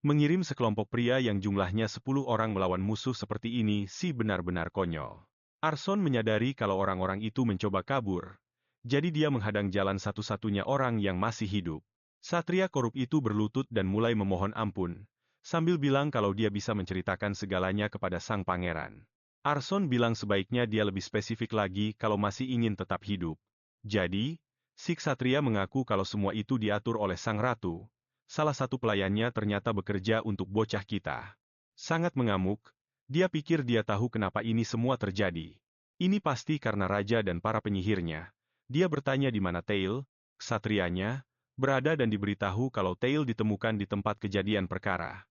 Mengirim sekelompok pria yang jumlahnya 10 orang melawan musuh seperti ini sih benar-benar konyol. Arson menyadari kalau orang-orang itu mencoba kabur. Jadi dia menghadang jalan satu-satunya orang yang masih hidup. Satria korup itu berlutut dan mulai memohon ampun, sambil bilang kalau dia bisa menceritakan segalanya kepada sang pangeran. Arson bilang sebaiknya dia lebih spesifik lagi kalau masih ingin tetap hidup. Jadi, si ksatria mengaku kalau semua itu diatur oleh sang ratu. Salah satu pelayannya ternyata bekerja untuk bocah kita. Sangat mengamuk, dia pikir dia tahu kenapa ini semua terjadi. Ini pasti karena raja dan para penyihirnya. Dia bertanya di mana Tail, ksatrianya, berada dan diberitahu kalau Tail ditemukan di tempat kejadian perkara.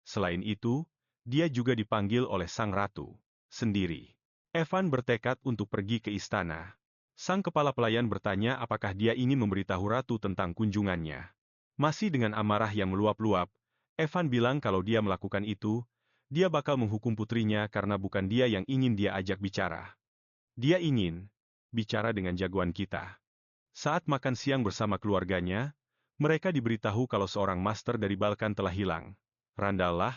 Selain itu, dia juga dipanggil oleh sang ratu sendiri. Evan bertekad untuk pergi ke istana. Sang kepala pelayan bertanya apakah dia ingin memberitahu ratu tentang kunjungannya. Masih dengan amarah yang meluap-luap, Evan bilang kalau dia melakukan itu, dia bakal menghukum putrinya karena bukan dia yang ingin dia ajak bicara. Dia ingin bicara dengan jagoan kita. Saat makan siang bersama keluarganya, mereka diberitahu kalau seorang master dari Balkan telah hilang. Randall lah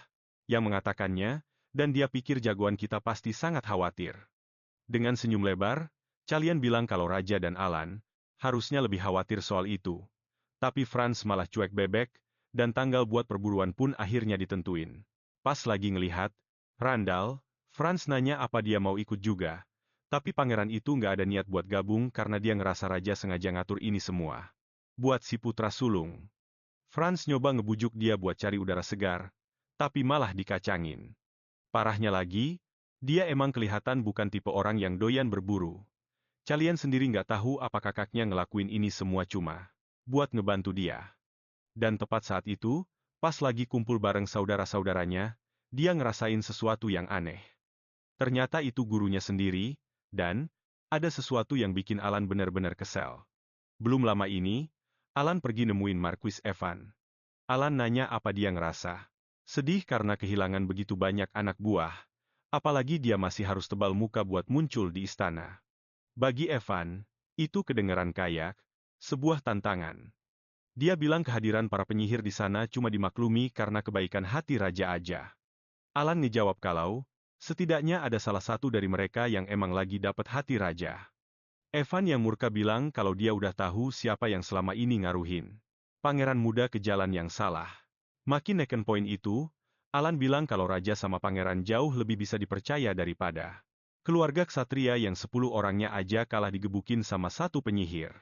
yang mengatakannya, dan dia pikir jagoan kita pasti sangat khawatir. Dengan senyum lebar, Calian bilang kalau Raja dan Alan harusnya lebih khawatir soal itu. Tapi Franz malah cuek bebek, dan tanggal buat perburuan pun akhirnya ditentuin. Pas lagi ngelihat Randall, Franz nanya apa dia mau ikut juga. Tapi pangeran itu nggak ada niat buat gabung karena dia ngerasa raja sengaja ngatur ini semua. Buat si putra sulung. Franz nyoba ngebujuk dia buat cari udara segar, tapi malah dikacangin. Parahnya lagi, dia emang kelihatan bukan tipe orang yang doyan berburu. Kalian sendiri nggak tahu apa kakaknya ngelakuin ini semua cuma buat ngebantu dia. Dan tepat saat itu, pas lagi kumpul bareng saudara-saudaranya, dia ngerasain sesuatu yang aneh. Ternyata itu gurunya sendiri, dan ada sesuatu yang bikin Alan benar-benar kesel. Belum lama ini, Alan pergi nemuin Marquis Evan. Alan nanya apa dia ngerasa. Sedih karena kehilangan begitu banyak anak buah, apalagi dia masih harus tebal muka buat muncul di istana. Bagi Evan, itu kedengaran kayak sebuah tantangan. Dia bilang kehadiran para penyihir di sana cuma dimaklumi karena kebaikan hati raja aja. Alan ngejawab kalau setidaknya ada salah satu dari mereka yang emang lagi dapat hati raja. Evan yang murka bilang kalau dia udah tahu siapa yang selama ini ngaruhin pangeran muda ke jalan yang salah. Makin neken poin itu, Alan bilang kalau raja sama pangeran jauh lebih bisa dipercaya daripada keluarga ksatria yang 10 orangnya aja kalah digebukin sama satu penyihir.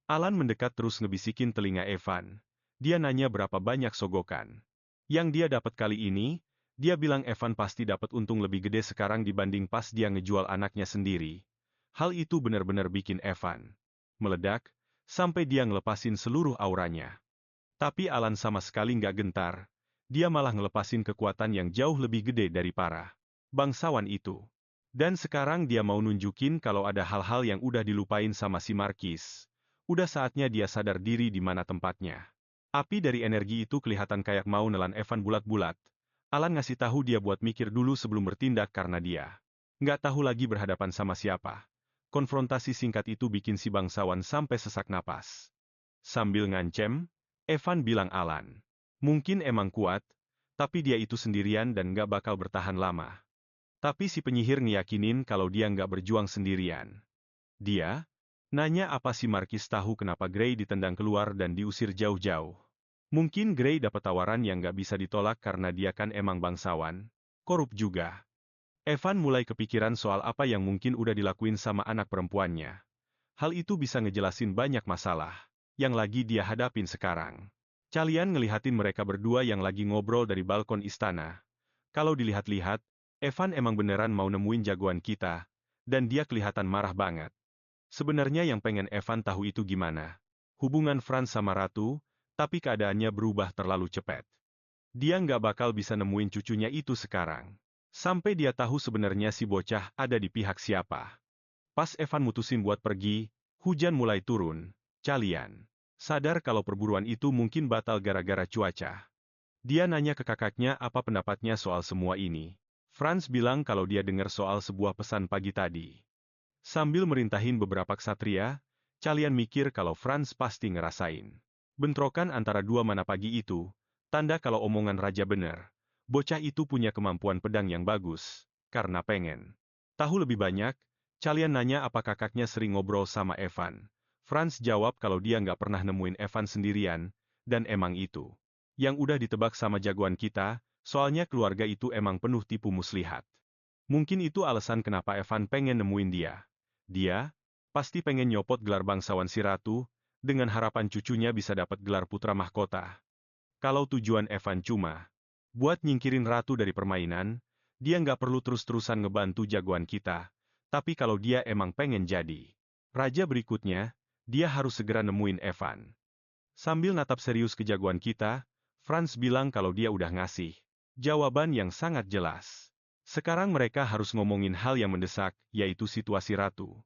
Alan mendekat terus ngebisikin telinga Evan. Dia nanya berapa banyak sogokan yang dia dapat kali ini. Dia bilang Evan pasti dapat untung lebih gede sekarang dibanding pas dia ngejual anaknya sendiri. Hal itu benar-benar bikin Evan meledak, sampai dia ngelepasin seluruh auranya. Tapi Alan sama sekali nggak gentar. Dia malah ngelepasin kekuatan yang jauh lebih gede dari para bangsawan itu. Dan sekarang dia mau nunjukin kalau ada hal-hal yang udah dilupain sama si Markis. Udah saatnya dia sadar diri di mana tempatnya. Api dari energi itu kelihatan kayak mau nelan Evan bulat-bulat. Alan ngasih tahu dia buat mikir dulu sebelum bertindak karena dia nggak tahu lagi berhadapan sama siapa. Konfrontasi singkat itu bikin si bangsawan sampai sesak napas. Sambil ngancem, Evan bilang Alan, mungkin emang kuat, tapi dia itu sendirian dan nggak bakal bertahan lama. Tapi si penyihir ngeyakinin kalau dia nggak berjuang sendirian. Dia nanya apa si Markis tahu kenapa Grey ditendang keluar dan diusir jauh-jauh. Mungkin Grey dapat tawaran yang nggak bisa ditolak karena dia kan emang bangsawan, korup juga. Evan mulai kepikiran soal apa yang mungkin udah dilakuin sama anak perempuannya. Hal itu bisa ngejelasin banyak masalah yang lagi dia hadapin sekarang. Kalian ngelihatin mereka berdua yang lagi ngobrol dari balkon istana. Kalau dilihat-lihat, Evan emang beneran mau nemuin jagoan kita, dan dia kelihatan marah banget. Sebenarnya yang pengen Evan tahu itu gimana hubungan Franz sama Ratu, tapi keadaannya berubah terlalu cepat. Dia nggak bakal bisa nemuin cucunya itu sekarang. Sampai dia tahu sebenarnya si bocah ada di pihak siapa. Pas Evan mutusin buat pergi, hujan mulai turun. Kalian sadar kalau perburuan itu mungkin batal gara-gara cuaca. Dia nanya ke kakaknya apa pendapatnya soal semua ini. Franz bilang kalau dia dengar soal sebuah pesan pagi tadi. Sambil merintahin beberapa ksatria, kalian mikir kalau Franz pasti ngerasain bentrokan antara dua mana pagi itu, tanda kalau omongan raja bener. Bocah itu punya kemampuan pedang yang bagus, karena pengen tahu lebih banyak, kalian nanya apa kakaknya sering ngobrol sama Evan. Franz jawab kalau dia nggak pernah nemuin Evan sendirian, dan emang itu yang udah ditebak sama jagoan kita, soalnya keluarga itu emang penuh tipu muslihat. Mungkin itu alasan kenapa Evan pengen nemuin dia. Dia pasti pengen nyopot gelar bangsawan si Ratu, dengan harapan cucunya bisa dapat gelar putra mahkota. Kalau tujuan Evan cuma buat nyingkirin Ratu dari permainan, dia nggak perlu terus-terusan ngebantu jagoan kita. Tapi kalau dia emang pengen jadi raja berikutnya, dia harus segera nemuin Evan. Sambil natap serius ke jagoan kita, Franz bilang kalau dia udah ngasih jawaban yang sangat jelas. Sekarang mereka harus ngomongin hal yang mendesak, yaitu situasi Ratu.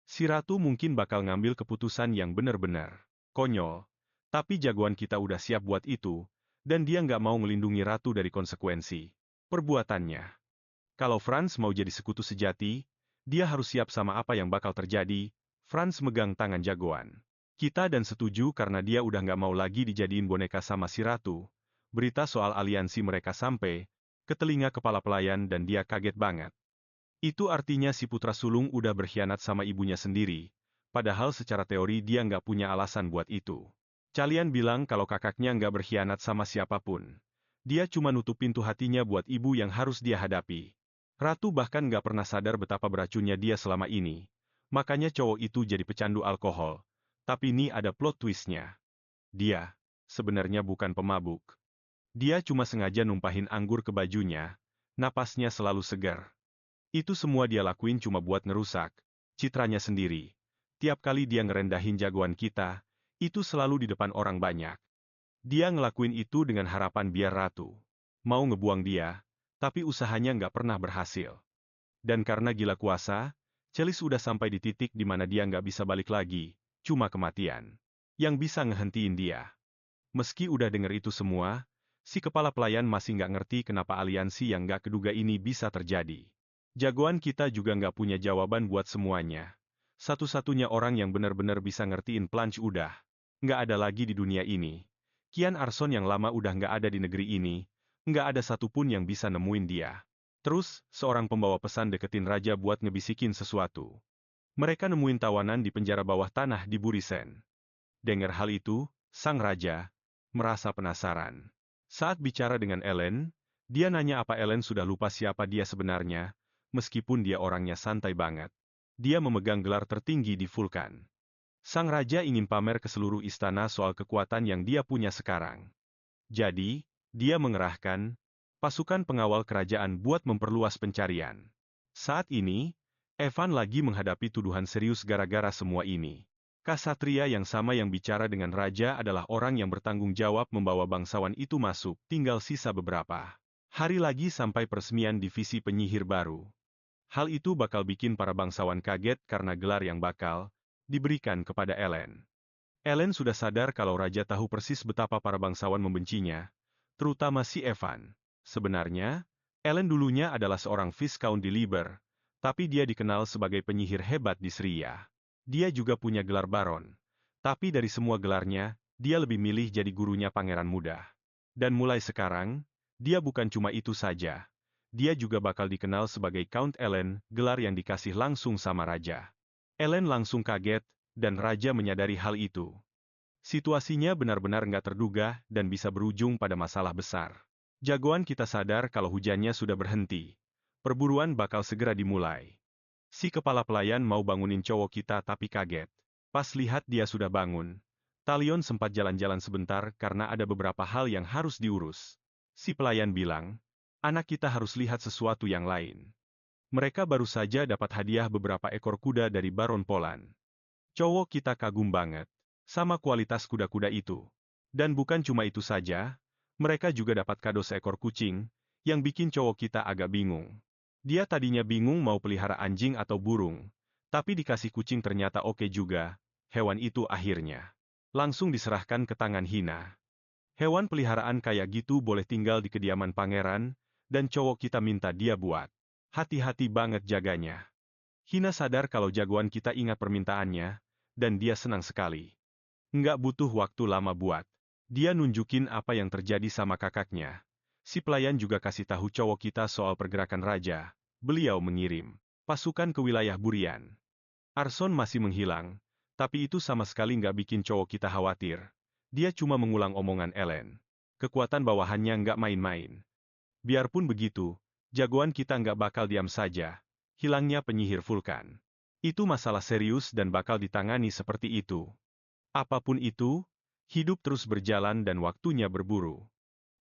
Si Ratu mungkin bakal ngambil keputusan yang benar-benar konyol. Tapi jagoan kita udah siap buat itu, dan dia nggak mau melindungi Ratu dari konsekuensi perbuatannya. Kalau Franz mau jadi sekutu sejati, dia harus siap sama apa yang bakal terjadi. Franz megang tangan jagoan kita dan setuju karena dia udah nggak mau lagi dijadiin boneka sama si Ratu. Berita soal aliansi mereka sampai ke telinga kepala pelayan dan dia kaget banget. Itu artinya si putra sulung udah berkhianat sama ibunya sendiri, padahal secara teori dia nggak punya alasan buat itu. Kalian bilang kalau kakaknya nggak berkhianat sama siapapun. Dia cuma nutup pintu hatinya buat ibu yang harus dia hadapi. Ratu bahkan nggak pernah sadar betapa beracunnya dia selama ini. Makanya cowok itu jadi pecandu alkohol. Tapi ini ada plot twistnya. Dia sebenarnya bukan pemabuk. Dia cuma sengaja numpahin anggur ke bajunya, napasnya selalu segar. Itu semua dia lakuin cuma buat ngerusak citranya sendiri. Tiap kali dia ngerendahin jagoan kita, itu selalu di depan orang banyak. Dia ngelakuin itu dengan harapan biar Ratu mau ngebuang dia, tapi usahanya nggak pernah berhasil. Dan karena gila kuasa, Celis udah sampai di titik di mana dia nggak bisa balik lagi, cuma kematian yang bisa ngehentiin dia. Meski udah denger itu semua, si kepala pelayan masih nggak ngerti kenapa aliansi yang nggak keduga ini bisa terjadi. Jagoan kita juga nggak punya jawaban buat semuanya. Satu-satunya orang yang benar-benar bisa ngertiin Planch udah nggak ada lagi di dunia ini. Kian Arson yang lama udah nggak ada di negeri ini, nggak ada satupun yang bisa nemuin dia. Terus, seorang pembawa pesan deketin raja buat ngebisikin sesuatu. Mereka nemuin tawanan di penjara bawah tanah di Burisen. Dengar hal itu, sang raja merasa penasaran. Saat bicara dengan Ellen, Dia nanya apa Ellen sudah lupa siapa dia sebenarnya, meskipun dia orangnya santai banget. Dia memegang gelar tertinggi di Vulkan. Sang raja ingin pamer ke seluruh istana soal kekuatan yang dia punya sekarang. Jadi, dia mengerahkan pasukan pengawal kerajaan buat memperluas pencarian. Saat ini, Evan lagi menghadapi tuduhan serius gara-gara semua ini. Kasatria yang sama yang bicara dengan raja adalah orang yang bertanggung jawab membawa bangsawan itu masuk, tinggal sisa beberapa hari lagi sampai peresmian divisi penyihir baru. Hal itu bakal bikin para bangsawan kaget karena gelar yang bakal diberikan kepada Ellen. Ellen sudah sadar kalau raja tahu persis betapa para bangsawan membencinya, terutama si Evan. Sebenarnya, Ellen dulunya adalah seorang Viscount di Liber, tapi dia dikenal sebagai penyihir hebat di Seria. Dia juga punya gelar baron. Tapi dari semua gelarnya, dia lebih milih jadi gurunya pangeran muda. Dan mulai sekarang, dia bukan cuma itu saja. Dia juga bakal dikenal sebagai Count Ellen, gelar yang dikasih langsung sama raja. Ellen langsung kaget, dan raja menyadari hal itu. Situasinya benar-benar nggak terduga dan bisa berujung pada masalah besar. Jagoan kita sadar kalau hujannya sudah berhenti. Perburuan bakal segera dimulai. Si kepala pelayan mau bangunin cowok kita tapi kaget. Pas lihat dia sudah bangun, Talion sempat jalan-jalan sebentar karena ada beberapa hal yang harus diurus. Si pelayan bilang, anak kita harus lihat sesuatu yang lain. Mereka baru saja dapat hadiah beberapa ekor kuda dari Baron Polan. Cowok kita kagum banget sama kualitas kuda-kuda itu. Dan bukan cuma itu saja, mereka juga dapat kado seekor kucing, yang bikin cowok kita agak bingung. Dia tadinya bingung mau pelihara anjing atau burung, tapi dikasih kucing ternyata oke juga, hewan itu akhirnya langsung diserahkan ke tangan Hina. Hewan peliharaan kayak gitu boleh tinggal di kediaman pangeran, dan cowok kita minta dia buat hati-hati banget jaganya. Hina sadar kalau jagoan kita ingat permintaannya, dan dia senang sekali. Nggak butuh waktu lama buat dia nunjukin apa yang terjadi sama kakaknya. Si pelayan juga kasih tahu cowok kita soal pergerakan raja. Beliau mengirim pasukan ke wilayah Burian. Arson masih menghilang, tapi itu sama sekali nggak bikin cowok kita khawatir. Dia cuma mengulang omongan Ellen. Kekuatan bawahannya nggak main-main. Biarpun begitu, jagoan kita nggak bakal diam saja. Hilangnya penyihir Vulkan. Itu masalah serius dan bakal ditangani seperti itu. Apapun itu, hidup terus berjalan dan waktunya berburu.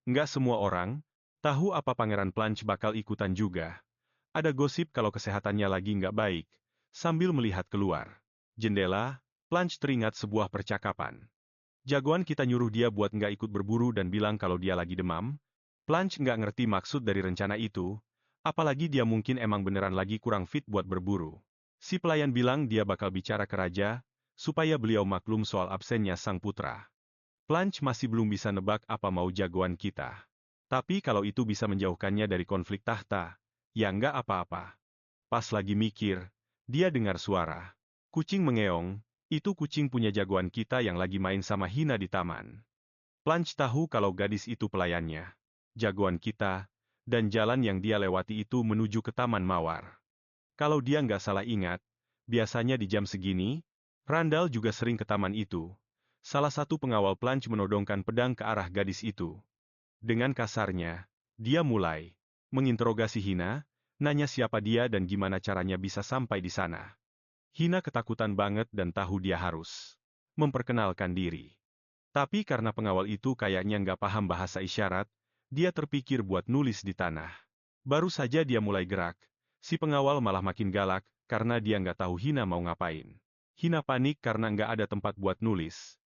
Nggak semua orang tahu apa Pangeran Planch bakal ikutan juga. Ada gosip kalau kesehatannya lagi nggak baik. Sambil melihat keluar jendela, Planch teringat sebuah percakapan. Jagoan kita nyuruh dia buat nggak ikut berburu dan bilang kalau dia lagi demam. Planch nggak ngerti maksud dari rencana itu, apalagi dia mungkin emang beneran lagi kurang fit buat berburu. Si pelayan bilang dia bakal bicara ke raja, supaya beliau maklum soal absennya sang putra. Planch masih belum bisa nebak apa mau jagoan kita. Tapi kalau itu bisa menjauhkannya dari konflik tahta, ya nggak apa-apa. Pas lagi mikir, dia dengar suara. Kucing mengeong, itu kucing punya jagoan kita yang lagi main sama Hina di taman. Planch tahu kalau gadis itu pelayannya. Jagoan kita, dan jalan yang dia lewati itu menuju ke Taman Mawar. Kalau dia nggak salah ingat, biasanya di jam segini, Randall juga sering ke taman itu. Salah satu pengawal Planch menodongkan pedang ke arah gadis itu. Dengan kasarnya, dia mulai menginterogasi Hina, nanya siapa dia dan gimana caranya bisa sampai di sana. Hina ketakutan banget dan tahu dia harus memperkenalkan diri. Tapi karena pengawal itu kayaknya nggak paham bahasa isyarat, dia terpikir buat nulis di tanah. Baru saja dia mulai gerak, si pengawal malah makin galak, karena dia nggak tahu Hina mau ngapain. Hina panik karena nggak ada tempat buat nulis.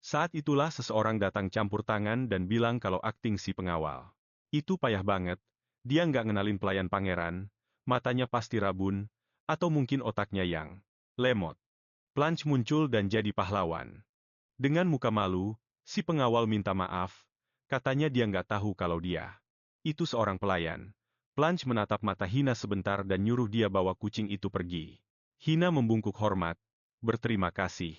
Saat itulah seseorang datang campur tangan dan bilang kalau akting si pengawal itu payah banget, dia nggak ngenalin pelayan pangeran, matanya pasti rabun, atau mungkin otaknya yang lemot. Planch muncul dan jadi pahlawan. Dengan muka malu, si pengawal minta maaf, katanya dia nggak tahu kalau dia itu seorang pelayan. Planch menatap mata Hina sebentar dan nyuruh dia bawa kucing itu pergi. Hina membungkuk hormat, berterima kasih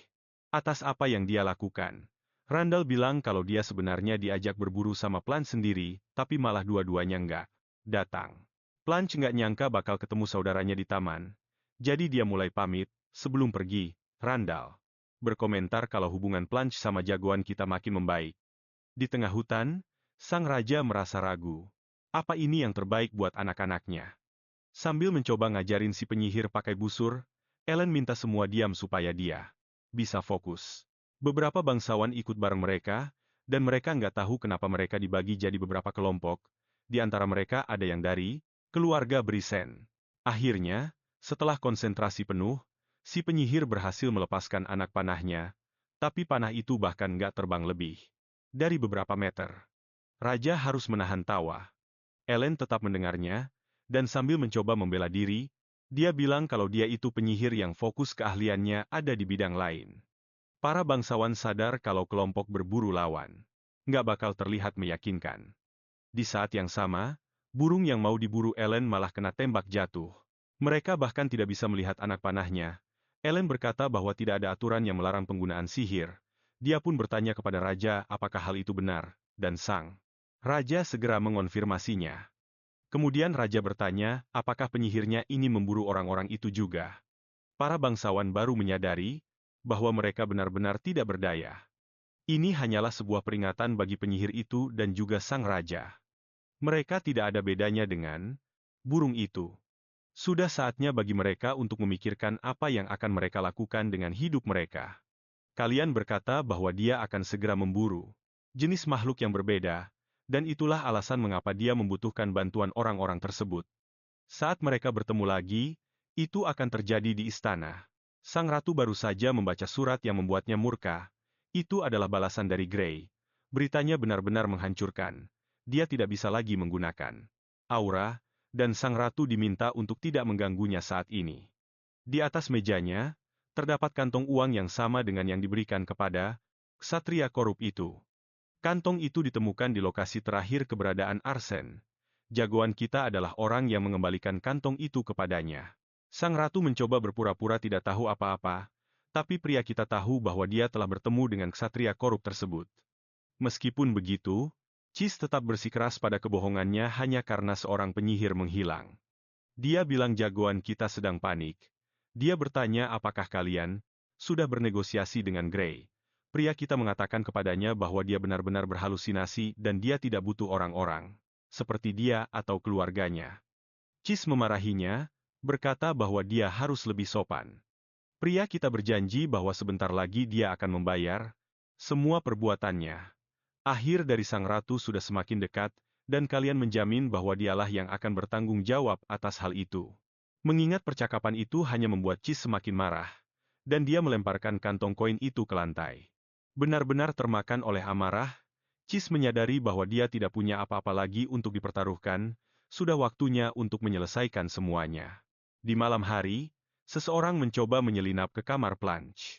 atas apa yang dia lakukan. Randall bilang kalau dia sebenarnya diajak berburu sama Planch sendiri, tapi malah dua-duanya nggak datang. Planch nggak nyangka bakal ketemu saudaranya di taman. Jadi dia mulai pamit, sebelum pergi, Randall berkomentar kalau hubungan Planch sama jagoan kita makin membaik. Di tengah hutan, sang raja merasa ragu. Apa ini yang terbaik buat anak-anaknya? Sambil mencoba ngajarin si penyihir pakai busur, Ellen minta semua diam supaya dia bisa fokus. Beberapa bangsawan ikut bareng mereka, dan mereka nggak tahu kenapa mereka dibagi jadi beberapa kelompok. Di antara mereka ada yang dari keluarga Brisen. Akhirnya, setelah konsentrasi penuh, si penyihir berhasil melepaskan anak panahnya, tapi panah itu bahkan nggak terbang lebih dari beberapa meter. Raja harus menahan tawa. Ellen tetap mendengarnya, dan sambil mencoba membela diri, dia bilang kalau dia itu penyihir yang fokus keahliannya ada di bidang lain. Para bangsawan sadar kalau kelompok berburu lawan nggak bakal terlihat meyakinkan. Di saat yang sama, burung yang mau diburu Ellen malah kena tembak jatuh. Mereka bahkan tidak bisa melihat anak panahnya. Ellen berkata bahwa tidak ada aturan yang melarang penggunaan sihir. Dia pun bertanya kepada raja apakah hal itu benar, dan sang raja segera mengonfirmasinya. Kemudian raja bertanya, apakah penyihirnya ini memburu orang-orang itu juga? Para bangsawan baru menyadari bahwa mereka benar-benar tidak berdaya. Ini hanyalah sebuah peringatan bagi penyihir itu dan juga sang raja. Mereka tidak ada bedanya dengan burung itu. Sudah saatnya bagi mereka untuk memikirkan apa yang akan mereka lakukan dengan hidup mereka. Kalian berkata bahwa dia akan segera memburu jenis makhluk yang berbeda, dan itulah alasan mengapa dia membutuhkan bantuan orang-orang tersebut. Saat mereka bertemu lagi, itu akan terjadi di istana. Sang ratu baru saja membaca surat yang membuatnya murka. Itu adalah balasan dari Grey. Beritanya benar-benar menghancurkan. Dia tidak bisa lagi menggunakan aura, dan sang ratu diminta untuk tidak mengganggunya saat ini. Di atas mejanya, terdapat kantong uang yang sama dengan yang diberikan kepada ksatria korup itu. Kantong itu ditemukan di lokasi terakhir keberadaan Arsen. Jagoan kita adalah orang yang mengembalikan kantong itu kepadanya. Sang ratu mencoba berpura-pura tidak tahu apa-apa, tapi pria kita tahu bahwa dia telah bertemu dengan ksatria korup tersebut. Meskipun begitu, Cis tetap bersikeras pada kebohongannya hanya karena seorang penyihir menghilang. Dia bilang jagoan kita sedang panik. Dia bertanya apakah kalian sudah bernegosiasi dengan Grey. Pria kita mengatakan kepadanya bahwa dia benar-benar berhalusinasi dan dia tidak butuh orang-orang seperti dia atau keluarganya. Cis memarahinya, berkata bahwa dia harus lebih sopan. Pria kita berjanji bahwa sebentar lagi dia akan membayar semua perbuatannya. Akhir dari sang ratu sudah semakin dekat, dan kalian menjamin bahwa dialah yang akan bertanggung jawab atas hal itu. Mengingat percakapan itu hanya membuat Cis semakin marah, dan dia melemparkan kantong koin itu ke lantai. Benar-benar termakan oleh amarah, Cis menyadari bahwa dia tidak punya apa-apa lagi untuk dipertaruhkan, sudah waktunya untuk menyelesaikan semuanya. Di malam hari, seseorang mencoba menyelinap ke kamar Blanche.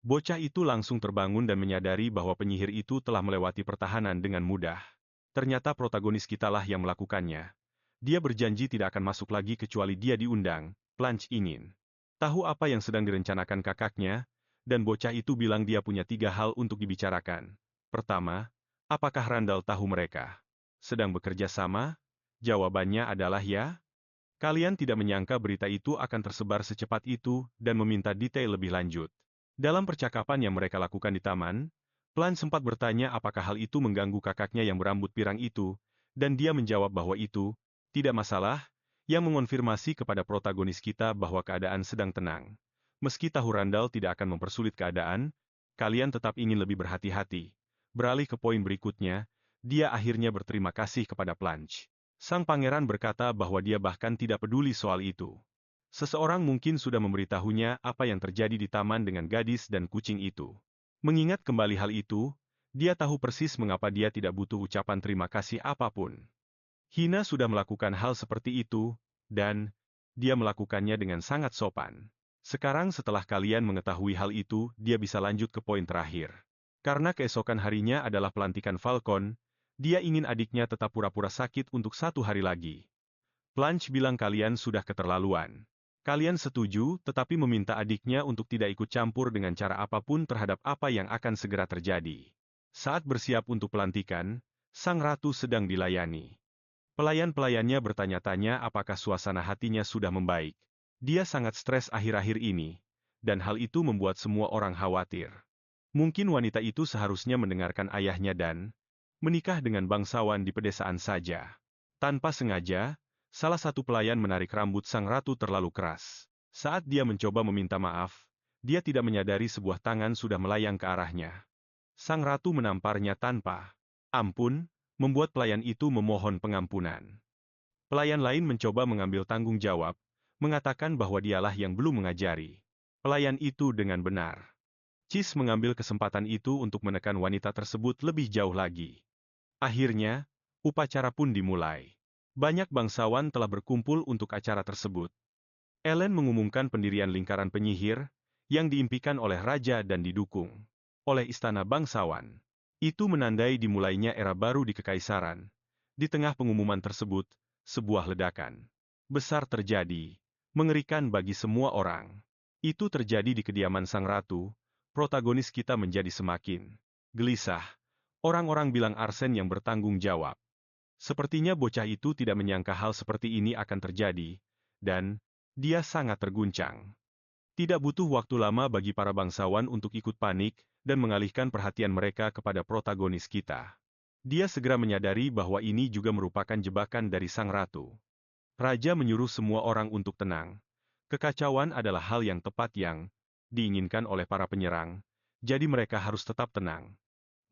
Bocah itu langsung terbangun dan menyadari bahwa penyihir itu telah melewati pertahanan dengan mudah. Ternyata protagonis kitalah yang melakukannya. Dia berjanji tidak akan masuk lagi kecuali dia diundang. Blanche ingin tahu apa yang sedang direncanakan kakaknya, dan bocah itu bilang dia punya 3 hal untuk dibicarakan. Pertama, apakah Randall tahu mereka sedang bekerja sama? Jawabannya adalah ya. Kalian tidak menyangka berita itu akan tersebar secepat itu dan meminta detail lebih lanjut. Dalam percakapan yang mereka lakukan di taman, Plan sempat bertanya apakah hal itu mengganggu kakaknya yang berambut pirang itu, dan dia menjawab bahwa itu tidak masalah, yang mengonfirmasi kepada protagonis kita bahwa keadaan sedang tenang. Meski tahu Randall tidak akan mempersulit keadaan, kalian tetap ingin lebih berhati-hati. Beralih ke poin berikutnya, dia akhirnya berterima kasih kepada Blanche. Sang pangeran berkata bahwa dia bahkan tidak peduli soal itu. Seseorang mungkin sudah memberitahunya apa yang terjadi di taman dengan gadis dan kucing itu. Mengingat kembali hal itu, dia tahu persis mengapa dia tidak butuh ucapan terima kasih apapun. Hina sudah melakukan hal seperti itu, dan dia melakukannya dengan sangat sopan. Sekarang setelah kalian mengetahui hal itu, dia bisa lanjut ke poin terakhir. Karena keesokan harinya adalah pelantikan Falcon, dia ingin adiknya tetap pura-pura sakit untuk 1 hari lagi. Blanche bilang kalian sudah keterlaluan. Kalian setuju, tetapi meminta adiknya untuk tidak ikut campur dengan cara apapun terhadap apa yang akan segera terjadi. Saat bersiap untuk pelantikan, sang ratu sedang dilayani. Pelayan-pelayannya bertanya-tanya apakah suasana hatinya sudah membaik. Dia sangat stres akhir-akhir ini, dan hal itu membuat semua orang khawatir. Mungkin wanita itu seharusnya mendengarkan ayahnya dan menikah dengan bangsawan di pedesaan saja. Tanpa sengaja, salah satu pelayan menarik rambut sang ratu terlalu keras. Saat dia mencoba meminta maaf, dia tidak menyadari sebuah tangan sudah melayang ke arahnya. Sang ratu menamparnya tanpa ampun, membuat pelayan itu memohon pengampunan. Pelayan lain mencoba mengambil tanggung jawab, mengatakan bahwa dialah yang belum mengajari pelayan itu dengan benar. Cis mengambil kesempatan itu untuk menekan wanita tersebut lebih jauh lagi. Akhirnya, upacara pun dimulai. Banyak bangsawan telah berkumpul untuk acara tersebut. Ellen mengumumkan pendirian lingkaran penyihir, yang diimpikan oleh raja dan didukung oleh istana bangsawan. Itu menandai dimulainya era baru di kekaisaran. Di tengah pengumuman tersebut, sebuah ledakan besar terjadi, mengerikan bagi semua orang. Itu terjadi di kediaman sang ratu, protagonis kita menjadi semakin gelisah. Orang-orang bilang Arsen yang bertanggung jawab. Sepertinya bocah itu tidak menyangka hal seperti ini akan terjadi, dan dia sangat terguncang. Tidak butuh waktu lama bagi para bangsawan untuk ikut panik dan mengalihkan perhatian mereka kepada protagonis kita. Dia segera menyadari bahwa ini juga merupakan jebakan dari sang ratu. Raja menyuruh semua orang untuk tenang. Kekacauan adalah hal yang tepat yang diinginkan oleh para penyerang, jadi mereka harus tetap tenang.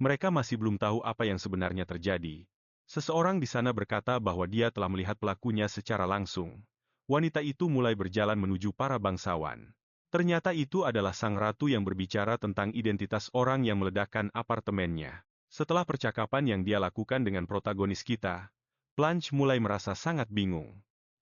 Mereka masih belum tahu apa yang sebenarnya terjadi. Seseorang di sana berkata bahwa dia telah melihat pelakunya secara langsung. Wanita itu mulai berjalan menuju para bangsawan. Ternyata itu adalah sang ratu yang berbicara tentang identitas orang yang meledakkan apartemennya. Setelah percakapan yang dia lakukan dengan protagonis kita, Blanche mulai merasa sangat bingung.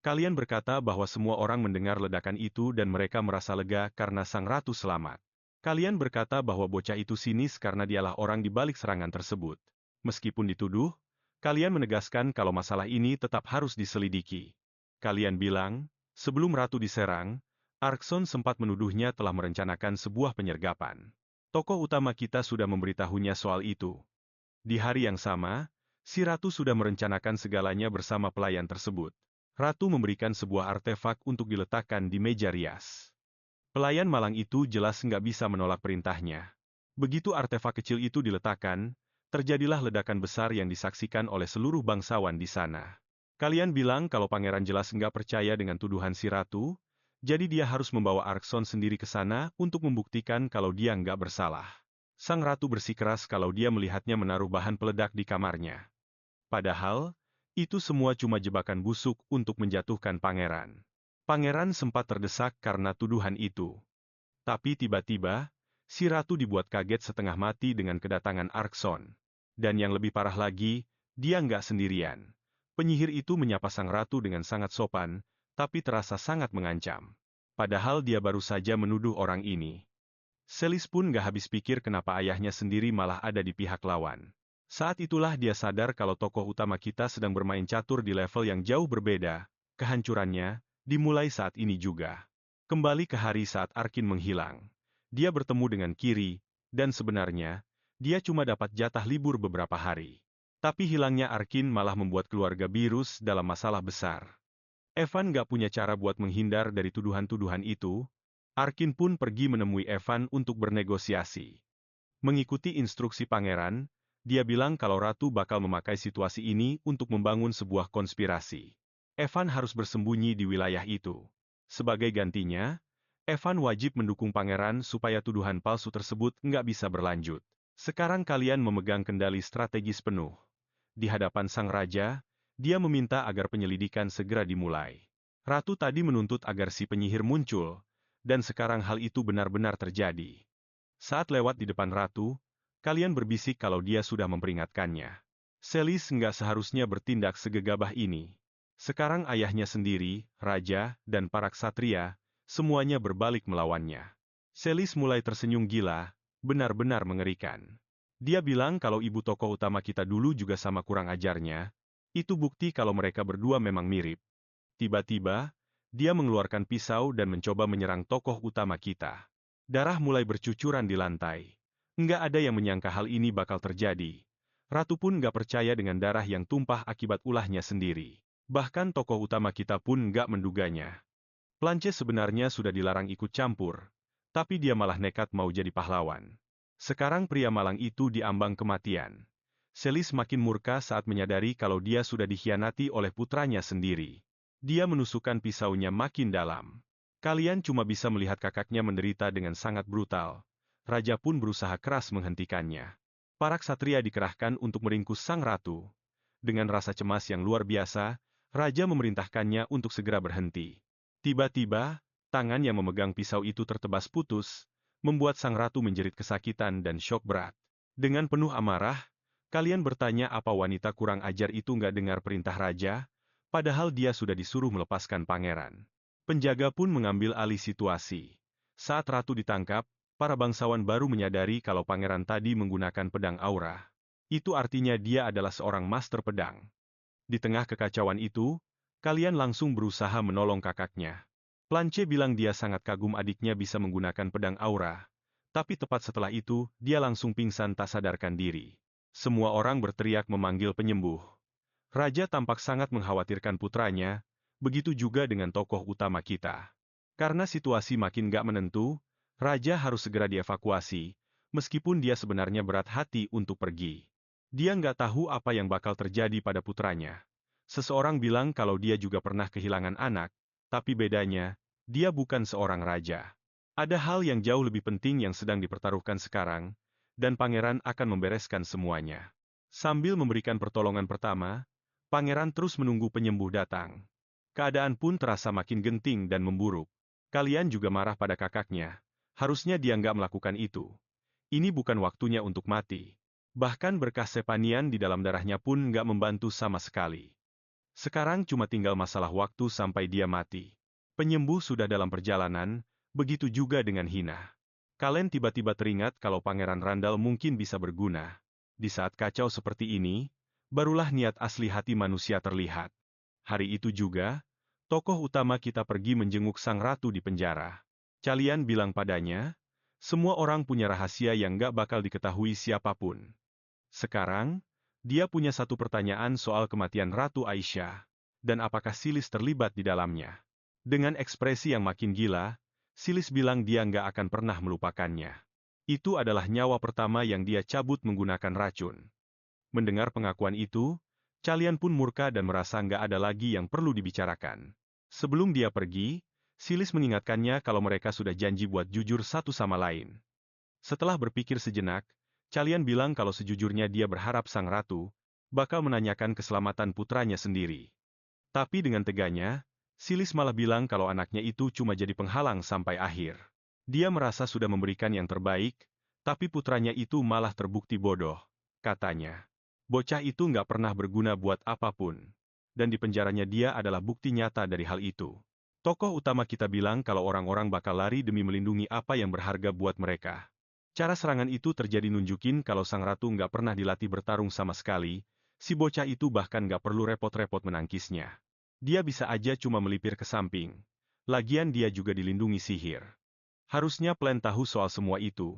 Kalian berkata bahwa semua orang mendengar ledakan itu dan mereka merasa lega karena sang ratu selamat. Kalian berkata bahwa bocah itu sinis karena dialah orang di balik serangan tersebut. Meskipun dituduh, kalian menegaskan kalau masalah ini tetap harus diselidiki. Kalian bilang, sebelum ratu diserang, Arkson sempat menuduhnya telah merencanakan sebuah penyergapan. Tokoh utama kita sudah memberitahunya soal itu. Di hari yang sama, si ratu sudah merencanakan segalanya bersama pelayan tersebut. Ratu memberikan sebuah artefak untuk diletakkan di meja rias. Pelayan malang itu jelas nggak bisa menolak perintahnya. Begitu artefak kecil itu diletakkan, terjadilah ledakan besar yang disaksikan oleh seluruh bangsawan di sana. Kalian bilang kalau pangeran jelas nggak percaya dengan tuduhan si ratu, jadi dia harus membawa Arkson sendiri ke sana untuk membuktikan kalau dia nggak bersalah. Sang ratu bersikeras kalau dia melihatnya menaruh bahan peledak di kamarnya. Padahal, itu semua cuma jebakan busuk untuk menjatuhkan pangeran. Pangeran sempat terdesak karena tuduhan itu. Tapi tiba-tiba, si ratu dibuat kaget setengah mati dengan kedatangan Arkson. Dan yang lebih parah lagi, dia nggak sendirian. Penyihir itu menyapa sang ratu dengan sangat sopan, tapi terasa sangat mengancam. Padahal dia baru saja menuduh orang ini. Selis pun nggak habis pikir kenapa ayahnya sendiri malah ada di pihak lawan. Saat itulah dia sadar kalau tokoh utama kita sedang bermain catur di level yang jauh berbeda. Kehancurannya dimulai saat ini juga. Kembali ke hari saat Arkin menghilang. Dia bertemu dengan Kiri, dan sebenarnya, dia cuma dapat jatah libur beberapa hari. Tapi hilangnya Arkin malah membuat keluarga Birus dalam masalah besar. Evan gak punya cara buat menghindar dari tuduhan-tuduhan itu. Arkin pun pergi menemui Evan untuk bernegosiasi. Mengikuti instruksi pangeran, dia bilang kalau ratu bakal memakai situasi ini untuk membangun sebuah konspirasi. Evan harus bersembunyi di wilayah itu. Sebagai gantinya, Evan wajib mendukung pangeran supaya tuduhan palsu tersebut nggak bisa berlanjut. Sekarang kalian memegang kendali strategis penuh. Di hadapan sang raja, dia meminta agar penyelidikan segera dimulai. Ratu tadi menuntut agar si penyihir muncul, dan sekarang hal itu benar-benar terjadi. Saat lewat di depan ratu, kalian berbisik kalau dia sudah memperingatkannya. Selis nggak seharusnya bertindak segegabah ini. Sekarang ayahnya sendiri, raja, dan para ksatria, semuanya berbalik melawannya. Selis mulai tersenyum gila, benar-benar mengerikan. Dia bilang kalau ibu tokoh utama kita dulu juga sama kurang ajarnya, itu bukti kalau mereka berdua memang mirip. Tiba-tiba, dia mengeluarkan pisau dan mencoba menyerang tokoh utama kita. Darah mulai bercucuran di lantai. Nggak ada yang menyangka hal ini bakal terjadi. Ratu pun nggak percaya dengan darah yang tumpah akibat ulahnya sendiri. Bahkan tokoh utama kita pun nggak menduganya. Blanche sebenarnya sudah dilarang ikut campur, tapi dia malah nekat mau jadi pahlawan. Sekarang pria malang itu diambang kematian. Selis makin murka saat menyadari kalau dia sudah dikhianati oleh putranya sendiri. Dia menusukkan pisaunya makin dalam. Kalian cuma bisa melihat kakaknya menderita dengan sangat brutal. Raja pun berusaha keras menghentikannya. Para ksatria dikerahkan untuk meringkus sang ratu. Dengan rasa cemas yang luar biasa, Raja memerintahkannya untuk segera berhenti. Tiba-tiba, tangan yang memegang pisau itu tertebas putus, membuat sang ratu menjerit kesakitan dan syok berat. Dengan penuh amarah, kalian bertanya apa wanita kurang ajar itu nggak dengar perintah raja, padahal dia sudah disuruh melepaskan pangeran. Penjaga pun mengambil alih situasi. Saat ratu ditangkap, para bangsawan baru menyadari kalau pangeran tadi menggunakan pedang aura. Itu artinya dia adalah seorang master pedang. Di tengah kekacauan itu, kalian langsung berusaha menolong kakaknya. Planche bilang dia sangat kagum adiknya bisa menggunakan pedang aura, tapi tepat setelah itu, dia langsung pingsan tak sadarkan diri. Semua orang berteriak memanggil penyembuh. Raja tampak sangat mengkhawatirkan putranya, begitu juga dengan tokoh utama kita. Karena situasi makin gak menentu, Raja harus segera dievakuasi, meskipun dia sebenarnya berat hati untuk pergi. Dia nggak tahu apa yang bakal terjadi pada putranya. Seseorang bilang kalau dia juga pernah kehilangan anak, tapi bedanya, dia bukan seorang raja. Ada hal yang jauh lebih penting yang sedang dipertaruhkan sekarang, dan pangeran akan membereskan semuanya. Sambil memberikan pertolongan pertama, pangeran terus menunggu penyembuh datang. Keadaan pun terasa makin genting dan memburuk. Kalian juga marah pada kakaknya. Harusnya dia nggak melakukan itu. Ini bukan waktunya untuk mati. Bahkan berkah Sepanian di dalam darahnya pun nggak membantu sama sekali. Sekarang cuma tinggal masalah waktu sampai dia mati. Penyembuh sudah dalam perjalanan, begitu juga dengan Hina. Kalian tiba-tiba teringat kalau Pangeran Randall mungkin bisa berguna. Di saat kacau seperti ini, barulah niat asli hati manusia terlihat. Hari itu juga, tokoh utama kita pergi menjenguk sang ratu di penjara. Kalian bilang padanya, semua orang punya rahasia yang gak bakal diketahui siapapun. Sekarang, dia punya satu pertanyaan soal kematian Ratu Aisyah, dan apakah Silis terlibat di dalamnya. Dengan ekspresi yang makin gila, Silis bilang dia nggak akan pernah melupakannya. Itu adalah nyawa pertama yang dia cabut menggunakan racun. Mendengar pengakuan itu, kalian pun murka dan merasa nggak ada lagi yang perlu dibicarakan. Sebelum dia pergi, Silis mengingatkannya kalau mereka sudah janji buat jujur satu sama lain. Setelah berpikir sejenak, kalian bilang kalau sejujurnya dia berharap sang ratu bakal menanyakan keselamatan putranya sendiri. Tapi dengan teganya, Silis malah bilang kalau anaknya itu cuma jadi penghalang sampai akhir. Dia merasa sudah memberikan yang terbaik, tapi putranya itu malah terbukti bodoh, katanya. Bocah itu nggak pernah berguna buat apapun. Dan di penjaranya dia adalah bukti nyata dari hal itu. Tokoh utama kita bilang kalau orang-orang bakal lari demi melindungi apa yang berharga buat mereka. Cara serangan itu terjadi nunjukin kalau sang ratu nggak pernah dilatih bertarung sama sekali, si bocah itu bahkan nggak perlu repot-repot menangkisnya. Dia bisa aja cuma melipir ke samping. Lagian dia juga dilindungi sihir. Harusnya Plan tahu soal semua itu,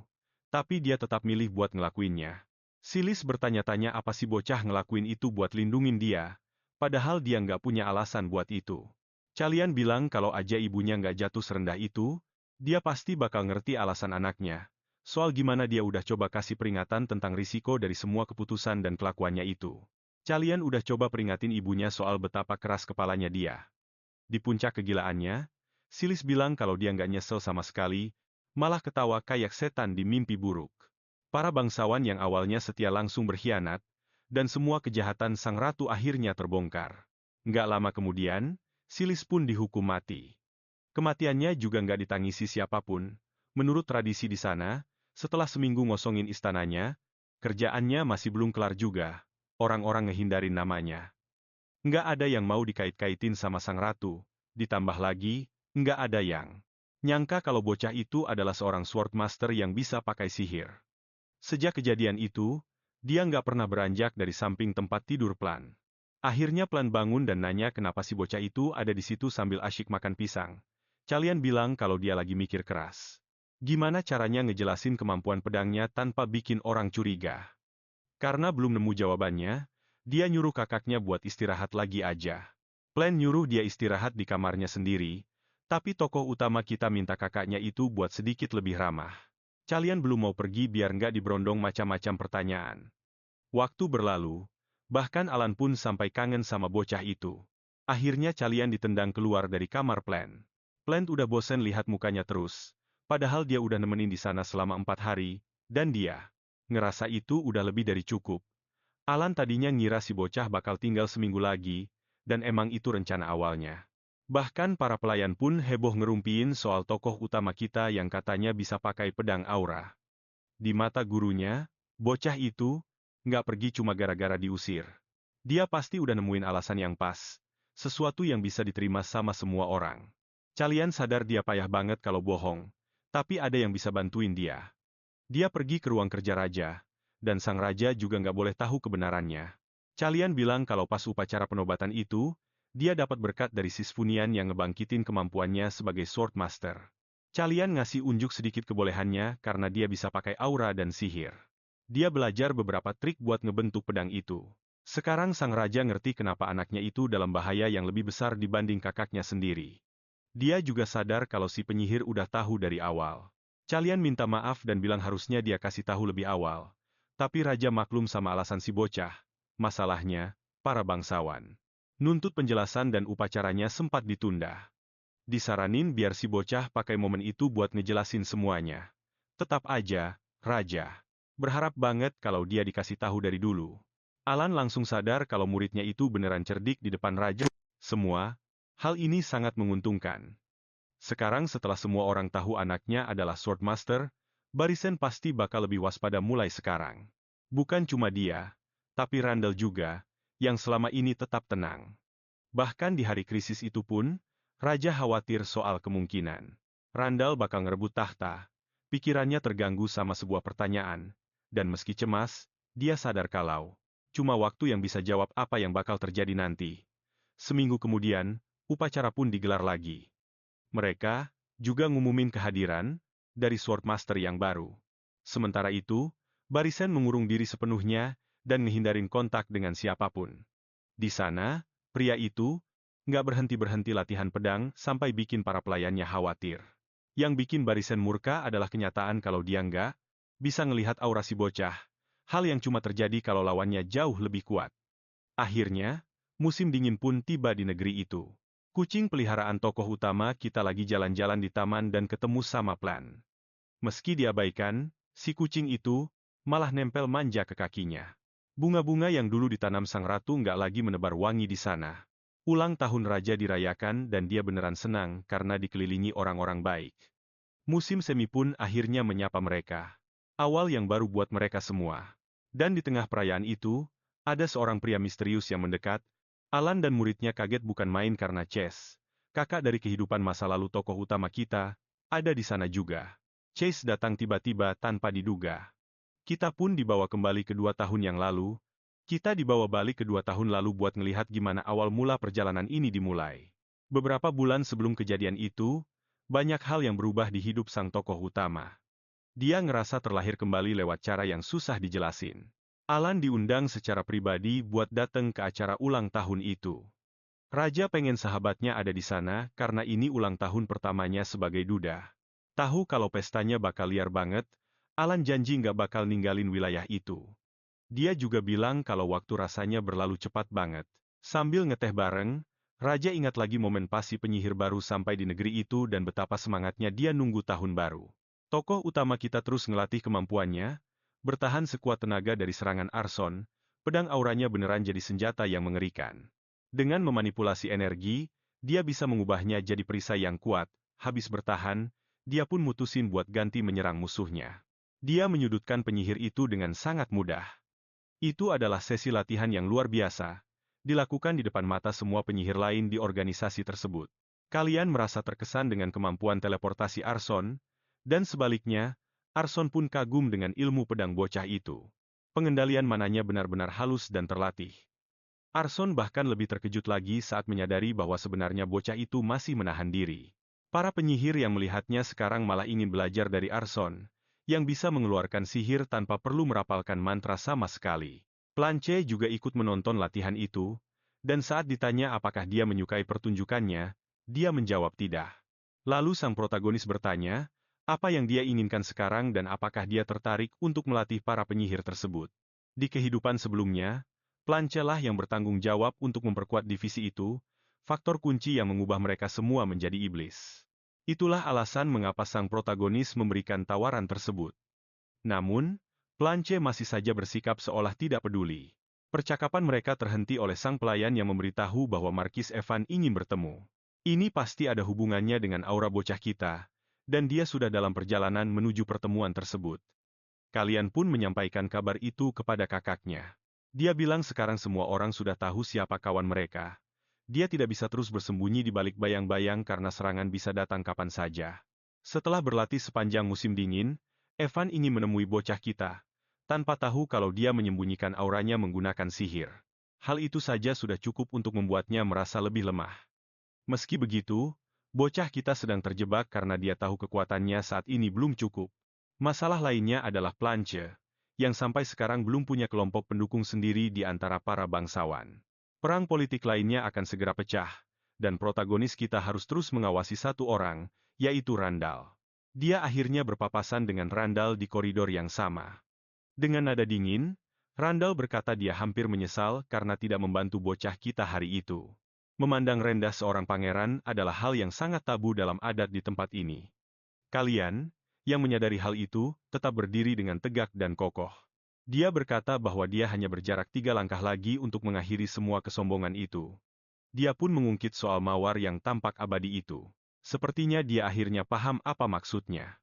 tapi dia tetap milih buat ngelakuinnya. Silis bertanya-tanya apa si bocah ngelakuin itu buat lindungin dia, padahal dia nggak punya alasan buat itu. Kalian bilang kalau aja ibunya nggak jatuh serendah itu, dia pasti bakal ngerti alasan anaknya. Soal gimana dia udah coba kasih peringatan tentang risiko dari semua keputusan dan kelakuannya itu. Kalian udah coba peringatin ibunya soal betapa keras kepalanya dia. Di puncak kegilaannya, Silis bilang kalau dia nggak nyesel sama sekali, malah ketawa kayak setan di mimpi buruk. Para bangsawan yang awalnya setia langsung berkhianat, dan semua kejahatan sang ratu akhirnya terbongkar. Nggak lama kemudian, Silis pun dihukum mati. Kematiannya juga nggak ditangisi siapapun. Menurut tradisi di sana, setelah seminggu ngosongin istananya, kerjaannya masih belum kelar juga. Orang-orang ngehindarin namanya. Nggak ada yang mau dikait-kaitin sama sang ratu. Ditambah lagi, nggak ada yang nyangka kalau bocah itu adalah seorang sword master yang bisa pakai sihir. Sejak kejadian itu, dia nggak pernah beranjak dari samping tempat tidur Plan. Akhirnya Plan bangun dan nanya kenapa si bocah itu ada di situ sambil asyik makan pisang. Kalian bilang kalau dia lagi mikir keras. Gimana caranya ngejelasin kemampuan pedangnya tanpa bikin orang curiga? Karena belum nemu jawabannya, dia nyuruh kakaknya buat istirahat lagi aja. Plan nyuruh dia istirahat di kamarnya sendiri, tapi tokoh utama kita minta kakaknya itu buat sedikit lebih ramah. Kalian belum mau pergi biar nggak diberondong macam-macam pertanyaan. Waktu berlalu, bahkan Alan pun sampai kangen sama bocah itu. Akhirnya kalian ditendang keluar dari kamar Plant. Plant udah bosen lihat mukanya terus, padahal dia udah nemenin di sana selama 4 hari, dan dia ngerasa itu udah lebih dari cukup. Alan tadinya ngira si bocah bakal tinggal seminggu lagi, dan emang itu rencana awalnya. Bahkan para pelayan pun heboh ngerumpiin soal tokoh utama kita yang katanya bisa pakai pedang aura. Di mata gurunya, bocah itu nggak pergi cuma gara-gara diusir. Dia pasti udah nemuin alasan yang pas, sesuatu yang bisa diterima sama semua orang. Kalian sadar dia payah banget kalau bohong, tapi ada yang bisa bantuin dia. Dia pergi ke ruang kerja raja, dan sang raja juga nggak boleh tahu kebenarannya. Kalian bilang kalau pas upacara penobatan itu, dia dapat berkat dari Sisfunian yang ngebangkitin kemampuannya sebagai Sword Master. Kalian ngasih unjuk sedikit kebolehannya karena dia bisa pakai aura dan sihir. Dia belajar beberapa trik buat ngebentuk pedang itu. Sekarang sang raja ngerti kenapa anaknya itu dalam bahaya yang lebih besar dibanding kakaknya sendiri. Dia juga sadar kalau si penyihir udah tahu dari awal. Kalian minta maaf dan bilang harusnya dia kasih tahu lebih awal. Tapi raja maklum sama alasan si bocah. Masalahnya, para bangsawan nuntut penjelasan dan upacaranya sempat ditunda. Disaranin biar si bocah pakai momen itu buat ngejelasin semuanya. Tetap aja, raja berharap banget kalau dia dikasih tahu dari dulu. Alan langsung sadar kalau muridnya itu beneran cerdik di depan raja. Semua hal ini sangat menguntungkan. Sekarang setelah semua orang tahu anaknya adalah Swordmaster, Barisen pasti bakal lebih waspada mulai sekarang. Bukan cuma dia, tapi Randall juga, yang selama ini tetap tenang. Bahkan di hari krisis itu pun, Raja khawatir soal kemungkinan Randall bakal ngerebut tahta. Pikirannya terganggu sama sebuah pertanyaan, dan meski cemas, dia sadar kalau cuma waktu yang bisa jawab apa yang bakal terjadi nanti. Seminggu kemudian, upacara pun digelar lagi. Mereka juga ngumumin kehadiran dari Swordmaster yang baru. Sementara itu, Barisen mengurung diri sepenuhnya dan menghindarin kontak dengan siapapun. Di sana, pria itu nggak berhenti-berhenti latihan pedang sampai bikin para pelayannya khawatir. Yang bikin Barisen murka adalah kenyataan kalau dia nggak bisa ngelihat aura si bocah, hal yang cuma terjadi kalau lawannya jauh lebih kuat. Akhirnya, musim dingin pun tiba di negeri itu. Kucing peliharaan tokoh utama kita lagi jalan-jalan di taman dan ketemu sama Plan. Meski diabaikan, si kucing itu malah nempel manja ke kakinya. Bunga-bunga yang dulu ditanam sang ratu nggak lagi menebar wangi di sana. Ulang tahun raja dirayakan dan dia beneran senang karena dikelilingi orang-orang baik. Musim semi pun akhirnya menyapa mereka. Awal yang baru buat mereka semua. Dan di tengah perayaan itu, ada seorang pria misterius yang mendekat. Alan dan muridnya kaget bukan main karena Chase, kakak dari kehidupan masa lalu tokoh utama kita, ada di sana juga. Chase datang tiba-tiba tanpa diduga. Kita pun dibawa kembali ke 2 tahun yang lalu. Kita dibawa balik ke 2 tahun lalu buat ngelihat gimana awal mula perjalanan ini dimulai. Beberapa bulan sebelum kejadian itu, banyak hal yang berubah di hidup sang tokoh utama. Dia ngerasa terlahir kembali lewat cara yang susah dijelasin. Alan diundang secara pribadi buat datang ke acara ulang tahun itu. Raja pengen sahabatnya ada di sana karena ini ulang tahun pertamanya sebagai duda. Tahu kalau pestanya bakal liar banget, Alan janji nggak bakal ninggalin wilayah itu. Dia juga bilang kalau waktu rasanya berlalu cepat banget. Sambil ngeteh bareng, Raja ingat lagi momen pas si penyihir baru sampai di negeri itu dan betapa semangatnya dia nunggu tahun baru. Tokoh utama kita terus ngelatih kemampuannya, bertahan sekuat tenaga dari serangan Arson, pedang auranya beneran jadi senjata yang mengerikan. Dengan memanipulasi energi, dia bisa mengubahnya jadi perisai yang kuat. Habis bertahan, dia pun mutusin buat ganti menyerang musuhnya. Dia menyudutkan penyihir itu dengan sangat mudah. Itu adalah sesi latihan yang luar biasa, dilakukan di depan mata semua penyihir lain di organisasi tersebut. Kalian merasa terkesan dengan kemampuan teleportasi Arson, dan sebaliknya, Arson pun kagum dengan ilmu pedang bocah itu. Pengendalian mananya benar-benar halus dan terlatih. Arson bahkan lebih terkejut lagi saat menyadari bahwa sebenarnya bocah itu masih menahan diri. Para penyihir yang melihatnya sekarang malah ingin belajar dari Arson, yang bisa mengeluarkan sihir tanpa perlu merapalkan mantra sama sekali. Planche juga ikut menonton latihan itu, dan saat ditanya apakah dia menyukai pertunjukannya, dia menjawab tidak. Lalu sang protagonis bertanya, apa yang dia inginkan sekarang dan apakah dia tertarik untuk melatih para penyihir tersebut. Di kehidupan sebelumnya, Planche lah yang bertanggung jawab untuk memperkuat divisi itu, faktor kunci yang mengubah mereka semua menjadi iblis. Itulah alasan mengapa sang protagonis memberikan tawaran tersebut. Namun, Planche masih saja bersikap seolah tidak peduli. Percakapan mereka terhenti oleh sang pelayan yang memberitahu bahwa Markis Evan ingin bertemu. Ini pasti ada hubungannya dengan aura bocah kita, dan dia sudah dalam perjalanan menuju pertemuan tersebut. Kalian pun menyampaikan kabar itu kepada kakaknya. Dia bilang sekarang semua orang sudah tahu siapa kawan mereka. Dia tidak bisa terus bersembunyi di balik bayang-bayang karena serangan bisa datang kapan saja. Setelah berlatih sepanjang musim dingin, Evan ingin menemui bocah kita, tanpa tahu kalau dia menyembunyikan auranya menggunakan sihir. Hal itu saja sudah cukup untuk membuatnya merasa lebih lemah. Meski begitu, bocah kita sedang terjebak karena dia tahu kekuatannya saat ini belum cukup. Masalah lainnya adalah Planche, yang sampai sekarang belum punya kelompok pendukung sendiri di antara para bangsawan. Perang politik lainnya akan segera pecah, dan protagonis kita harus terus mengawasi satu orang, yaitu Randall. Dia akhirnya berpapasan dengan Randall di koridor yang sama. Dengan nada dingin, Randall berkata dia hampir menyesal karena tidak membantu bocah kita hari itu. Memandang rendah seorang pangeran adalah hal yang sangat tabu dalam adat di tempat ini. Kalian, yang menyadari hal itu, tetap berdiri dengan tegak dan kokoh. Dia berkata bahwa dia hanya berjarak 3 langkah lagi untuk mengakhiri semua kesombongan itu. Dia pun mengungkit soal mawar yang tampak abadi itu. Sepertinya dia akhirnya paham apa maksudnya.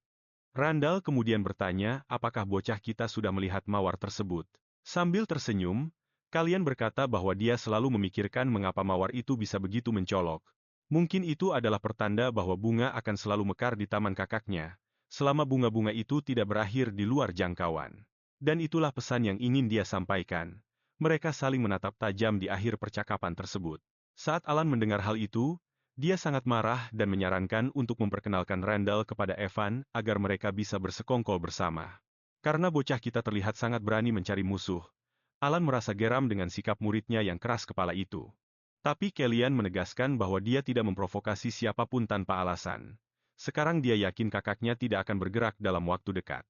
Randall kemudian bertanya apakah bocah kita sudah melihat mawar tersebut. Sambil tersenyum, kalian berkata bahwa dia selalu memikirkan mengapa mawar itu bisa begitu mencolok. Mungkin itu adalah pertanda bahwa bunga akan selalu mekar di taman kakaknya, selama bunga-bunga itu tidak berakhir di luar jangkauan. Dan itulah pesan yang ingin dia sampaikan. Mereka saling menatap tajam di akhir percakapan tersebut. Saat Alan mendengar hal itu, dia sangat marah dan menyarankan untuk memperkenalkan Randall kepada Evan agar mereka bisa bersekongkol bersama. Karena bocah kita terlihat sangat berani mencari musuh, Alan merasa geram dengan sikap muridnya yang keras kepala itu. Tapi Kellyanne menegaskan bahwa dia tidak memprovokasi siapapun tanpa alasan. Sekarang dia yakin kakaknya tidak akan bergerak dalam waktu dekat.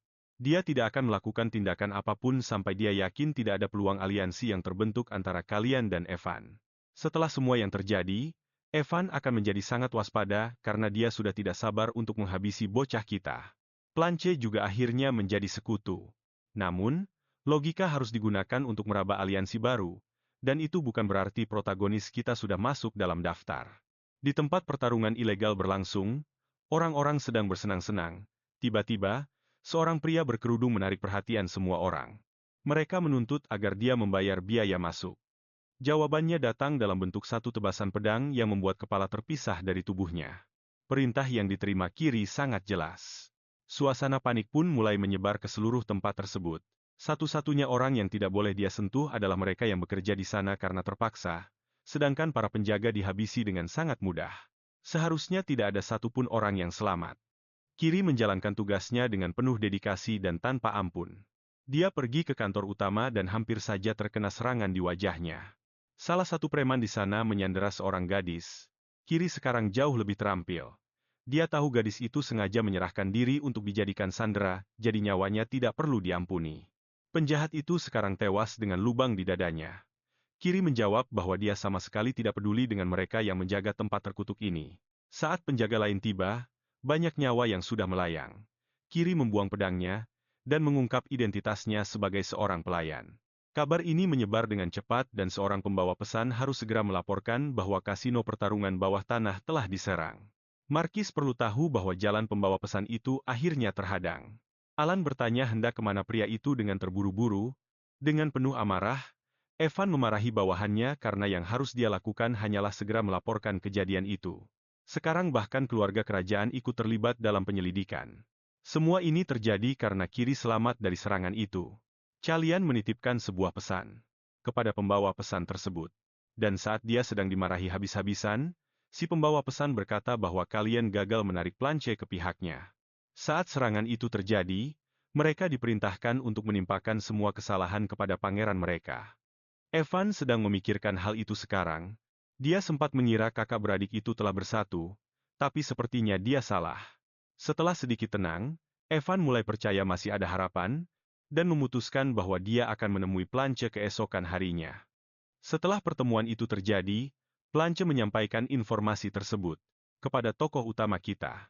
Dia tidak akan melakukan tindakan apapun sampai dia yakin tidak ada peluang aliansi yang terbentuk antara kalian dan Evan. Setelah semua yang terjadi, Evan akan menjadi sangat waspada karena dia sudah tidak sabar untuk menghabisi bocah kita. Planche juga akhirnya menjadi sekutu. Namun, logika harus digunakan untuk meraba aliansi baru, dan itu bukan berarti protagonis kita sudah masuk dalam daftar. Di tempat pertarungan ilegal berlangsung, orang-orang sedang bersenang-senang. Tiba-tiba, seorang pria berkerudung menarik perhatian semua orang. Mereka menuntut agar dia membayar biaya masuk. Jawabannya datang dalam bentuk satu tebasan pedang yang membuat kepala terpisah dari tubuhnya. Perintah yang diterima Kiri sangat jelas. Suasana panik pun mulai menyebar ke seluruh tempat tersebut. Satu-satunya orang yang tidak boleh dia sentuh adalah mereka yang bekerja di sana karena terpaksa, sedangkan para penjaga dihabisi dengan sangat mudah. Seharusnya tidak ada satupun orang yang selamat. Kiri menjalankan tugasnya dengan penuh dedikasi dan tanpa ampun. Dia pergi ke kantor utama dan hampir saja terkena serangan di wajahnya. Salah satu preman di sana menyandera seorang gadis. Kiri sekarang jauh lebih terampil. Dia tahu gadis itu sengaja menyerahkan diri untuk dijadikan sandera, jadi nyawanya tidak perlu diampuni. Penjahat itu sekarang tewas dengan lubang di dadanya. Kiri menjawab bahwa dia sama sekali tidak peduli dengan mereka yang menjaga tempat terkutuk ini. Saat penjaga lain tiba, banyak nyawa yang sudah melayang. Kiri membuang pedangnya, dan mengungkap identitasnya sebagai seorang pelayan. Kabar ini menyebar dengan cepat dan seorang pembawa pesan harus segera melaporkan bahwa kasino pertarungan bawah tanah telah diserang. Markis perlu tahu bahwa jalan pembawa pesan itu akhirnya terhadang. Alan bertanya hendak kemana pria itu dengan terburu-buru. Dengan penuh amarah, Evan memarahi bawahannya karena yang harus dia lakukan hanyalah segera melaporkan kejadian itu. Sekarang bahkan keluarga kerajaan ikut terlibat dalam penyelidikan. Semua ini terjadi karena Kiri selamat dari serangan itu. Kalian menitipkan sebuah pesan kepada pembawa pesan tersebut. Dan saat dia sedang dimarahi habis-habisan, si pembawa pesan berkata bahwa kalian gagal menarik Planche ke pihaknya. Saat serangan itu terjadi, mereka diperintahkan untuk menimpakan semua kesalahan kepada pangeran mereka. Evan sedang memikirkan hal itu sekarang. Dia sempat mengira kakak beradik itu telah bersatu, tapi sepertinya dia salah. Setelah sedikit tenang, Evan mulai percaya masih ada harapan. dan memutuskan bahwa dia akan menemui Planche keesokan harinya. Setelah pertemuan itu terjadi, Planche menyampaikan informasi tersebut kepada tokoh utama kita.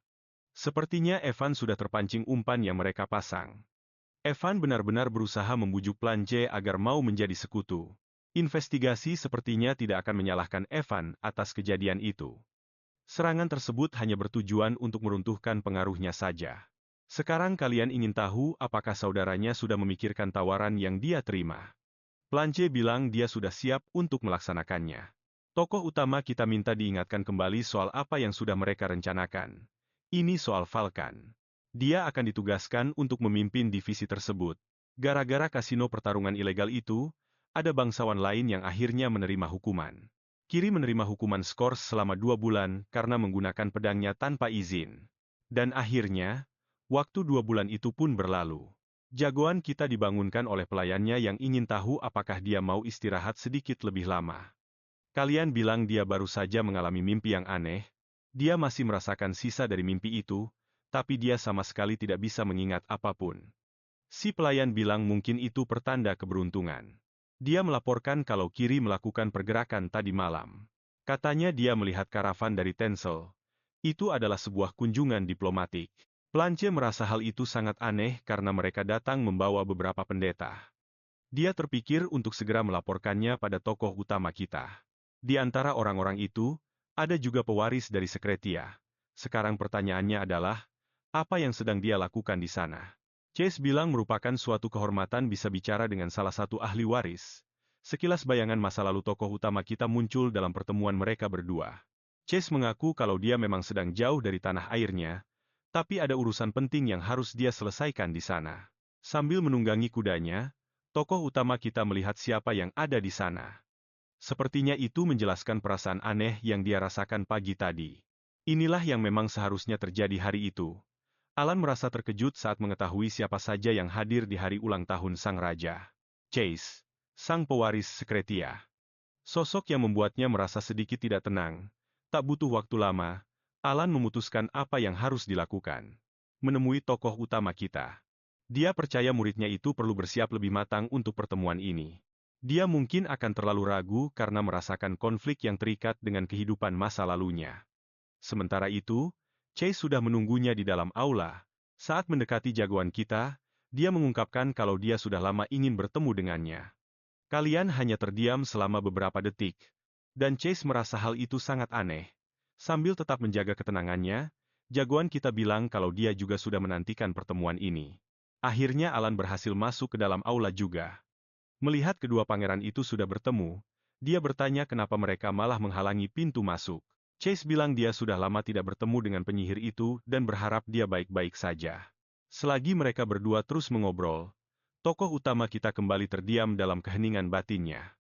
Sepertinya Evan sudah terpancing umpan yang mereka pasang. Evan benar-benar berusaha membujuk Planche agar mau menjadi sekutu. Investigasi sepertinya tidak akan menyalahkan Evan atas kejadian itu. Serangan tersebut hanya bertujuan untuk meruntuhkan pengaruhnya saja. Sekarang kalian ingin tahu apakah saudaranya sudah memikirkan tawaran yang dia terima. Planche bilang dia sudah siap untuk melaksanakannya. Tokoh utama kita minta diingatkan kembali soal apa yang sudah mereka rencanakan. Ini soal Falcon. Dia akan ditugaskan untuk memimpin divisi tersebut. Gara-gara kasino pertarungan ilegal itu, ada bangsawan lain yang akhirnya menerima hukuman. Kiri menerima hukuman skors selama 2 bulan karena menggunakan pedangnya tanpa izin. Dan akhirnya, waktu 2 bulan itu pun berlalu. Jagoan kita dibangunkan oleh pelayannya yang ingin tahu apakah dia mau istirahat sedikit lebih lama. Kalian bilang dia baru saja mengalami mimpi yang aneh. Dia masih merasakan sisa dari mimpi itu, tapi dia sama sekali tidak bisa mengingat apapun. Si pelayan bilang mungkin itu pertanda keberuntungan. Dia melaporkan kalau Kiri melakukan pergerakan tadi malam. Katanya dia melihat karavan dari Tencel. Itu adalah sebuah kunjungan diplomatik. Planche merasa hal itu sangat aneh karena mereka datang membawa beberapa pendeta. Dia terpikir untuk segera melaporkannya pada tokoh utama kita. Di antara orang-orang itu, ada juga pewaris dari Sekretia. Sekarang pertanyaannya adalah, apa yang sedang dia lakukan di sana? Chase bilang merupakan suatu kehormatan bisa bicara dengan salah satu ahli waris. Sekilas bayangan masa lalu tokoh utama kita muncul dalam pertemuan mereka berdua. Chase mengaku kalau dia memang sedang jauh dari tanah airnya, tapi ada urusan penting yang harus dia selesaikan di sana. Sambil menunggangi kudanya, tokoh utama kita melihat siapa yang ada di sana. Sepertinya itu menjelaskan perasaan aneh yang dia rasakan pagi tadi. Inilah yang memang seharusnya terjadi hari itu. Alan merasa terkejut saat mengetahui siapa saja yang hadir di hari ulang tahun sang raja. Chase, sang pewaris Sekretia. Sosok yang membuatnya merasa sedikit tidak tenang. Tak butuh waktu lama, Alan memutuskan apa yang harus dilakukan. Menemui tokoh utama kita. Dia percaya muridnya itu perlu bersiap lebih matang untuk pertemuan ini. Dia mungkin akan terlalu ragu karena merasakan konflik yang terikat dengan kehidupan masa lalunya. Sementara itu, Chase sudah menunggunya di dalam aula. Saat mendekati jagoan kita, dia mengungkapkan kalau dia sudah lama ingin bertemu dengannya. Kalian hanya terdiam selama beberapa detik. Dan Chase merasa hal itu sangat aneh. Sambil tetap menjaga ketenangannya, jagoan kita bilang kalau dia juga sudah menantikan pertemuan ini. Akhirnya Alan berhasil masuk ke dalam aula juga. Melihat kedua pangeran itu sudah bertemu, dia bertanya kenapa mereka malah menghalangi pintu masuk. Chase bilang dia sudah lama tidak bertemu dengan penyihir itu dan berharap dia baik-baik saja. Selagi mereka berdua terus mengobrol, tokoh utama kita kembali terdiam dalam keheningan batinnya.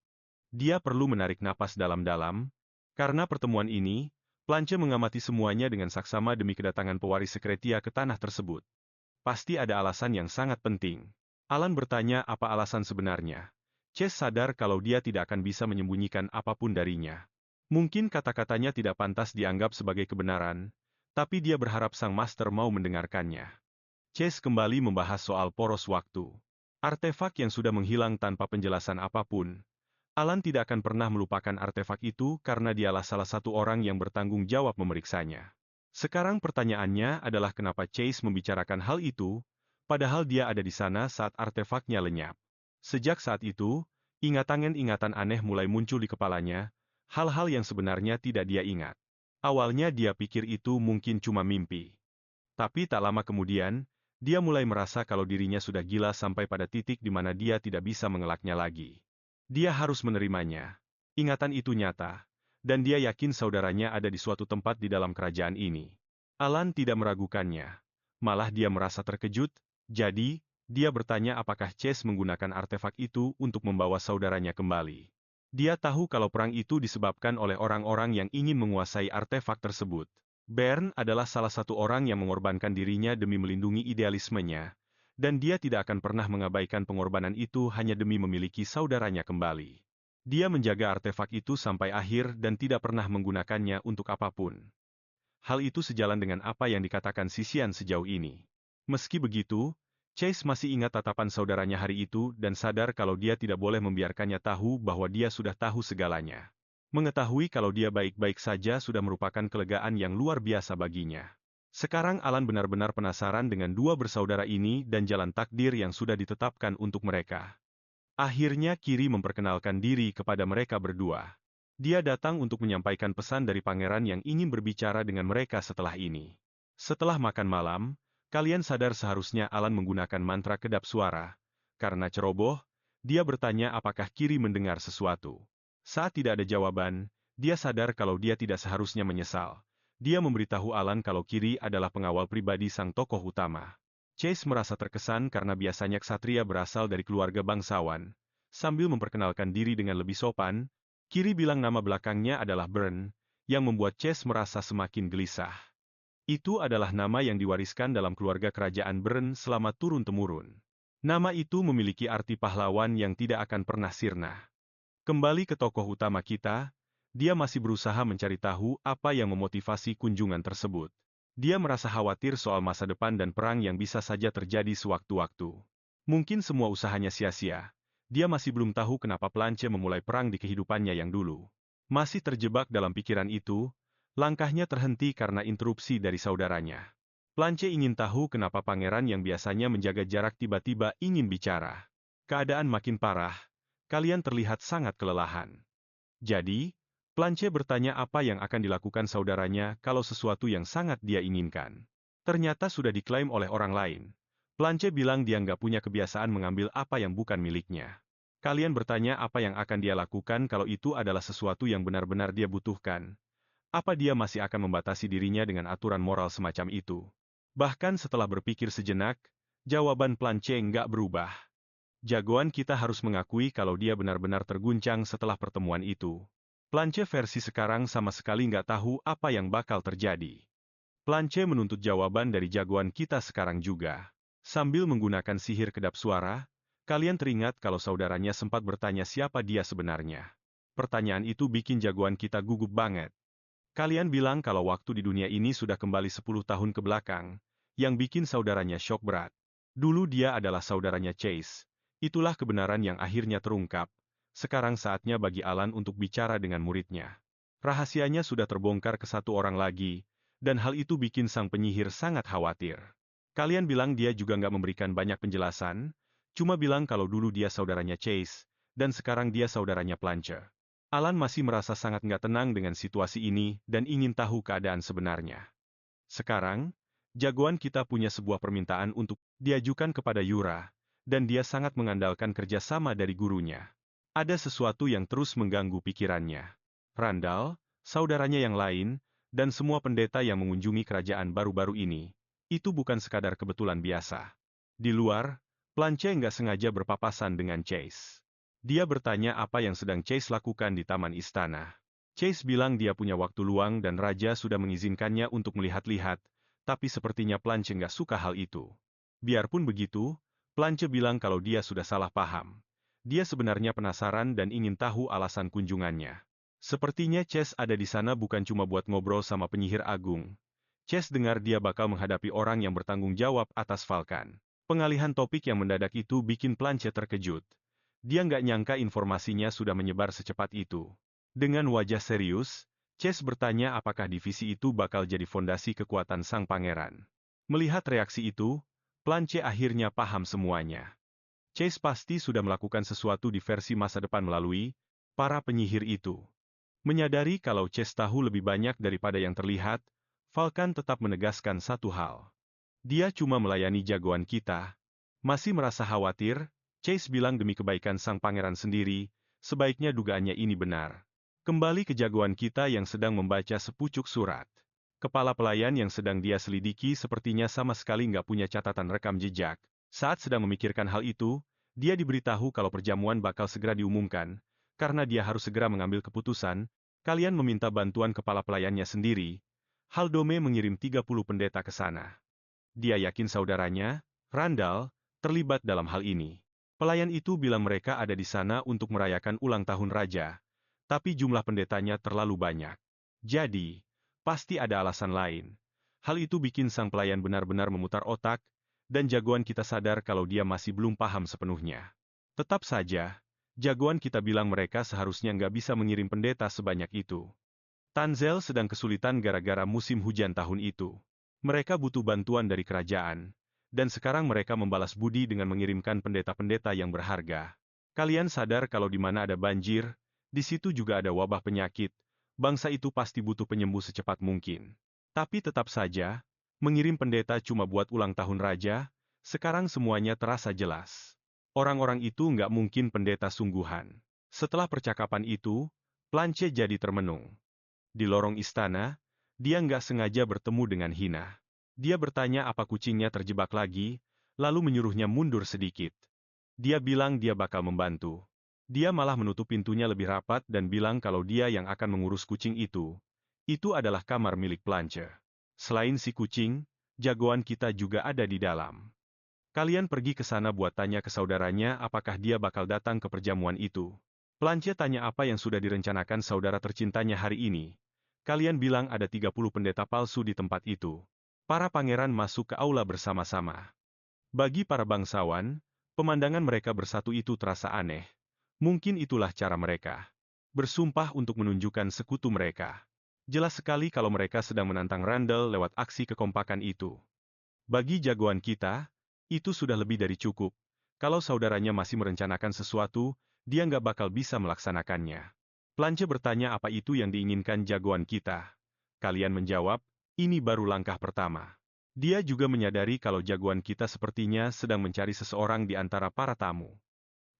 Dia perlu menarik napas dalam-dalam. Karena pertemuan ini, Planche mengamati semuanya dengan saksama demi kedatangan pewaris Sekretia ke tanah tersebut. Pasti ada alasan yang sangat penting. Alan bertanya apa alasan sebenarnya. Chase sadar kalau dia tidak akan bisa menyembunyikan apapun darinya. Mungkin kata-katanya tidak pantas dianggap sebagai kebenaran, tapi dia berharap sang master mau mendengarkannya. Chase kembali membahas soal poros waktu. Artefak yang sudah menghilang tanpa penjelasan apapun. Alan tidak akan pernah melupakan artefak itu karena dialah salah satu orang yang bertanggung jawab memeriksanya. Sekarang pertanyaannya adalah kenapa Chase membicarakan hal itu, padahal dia ada di sana saat artefaknya lenyap. Sejak saat itu, ingatan-ingatan aneh mulai muncul di kepalanya, hal-hal yang sebenarnya tidak dia ingat. Awalnya dia pikir itu mungkin cuma mimpi. Tapi tak lama kemudian, dia mulai merasa kalau dirinya sudah gila sampai pada titik di mana dia tidak bisa mengelaknya lagi. Dia harus menerimanya. Ingatan itu nyata, dan dia yakin saudaranya ada di suatu tempat di dalam kerajaan ini. Alan tidak meragukannya. Malah dia merasa terkejut, jadi, dia bertanya apakah Chase menggunakan artefak itu untuk membawa saudaranya kembali. Dia tahu kalau perang itu disebabkan oleh orang-orang yang ingin menguasai artefak tersebut. Bern adalah salah satu orang yang mengorbankan dirinya demi melindungi idealismenya, dan dia tidak akan pernah mengabaikan pengorbanan itu hanya demi memiliki saudaranya kembali. Dia menjaga artefak itu sampai akhir dan tidak pernah menggunakannya untuk apapun. Hal itu sejalan dengan apa yang dikatakan Sisian sejauh ini. Meski begitu, Chase masih ingat tatapan saudaranya hari itu dan sadar kalau dia tidak boleh membiarkannya tahu bahwa dia sudah tahu segalanya. Mengetahui kalau dia baik-baik saja sudah merupakan kelegaan yang luar biasa baginya. Sekarang Alan benar-benar penasaran dengan dua bersaudara ini dan jalan takdir yang sudah ditetapkan untuk mereka. Akhirnya Kiri memperkenalkan diri kepada mereka berdua. Dia datang untuk menyampaikan pesan dari pangeran yang ingin berbicara dengan mereka setelah ini. Setelah makan malam, kalian sadar seharusnya Alan menggunakan mantra kedap suara. Karena ceroboh, dia bertanya apakah Kiri mendengar sesuatu. Saat tidak ada jawaban, dia sadar kalau dia tidak seharusnya menyesal. Dia memberitahu Alan kalau Kiri adalah pengawal pribadi sang tokoh utama. Chase merasa terkesan karena biasanya ksatria berasal dari keluarga bangsawan. Sambil memperkenalkan diri dengan lebih sopan, Kiri bilang nama belakangnya adalah Burn, yang membuat Chase merasa semakin gelisah. Itu adalah nama yang diwariskan dalam keluarga kerajaan Burn selama turun-temurun. Nama itu memiliki arti pahlawan yang tidak akan pernah sirna. Kembali ke tokoh utama kita, dia masih berusaha mencari tahu apa yang memotivasi kunjungan tersebut. Dia merasa khawatir soal masa depan dan perang yang bisa saja terjadi sewaktu-waktu. Mungkin semua usahanya sia-sia. Dia masih belum tahu kenapa Planche memulai perang di kehidupannya yang dulu. Masih terjebak dalam pikiran itu, langkahnya terhenti karena interupsi dari saudaranya. Planche ingin tahu kenapa pangeran yang biasanya menjaga jarak tiba-tiba ingin bicara. Keadaan makin parah, kalian terlihat sangat kelelahan. Jadi, Planche bertanya apa yang akan dilakukan saudaranya kalau sesuatu yang sangat dia inginkan. Ternyata sudah diklaim oleh orang lain. Planche bilang dia nggak punya kebiasaan mengambil apa yang bukan miliknya. Kalian bertanya apa yang akan dia lakukan kalau itu adalah sesuatu yang benar-benar dia butuhkan. Apa dia masih akan membatasi dirinya dengan aturan moral semacam itu? Bahkan setelah berpikir sejenak, jawaban Planche nggak berubah. Jagoan kita harus mengakui kalau dia benar-benar terguncang setelah pertemuan itu. Planche versi sekarang sama sekali nggak tahu apa yang bakal terjadi. Planche menuntut jawaban dari jagoan kita sekarang juga. Sambil menggunakan sihir kedap suara, kalian teringat kalau saudaranya sempat bertanya siapa dia sebenarnya. Pertanyaan itu bikin jagoan kita gugup banget. Kalian bilang kalau waktu di dunia ini sudah kembali 10 tahun ke belakang, yang bikin saudaranya syok berat. Dulu dia adalah saudaranya Chase. Itulah kebenaran yang akhirnya terungkap. Sekarang saatnya bagi Alan untuk bicara dengan muridnya. Rahasianya sudah terbongkar ke satu orang lagi, dan hal itu bikin sang penyihir sangat khawatir. Kalian bilang dia juga nggak memberikan banyak penjelasan, cuma bilang kalau dulu dia saudaranya Chase, dan sekarang dia saudaranya Planche. Alan masih merasa sangat nggak tenang dengan situasi ini dan ingin tahu keadaan sebenarnya. Sekarang, jagoan kita punya sebuah permintaan untuk diajukan kepada Yura, dan dia sangat mengandalkan kerjasama dari gurunya. Ada sesuatu yang terus mengganggu pikirannya. Randall, saudaranya yang lain, dan semua pendeta yang mengunjungi kerajaan baru-baru ini, itu bukan sekadar kebetulan biasa. Di luar, Planche nggak sengaja berpapasan dengan Chase. Dia bertanya apa yang sedang Chase lakukan di taman istana. Chase bilang dia punya waktu luang dan raja sudah mengizinkannya untuk melihat-lihat, tapi sepertinya Planche nggak suka hal itu. Biarpun begitu, Planche bilang kalau dia sudah salah paham. Dia sebenarnya penasaran dan ingin tahu alasan kunjungannya. Sepertinya Chase ada di sana bukan cuma buat ngobrol sama penyihir agung. Chase dengar dia bakal menghadapi orang yang bertanggung jawab atas Falcon. Pengalihan topik yang mendadak itu bikin Planche terkejut. Dia nggak nyangka informasinya sudah menyebar secepat itu. Dengan wajah serius, Chase bertanya apakah divisi itu bakal jadi fondasi kekuatan sang pangeran. Melihat reaksi itu, Planche akhirnya paham semuanya. Chase pasti sudah melakukan sesuatu di versi masa depan melalui para penyihir itu. Menyadari kalau Chase tahu lebih banyak daripada yang terlihat, Falcon tetap menegaskan satu hal. Dia cuma melayani jagoan kita. Masih merasa khawatir, Chase bilang demi kebaikan sang pangeran sendiri, sebaiknya dugaannya ini benar. Kembali ke jagoan kita yang sedang membaca sepucuk surat. Kepala pelayan yang sedang dia selidiki sepertinya sama sekali nggak punya catatan rekam jejak. Saat sedang memikirkan hal itu, dia diberitahu kalau perjamuan bakal segera diumumkan. Karena dia harus segera mengambil keputusan, kalian meminta bantuan kepala pelayannya sendiri. Haldome mengirim 30 pendeta ke sana. Dia yakin saudaranya, Randall, terlibat dalam hal ini. Pelayan itu bilang mereka ada di sana untuk merayakan ulang tahun raja, tapi jumlah pendetanya terlalu banyak. Jadi, pasti ada alasan lain. Hal itu bikin sang pelayan benar-benar memutar otak. dan jagoan kita sadar kalau dia masih belum paham sepenuhnya. Tetap saja, jagoan kita bilang mereka seharusnya nggak bisa mengirim pendeta sebanyak itu. Tanzel sedang kesulitan gara-gara musim hujan tahun itu. Mereka butuh bantuan dari kerajaan, dan sekarang mereka membalas budi dengan mengirimkan pendeta-pendeta yang berharga. Kalian sadar kalau di mana ada banjir, di situ juga ada wabah penyakit, bangsa itu pasti butuh penyembuh secepat mungkin. Tapi tetap saja, mengirim pendeta cuma buat ulang tahun raja, sekarang semuanya terasa jelas. Orang-orang itu nggak mungkin pendeta sungguhan. Setelah percakapan itu, Planche jadi termenung. Di lorong istana, dia nggak sengaja bertemu dengan Hina. Dia bertanya apa kucingnya terjebak lagi, lalu menyuruhnya mundur sedikit. Dia bilang dia bakal membantu. Dia malah menutup pintunya lebih rapat dan bilang kalau dia yang akan mengurus kucing itu. Itu adalah kamar milik Planche. Selain si kucing, jagoan kita juga ada di dalam. Kalian pergi ke sana buat tanya ke saudaranya apakah dia bakal datang ke perjamuan itu. Planche tanya apa yang sudah direncanakan saudara tercintanya hari ini. Kalian bilang ada 30 pendeta palsu di tempat itu. Para pangeran masuk ke aula bersama-sama. Bagi para bangsawan, pemandangan mereka bersatu itu terasa aneh. Mungkin itulah cara mereka. Bersumpah untuk menunjukkan sekutu mereka. Jelas sekali kalau mereka sedang menantang Randall lewat aksi kekompakan itu. Bagi jagoan kita, itu sudah lebih dari cukup. Kalau saudaranya masih merencanakan sesuatu, dia nggak bakal bisa melaksanakannya. Planche bertanya apa itu yang diinginkan jagoan kita. Kalian menjawab, ini baru langkah pertama. Dia juga menyadari kalau jagoan kita sepertinya sedang mencari seseorang di antara para tamu.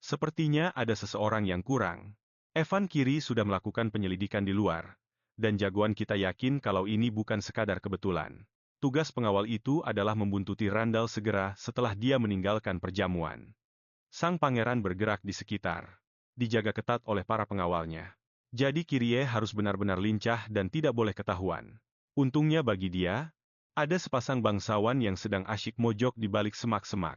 Sepertinya ada seseorang yang kurang. Evan Kiri sudah melakukan penyelidikan di luar, dan jagoan kita yakin kalau ini bukan sekadar kebetulan. Tugas pengawal itu adalah membuntuti Randall segera setelah dia meninggalkan perjamuan. Sang pangeran bergerak di sekitar, dijaga ketat oleh para pengawalnya. Jadi Kyrie harus benar-benar lincah dan tidak boleh ketahuan. Untungnya bagi dia, ada sepasang bangsawan yang sedang asyik mojok di balik semak-semak.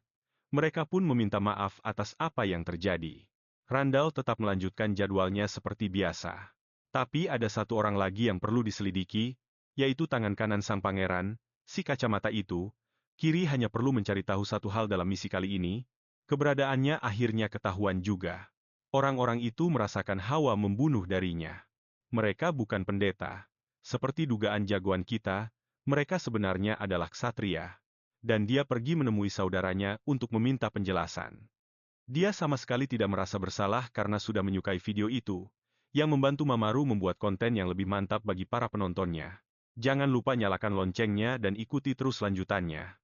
Mereka pun meminta maaf atas apa yang terjadi. Randall tetap melanjutkan jadwalnya seperti biasa. Tapi ada satu orang lagi yang perlu diselidiki, yaitu tangan kanan sang pangeran, si kacamata itu. Kiri hanya perlu mencari tahu satu hal dalam misi kali ini, keberadaannya akhirnya ketahuan juga. Orang-orang itu merasakan hawa membunuh darinya. Mereka bukan pendeta. Seperti dugaan jagoan kita, mereka sebenarnya adalah ksatria. Dan dia pergi menemui saudaranya untuk meminta penjelasan. Dia sama sekali tidak merasa bersalah karena sudah menyukai video itu, yang membantu Mamoru membuat konten yang lebih mantap bagi para penontonnya. Jangan lupa nyalakan loncengnya dan ikuti terus lanjutannya.